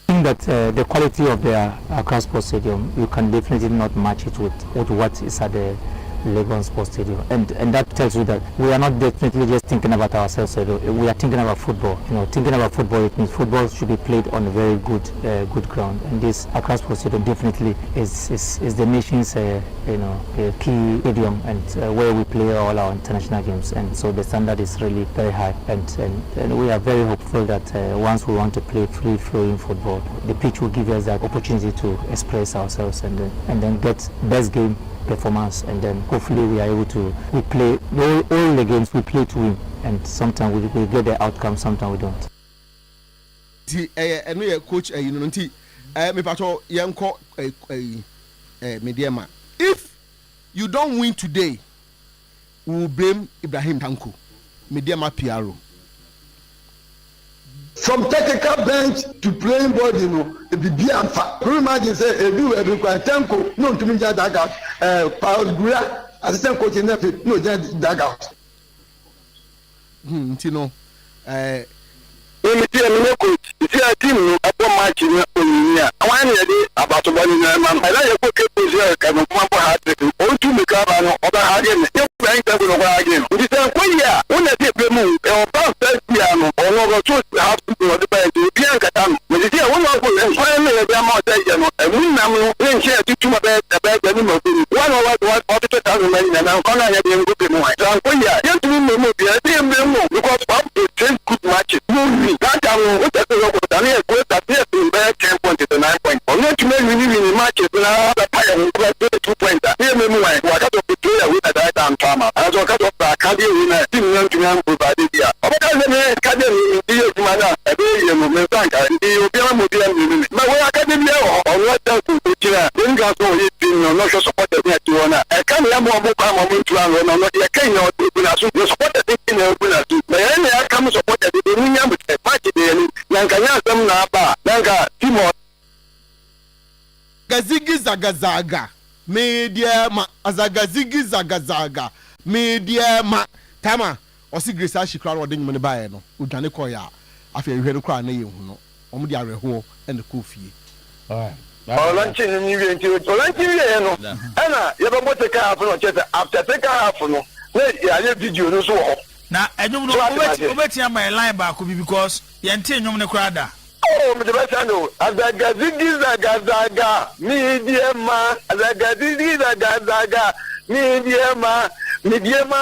I think that the quality of the Accra Sports Stadium, you can definitely not match it with what is at the Legon Sports Stadium, and that tells you that we are not definitely just thinking about ourselves. We are thinking about football. Thinking about football, it means football should be played on a very good ground, and this Accra Sports Stadium definitely is the nation's key stadium, and where we play all our international games, and so the standard is really very high, and we are very hopeful that once we want to play free flowing football, the pitch will give us that opportunity to express ourselves and then get best game performance, and then hopefully we are able to play all the games we play to win, and sometimes we get the outcome, sometimes we don't. Coach, if you don't win today, we will blame Ibrahim Tanko, Mediama PRO. From technical bench to playing ball, it be bianfa. Can you imagine say every Tanko no to me just dugout. Paul Gura assistant coach in the no just dugout. Coach, you see a team no upon match in Oyerepa. I want to hear about the ball in the man. I like your position. Can you come back to all to make up and other again? You playing that with again. You say when they take the move, or pass that piano, or no to have to do the best. You can't get on. When you see one of them, finally the amount that and we now then share to my best about the number. One of what auditor has made, and I'm going to have them go to more. So when you have to move, you have to move because up to 10 good matches. That time, what the Daniel goes at 10 points to 9 points. I'm not to make me in the matches, but I have a 2 points. Here, me, I got to be clear with the right arm trauma. And so I got to be a cardio winner, team young to young provided here. But I have a academy in the year to my last, a very young man, and the European Museum. But when I can't be on what else to put here, then got no hitting, no support the net to honor. I can't have more moment to run on what you can't know. You support the thing in the winner too. But I come support the Union with a party. Gazigi zagazaga media ma azagazigi zagazaga media ma Tama osi Grace Ashikra wo den mu ne bae no udwane koya afi ehwe kra na yehu no omo di areho e ne kofie Olanchi ni wi enti Olanchi wi no ana ye be mote ka hafu no chete after take half no na ya video no so ho na enyum no obeti am my line back because ye enti enyum ne kra da. Oh, me the best I know. Azagazigi zagazaga mediema azagazigi zagazaga mediema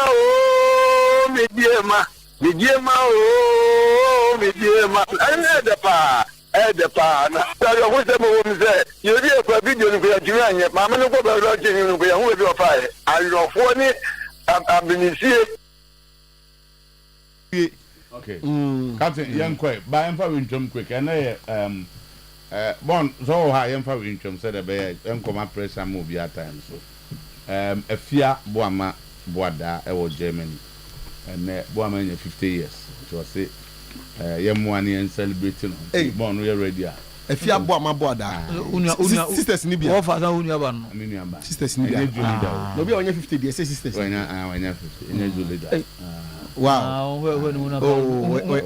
oh mediema Mijema o mijema Edepa na tell you what them say you dey for video no go jira anye mama no go be lodge no go hu be ofa ayofo ni abinisie okay captain yankwe ba emfa wintwom quick and bon so ha emfa wintwom said be enkoma pressure mo bi at time so afia boama boada e wo Germany and boama nya 50 years it was say yemwani and celebrating bon we ready afia boama boada sisters ni bia ofa san unia ba no sisters ni bia no bia onye 50 years sisters wanya 50 enye julida wow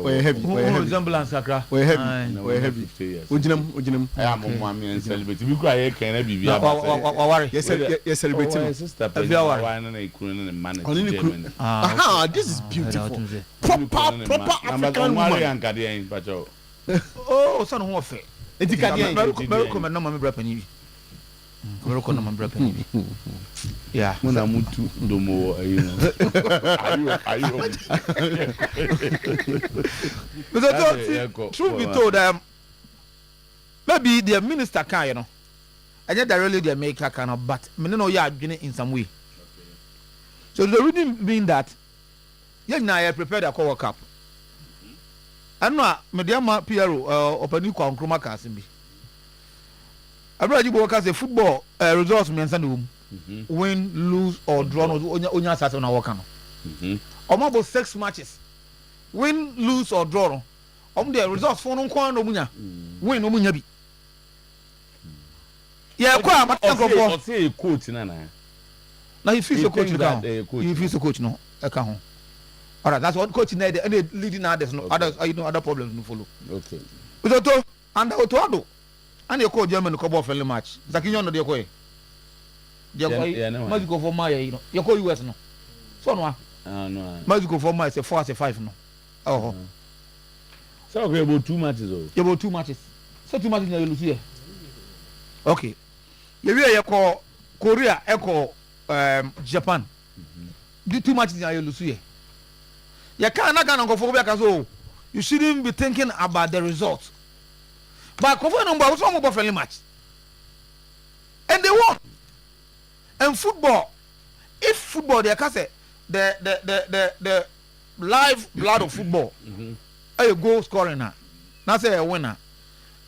we heavy resemblance akra we heavy ojinam am mwami and celebrate bi kwa ye kan na bibia wawari yes celebrate sister why na ikuru na manage aha this is beautiful proper African woman oh son ho ofe etikade America na mama bra pani bi America na mama bra pani bi yeah muna mutu domo ayo truth be told maybe the minister can you know and yet really the maker can but me no you adwene in some way so the reason being that you na prepare the World Cup and no me dey ma PRO opani kwa nkroma ka asim bi abra jibo ka say football results me nsa no win lose or draw no onya asase na work no about 6 matches win lose or draw no the results for no kwa no munya win no munya bi yeah kwa matako say coach na he feels a coach now he feels a coach no e ka ho all right that's what coach need and leading others no others you know other problems no follow okay Otuo and Otuo-Acheampong and you call German ko ball friendly match zakinyo no dey ko magical for my you know you call US no so no no magical for my say 4 say 5 no oh so we about 2 matches oh you about 2 matches so 2 matches you lose here okay you call Korea echo Japan the 2 matches you lose here you can't go for so you shouldn't be thinking about the results but cover number was one friendly match and they won. And football, if football they can say the live blood of football, a goal scoring now say a winner.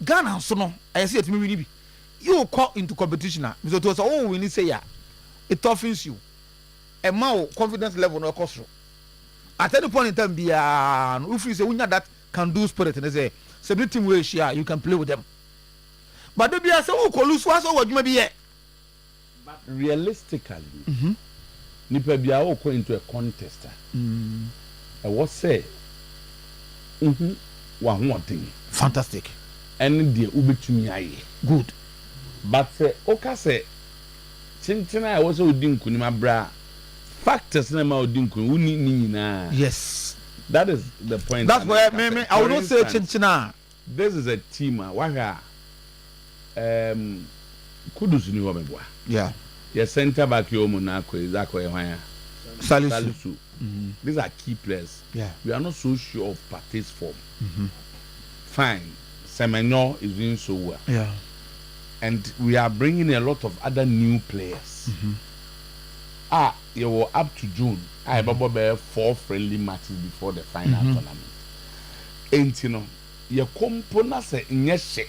Ghana so no, I see it me you call into competition now. So to say we need say yeah, it toughens you. A more confidence level no cost. At any point in time, if you say we that can do spirit and say every team will share, you can play with them. But they be say who call lose was what you may be. But realistically, nipa bia o go into a contest. I was say, wa ho thing. Fantastic. And the ubetumi aye. Good. But oka say, chinchina I was odin kunima bra. Factors na ma odin kun uni ni na. Yes. That is the point. That's why I would not say chinchina. This is a team. Waga. Kudus ni wabebwa. Yeah. Your center back yo Monaco is Akoya. Salisu. These are key players. Yeah. We are not so sure of Partey's form. Fine. Semenyo is doing so well. Yeah. And we are bringing a lot of other new players. You were up to June. I have 4 friendly matches before the final tournament. And you know, your component say nyeshe.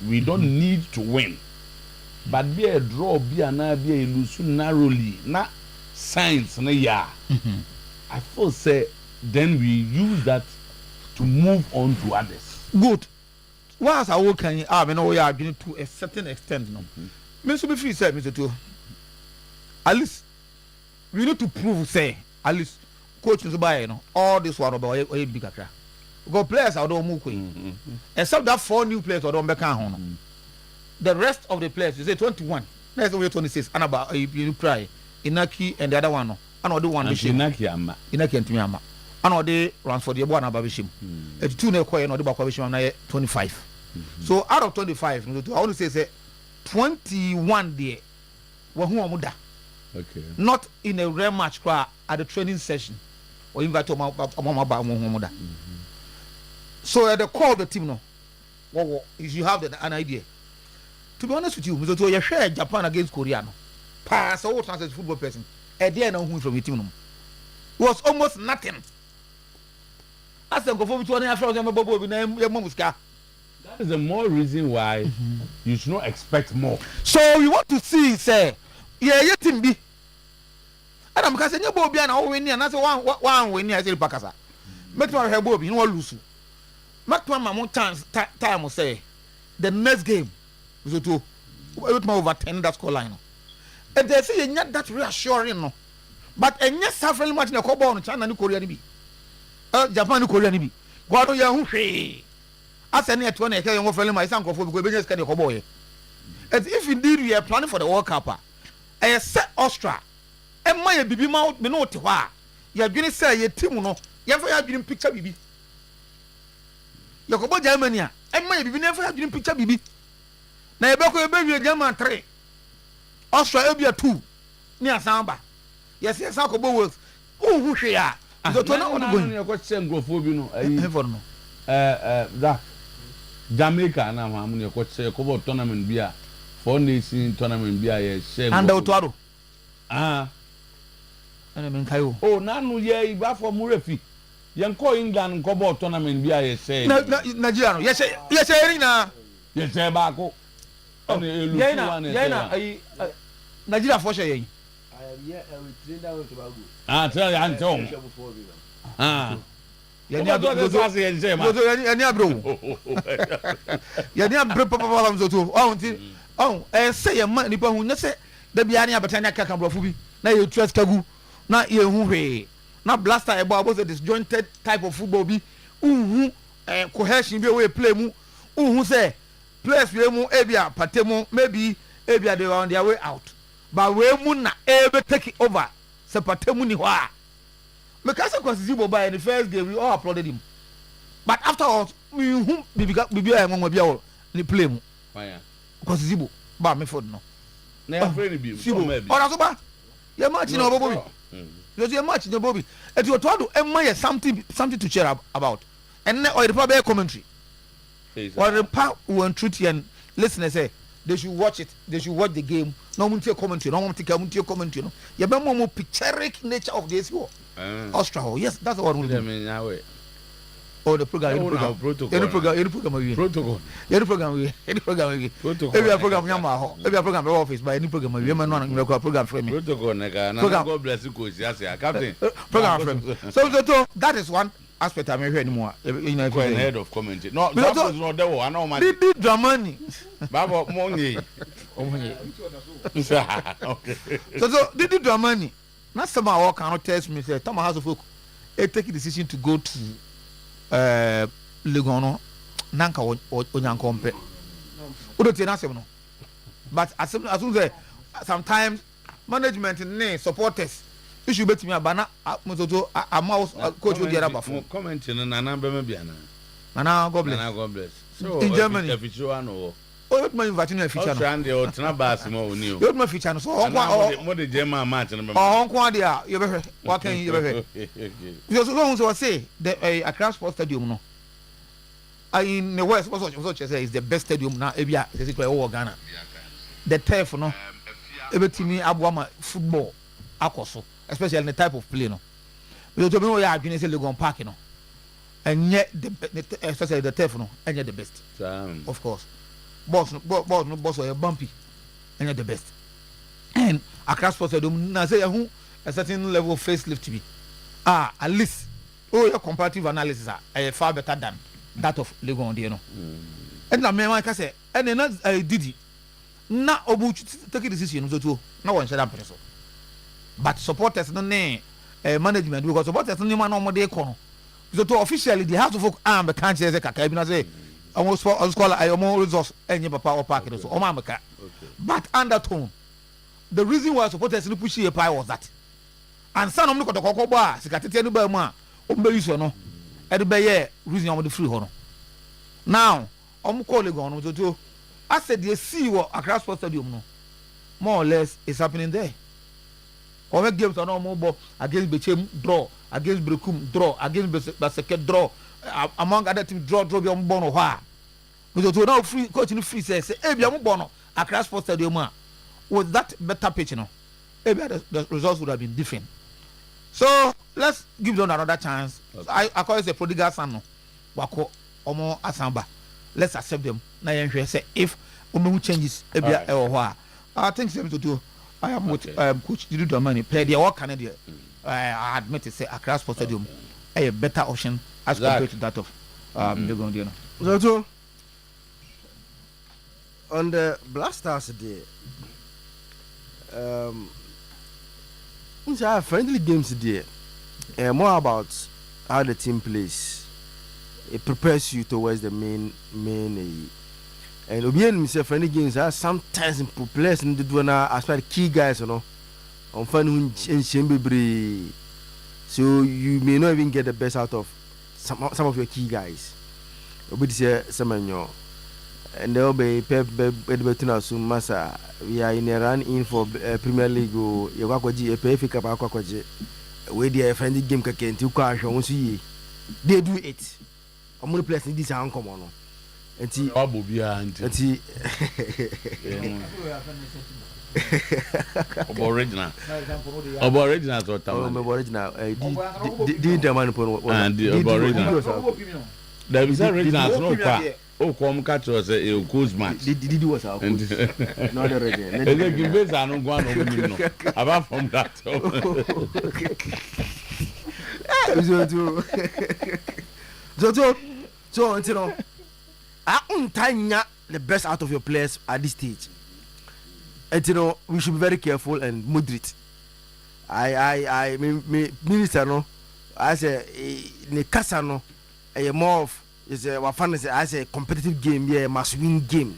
We don't need to win. But be a draw, be a lose narrowly, not science na ya. I feel say then we use that to move on to others. Good. Whilst I work can I know we are doing to a certain extent no. Mr. Befree said, Mr. Tuo, at least we need to prove say at least coaches buy you know all this one about a big crack. Because players are don't move except that 4 new players or don't back on. The rest of the players, you say 21. Next only 26. And about you try Inaki and the other one. And all the one Inaki and Timiama. And all the runs for the one about Bishim. It's 2 no coin or the back of Bishim 25. So out of 25, I want to say 21 there were who are okay. Not in a rare match at the training session. or invite Omama. So at the core of the team, no, what is you have an idea. To be honest with you, Mr. You share Japan against Korea. No, pass all translate football person. A day no who from your team. It was almost nothing. As the go for 2 Africa, that is the more reason why you should not expect more. So you want to see, say, yeah, you team be. And I'm because you Bobby and I win, and that's one win. I say Pacasa. Make one have Bobby, no lose. Make one more chance. Time will say the next game is to over 10 that score line. And they say not that reassuring, no. But and yes, suffering much in a couple on China and Korea. Japan and Korea. Go on, young. As any at 20, I tell you, friendly my son for business can you boy. And if indeed we are planning for the World Cup, I set Austria. And my baby mouth, me know what you are going to say, your team, no, you have been picture baby. You go to Germany, and my baby never have been picture baby. Now you go to German 3, Austria will be a 2 near Samba. Yes, yes, I'll go works. Oh, who she are? So to not going to go send go for you know, that Jamaica na mamu ne kwache ko tournament bia 4 nation tournament bia ye share and Otuo ana men kayo oh nanu ye iba for murefi ye nko England nko ball tournament bia ye share Nigeria yes eri na ye share ba ko ana elu ye na ai Nigeria for share ye we train down to Tobago tell you anton yani abro papa mzoto say man nipa hu say da bia ne abetania kaka brofo bi na ye trust kagu na ye hu hwe na blaster e bo the disjointed type of football bi cohesion bi we play mu say players we mu ebia patemu maybe ebia they were on their way out but we mu na ebe take over se patemu ni hwa. Because Zibo by in the first game, we all applauded him. But afterwards, we play him. Because Zibo, but me for no. Zibo, or Asoba, you're matching over Bobby. You're matching your Bobby. And you're trying to admire something to cheer about. And then Oyerepa commentary. Oyerepa will treat you and listeners say they should watch it. They should watch the game. No one take commentary. No one take commentary. No, you have more picturesque nature of this war. Austria, yes, that's what we do. Oh, the program, protocol. Every program, office by any program, program frame. God bless you, coach. Yes, Captain. Program frame. So that is one aspect I'm here anymore. Head of commentary. No, that was not the one. I know my Dramani. Baba Money. Okay. So did Dramani. Not some of our cannot test me. Say, Thomas has a folk. Take a decision to go to Legono, Nanka or Onyankompe. But as soon as sometimes management and supporters, you should bet me a banner. A mouse coach with the other. Commenting on an Ambiana. And God bless. So in Germany, if you know. Oh, my inviting a feature. Or Trabasimo new. You're my feature. So, what the German match? Oh, Quadia, you ever what can you ever? Because long as I say the Accra Sports Stadium, no. In the West, what you say is the best stadium now. Ebia, is it Ghana? The turf, no. Everything Abuama football, Akoso, especially the type of play, no. Because to me, we are going to say Legon Park, you know. And yet, especially the turf, no, and yet the best. Of course. Boss or bumpy, and you're the best. And Accra Sports Stadium, now say a certain level of facelift to be. At least, your comparative analysis are far better than that of Legon, you know. And I mean, like I say, and then I did it. Now, take a decision, so no one shut up. But supporters, no name, management, because supporters, no man on my day corner. So officially, they have to focus on the country as a Kakabina say. Almost I almost resource any papa or packet so Omamaka. But undertone, the reason why supporters to push a pie was that. And some of the Coco bar, Secretary Burma, Umberusono, Edbay, reason on the free honor. Now, Collegon to do. I said, you see what Accra Sports Stadium, no, more or less is happening there. Or games are no more against Bechem draw against Brekum draw, against Baseke draw, among other teams draw be on bono ha. Because to now free coach in free says Ebiamu Bono across Sports Stadium with that better pitch, the results would have been different. So let's give them another chance. Okay. I call it a prodigal son. No, Wako Omo Asamba. Let's accept them. Now you say if Omo changes, I think same to do. I am with Coach Didi Domani. Play the all Canadian. I admit to say across Sports Stadium a better option as compared to that of Legon. So on the Blasters day, friendly games today, more about how the team plays. It prepares you towards the main. And Obian say friendly games are sometimes in players in the duana as well key guys, on fun in so you may not even get the best out of some of your key guys. Obi say Semenyo. And they'll be Bettina Sumasa. We are in a run in for Premier League. Yawakwaji, a perfect Akwaji. Where they are friendly game can to cash on see. They do it. I'm going to play this uncommon. And see, original. There is a original. Oh, come catch us a coach match. Did was our coach. Not already. Apart from that. So until I untanya the best out of your players at this stage. And we should be very careful and moderate. I minister no. I say ne kasa no a more of is a as a competitive game, yeah, must win game.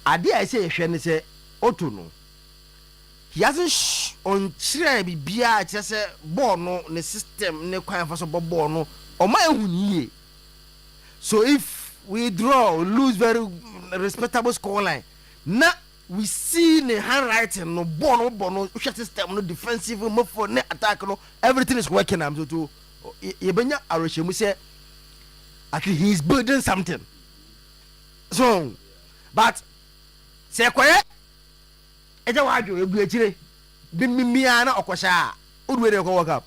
I say say Otuo no. He hasn't on try be just a ball no the system ne kwan for so ball no or my own. So if we draw lose very respectable scoreline, now we see the handwriting no ball system no defensive move for ne attack no everything is working. I'm so to Yebenya Aroshemu say actually he's building something. So, but say quiet. Eja waju ebu echire. Bi mimiana okosha. Udwe dey go work up.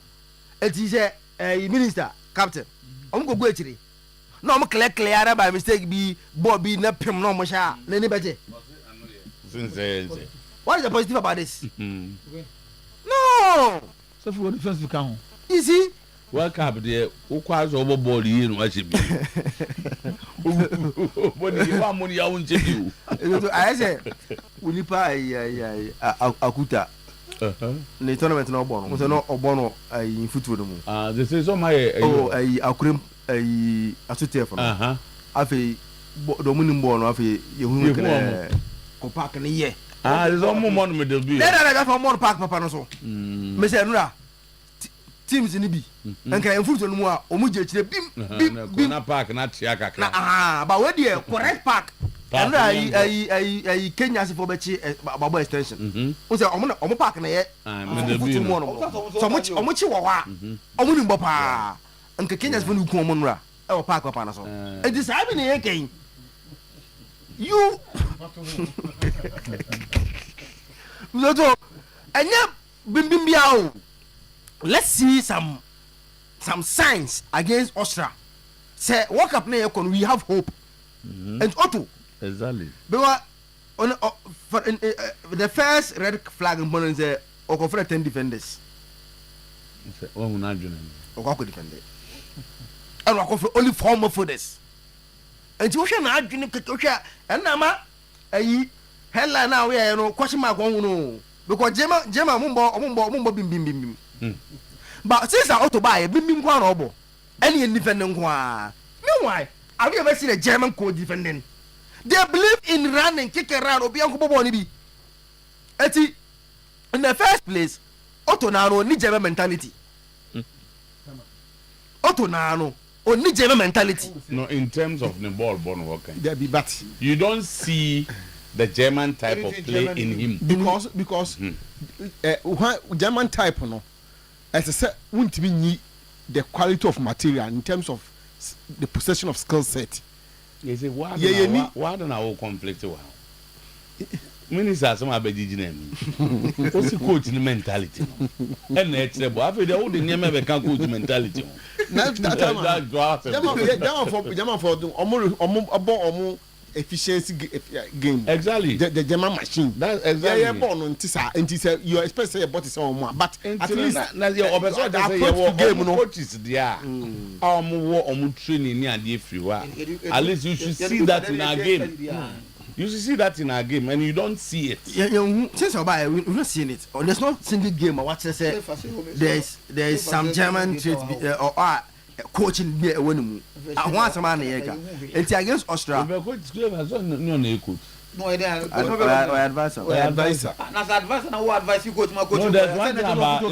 Eti say minister, captain. Omo go go echire. No omo clear by mistake bi Bobby na pem no omo sha. Na ni beje. What is the positive about this? No. So for the first account. You see? World Cup there, who quite over body here, what should be. But you want money, I won't tell you. I say, Unipa Akuta. The tournament no bono. Was no obono in football. This is on my Akrim Asutefon. Afi Dominim Bono, Afi Yahoo Copac in a year. There's all more money with the bill. Then I got more park, Papa. So, Mr. Nura. Teams in the B. And can foot on more or Muja bim park, not Chiaka. But what dear correct park. And I Kenya for Betty Baba extension. Was a Omo Park in a year. So much or much you are. Omun Bapa. And Kenya's when you come on or park up on us. And this happening again. You. And yeah, bim biao. Let's see some signs against Austria. Say, walk up now, we have hope. And Otuo. Exactly. Because on the first red flag opponent say, Okofre 10 defenders. Okoko defender. And Okofre only 4 more footers. And you should not drink Ketosha and Nama. Hella now we are question mark on because Jema Mumbo bim. But since I ought to buy a bimbing one obo, any independent one. Meanwhile, have you ever seen a German co-defendant? They believe in running, kick around, or be Uncle Bonibi. Eti, in the first place, Otuo Nano need German mentality. Otuo Nano need German mentality. No, in terms of the ball, there be but you don't see the German type of play in him because German type no. as I said, won't mean the quality of material in terms of the possession of skill set. You say, why don't I conflict? Minister, some abedi name. What's the coach mentality? And it's a boy. After the old name ever can coach mentality. Efficiency game. Exactly. The German machine. That's exactly. Yeah, born on Tisa, and Tisa, you expect say about it more, but at least your approach to game, coaches there. Training near the free. At least you should see that in our game. You should see that in our game, and you don't see it. Since we're not seeing it. There's no single game. What I say, there's some German traits or coaching be a winning. I want some money. It's against Austria. No, advisor. Advisor. As advisor, now what advice you go to my coach? No, there's one thing about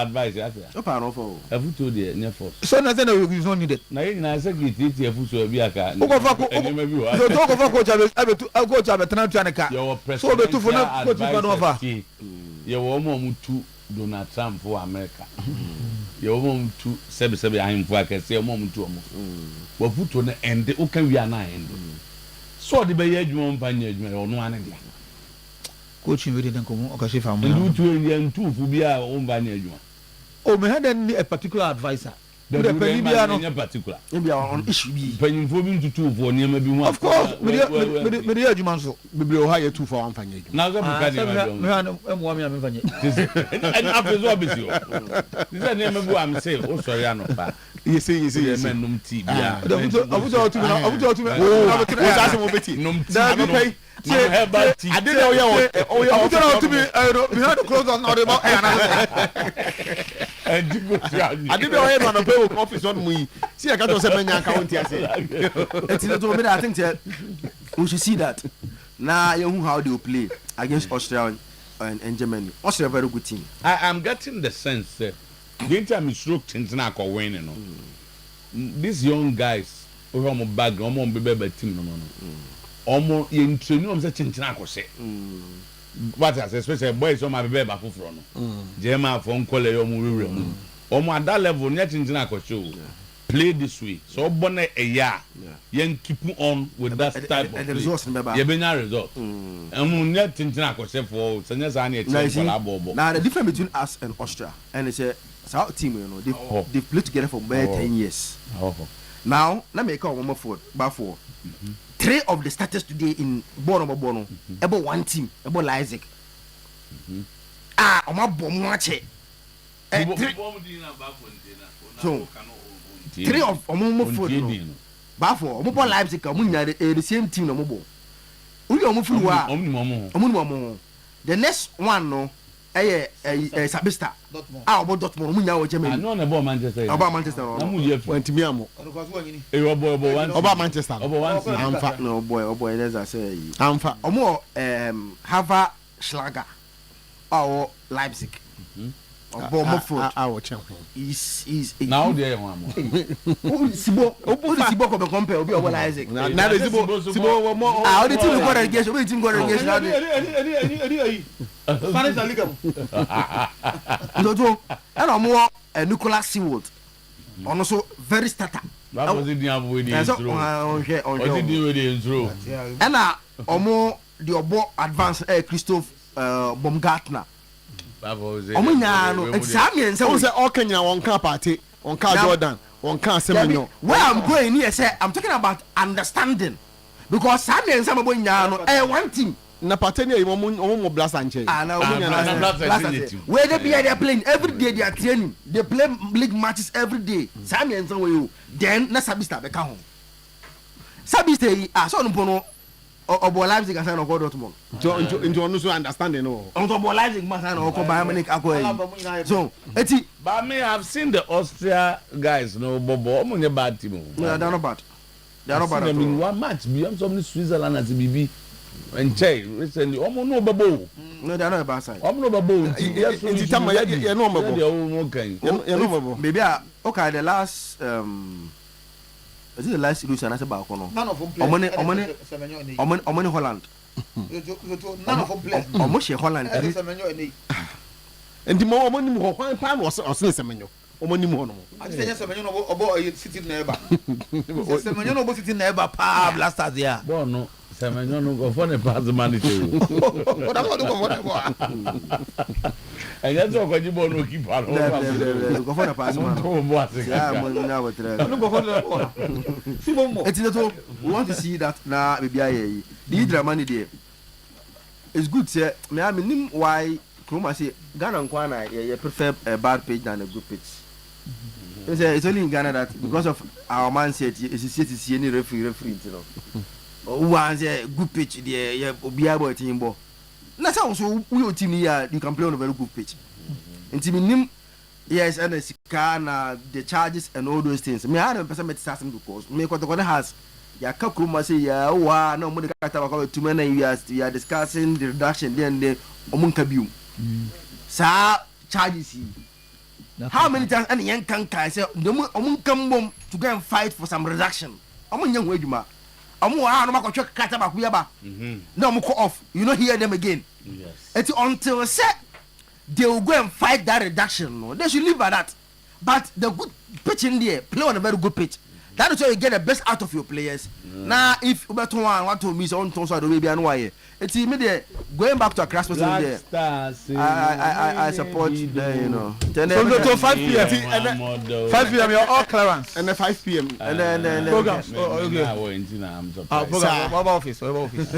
advice. No power for. Have you told you near force? So nothing is not needed. Now you say it's your foot to be a car. So talk of coach. I'll go to a Tanaka. Your so the two for not coach over. Your woman to Donald Trump for America. Your woman to 77 I'm for I can say a moment to almost. Well, put on the end, the okay, we are 9. So the bay you won't find or no one. Coaching we didn't come because if I'm and 2 and 2 for be our own by you. Oh, we had a particular advisor. The particular. Maybe on issue be penny for me to 2 for near maybe one. Of course, with the Jumanso, we will hire 2 for 1 fanny. Now, and after Robinson, this is name of I'm saying, oh, sorry, I'm not. You see, men, tea. I didn't know you to me. We had to close on about and I didn't know on a bill office on me. See, I got 7 county. I think that we should see that. Now, you know how they play against Austria and Germany. Austria, very good team. I am getting the sense that the time is stroked in Tanaka winning. These young guys, who are background, baby team. Omo ye training am say chinchina akose what as especially boys on my baby back from Jema from Kole omo rewre omo at that level near chinchina akose play this way so bonne a year yen keep on with that type of results ye benya result omo near chinchina akose for senya sa na now the difference between us and Austria and it's a South team, you know, they played together for more 10 years. Now, let me call one more forward. 3 of the starters today in Bono about one team, about Isaac. My bomb watch it. So, 3 of Omo Ford. Bafo, Omo Leipzig, the same team. The next one, no. Sabista. About Dortmund. I know about Manchester. About Manchester. Went to me. About Manchester. No boy. As I say, I'm for more. Hava Schlager. Or Leipzig. Our champion. Is now there one more. Sibo of the company will be over Isaac. Now the Sibo more. How did you go against? We didn't go against. Spanish Liga. And I'm more Nicolas Seawood. Also very starter. That was the intro. And more the Obo advanced Christophe Baumgartner. All Kenya one car party, one car Jordan, one car Semenyo. Where I'm going here, say I'm talking about understanding. Because Samuel and some one team. Napatenia, you blast and change. Where they are playing every day, they are training. They play league matches every day. Samuel and some you. Then Sabista become home. Sabista, I saw no Obo Leipzig and San Dortmund. Into also understanding. Obo Leipzig must have Bayern. So, but me, I've seen the Austria guys. No, Bobo, I'm on a bad team. No, they're not bad. They're not bad. I mean, one match beyond some Switzerland as a BB. And Che recently, almost no Babo. No, they're not a bad side. I'm not Babo. Yes, you're no maybe okay. The last is it the last illusion? I said about none of them play. Holland. None of them play. Almost Holland. Nti mo omo nim ho kwan pa no osene semenyo. Omo nim ho no. I just say semenyo no obo city na eba. Semenyo no obo city na eba pa blasters ya. Bo no semenyo no go for the pass manager. What about go for the boy? And that's what you want to keep on. Go for the pass man. Yeah, mo na wetre. Go for the boy. It's not we want to see that na baby aye. The drama ni there. It's good say me I mean why Kroma say Ghana nkwana you prefer a bad pitch than a good pitch. It's only in Ghana that because of our mindset is see any referee you know. One say good pitch there yeah obiya boy team ball. Na say also we team here you can play on a very good pitch. Nti minim yes and the scan the charges and all those things. Me I don't person met system because me kwatokone has ya ka Kroma say ya wa na mo de kata wa too many years we are discussing the reduction then omunka bium. Sa charges how many times and young can say omunkam to go and fight for some reduction. Omunya ho adwuma. Omo no makotwe kata ba kuya ba. Na omo call off. You not hear them again. Yes. It's until say they will go and fight that reduction. No, they should leave at that. But the good pitch in there, play on a very good pitch. That is how you get the best out of your players. Now, if Ubeto want to miss on Tonso, the baby and why it's immediate going back to a class person there. I support the you know. So 5 p.m. 5 p.m. You're all clearance. And then 5 p.m. And then program. Okay. Program. What about office? What about office?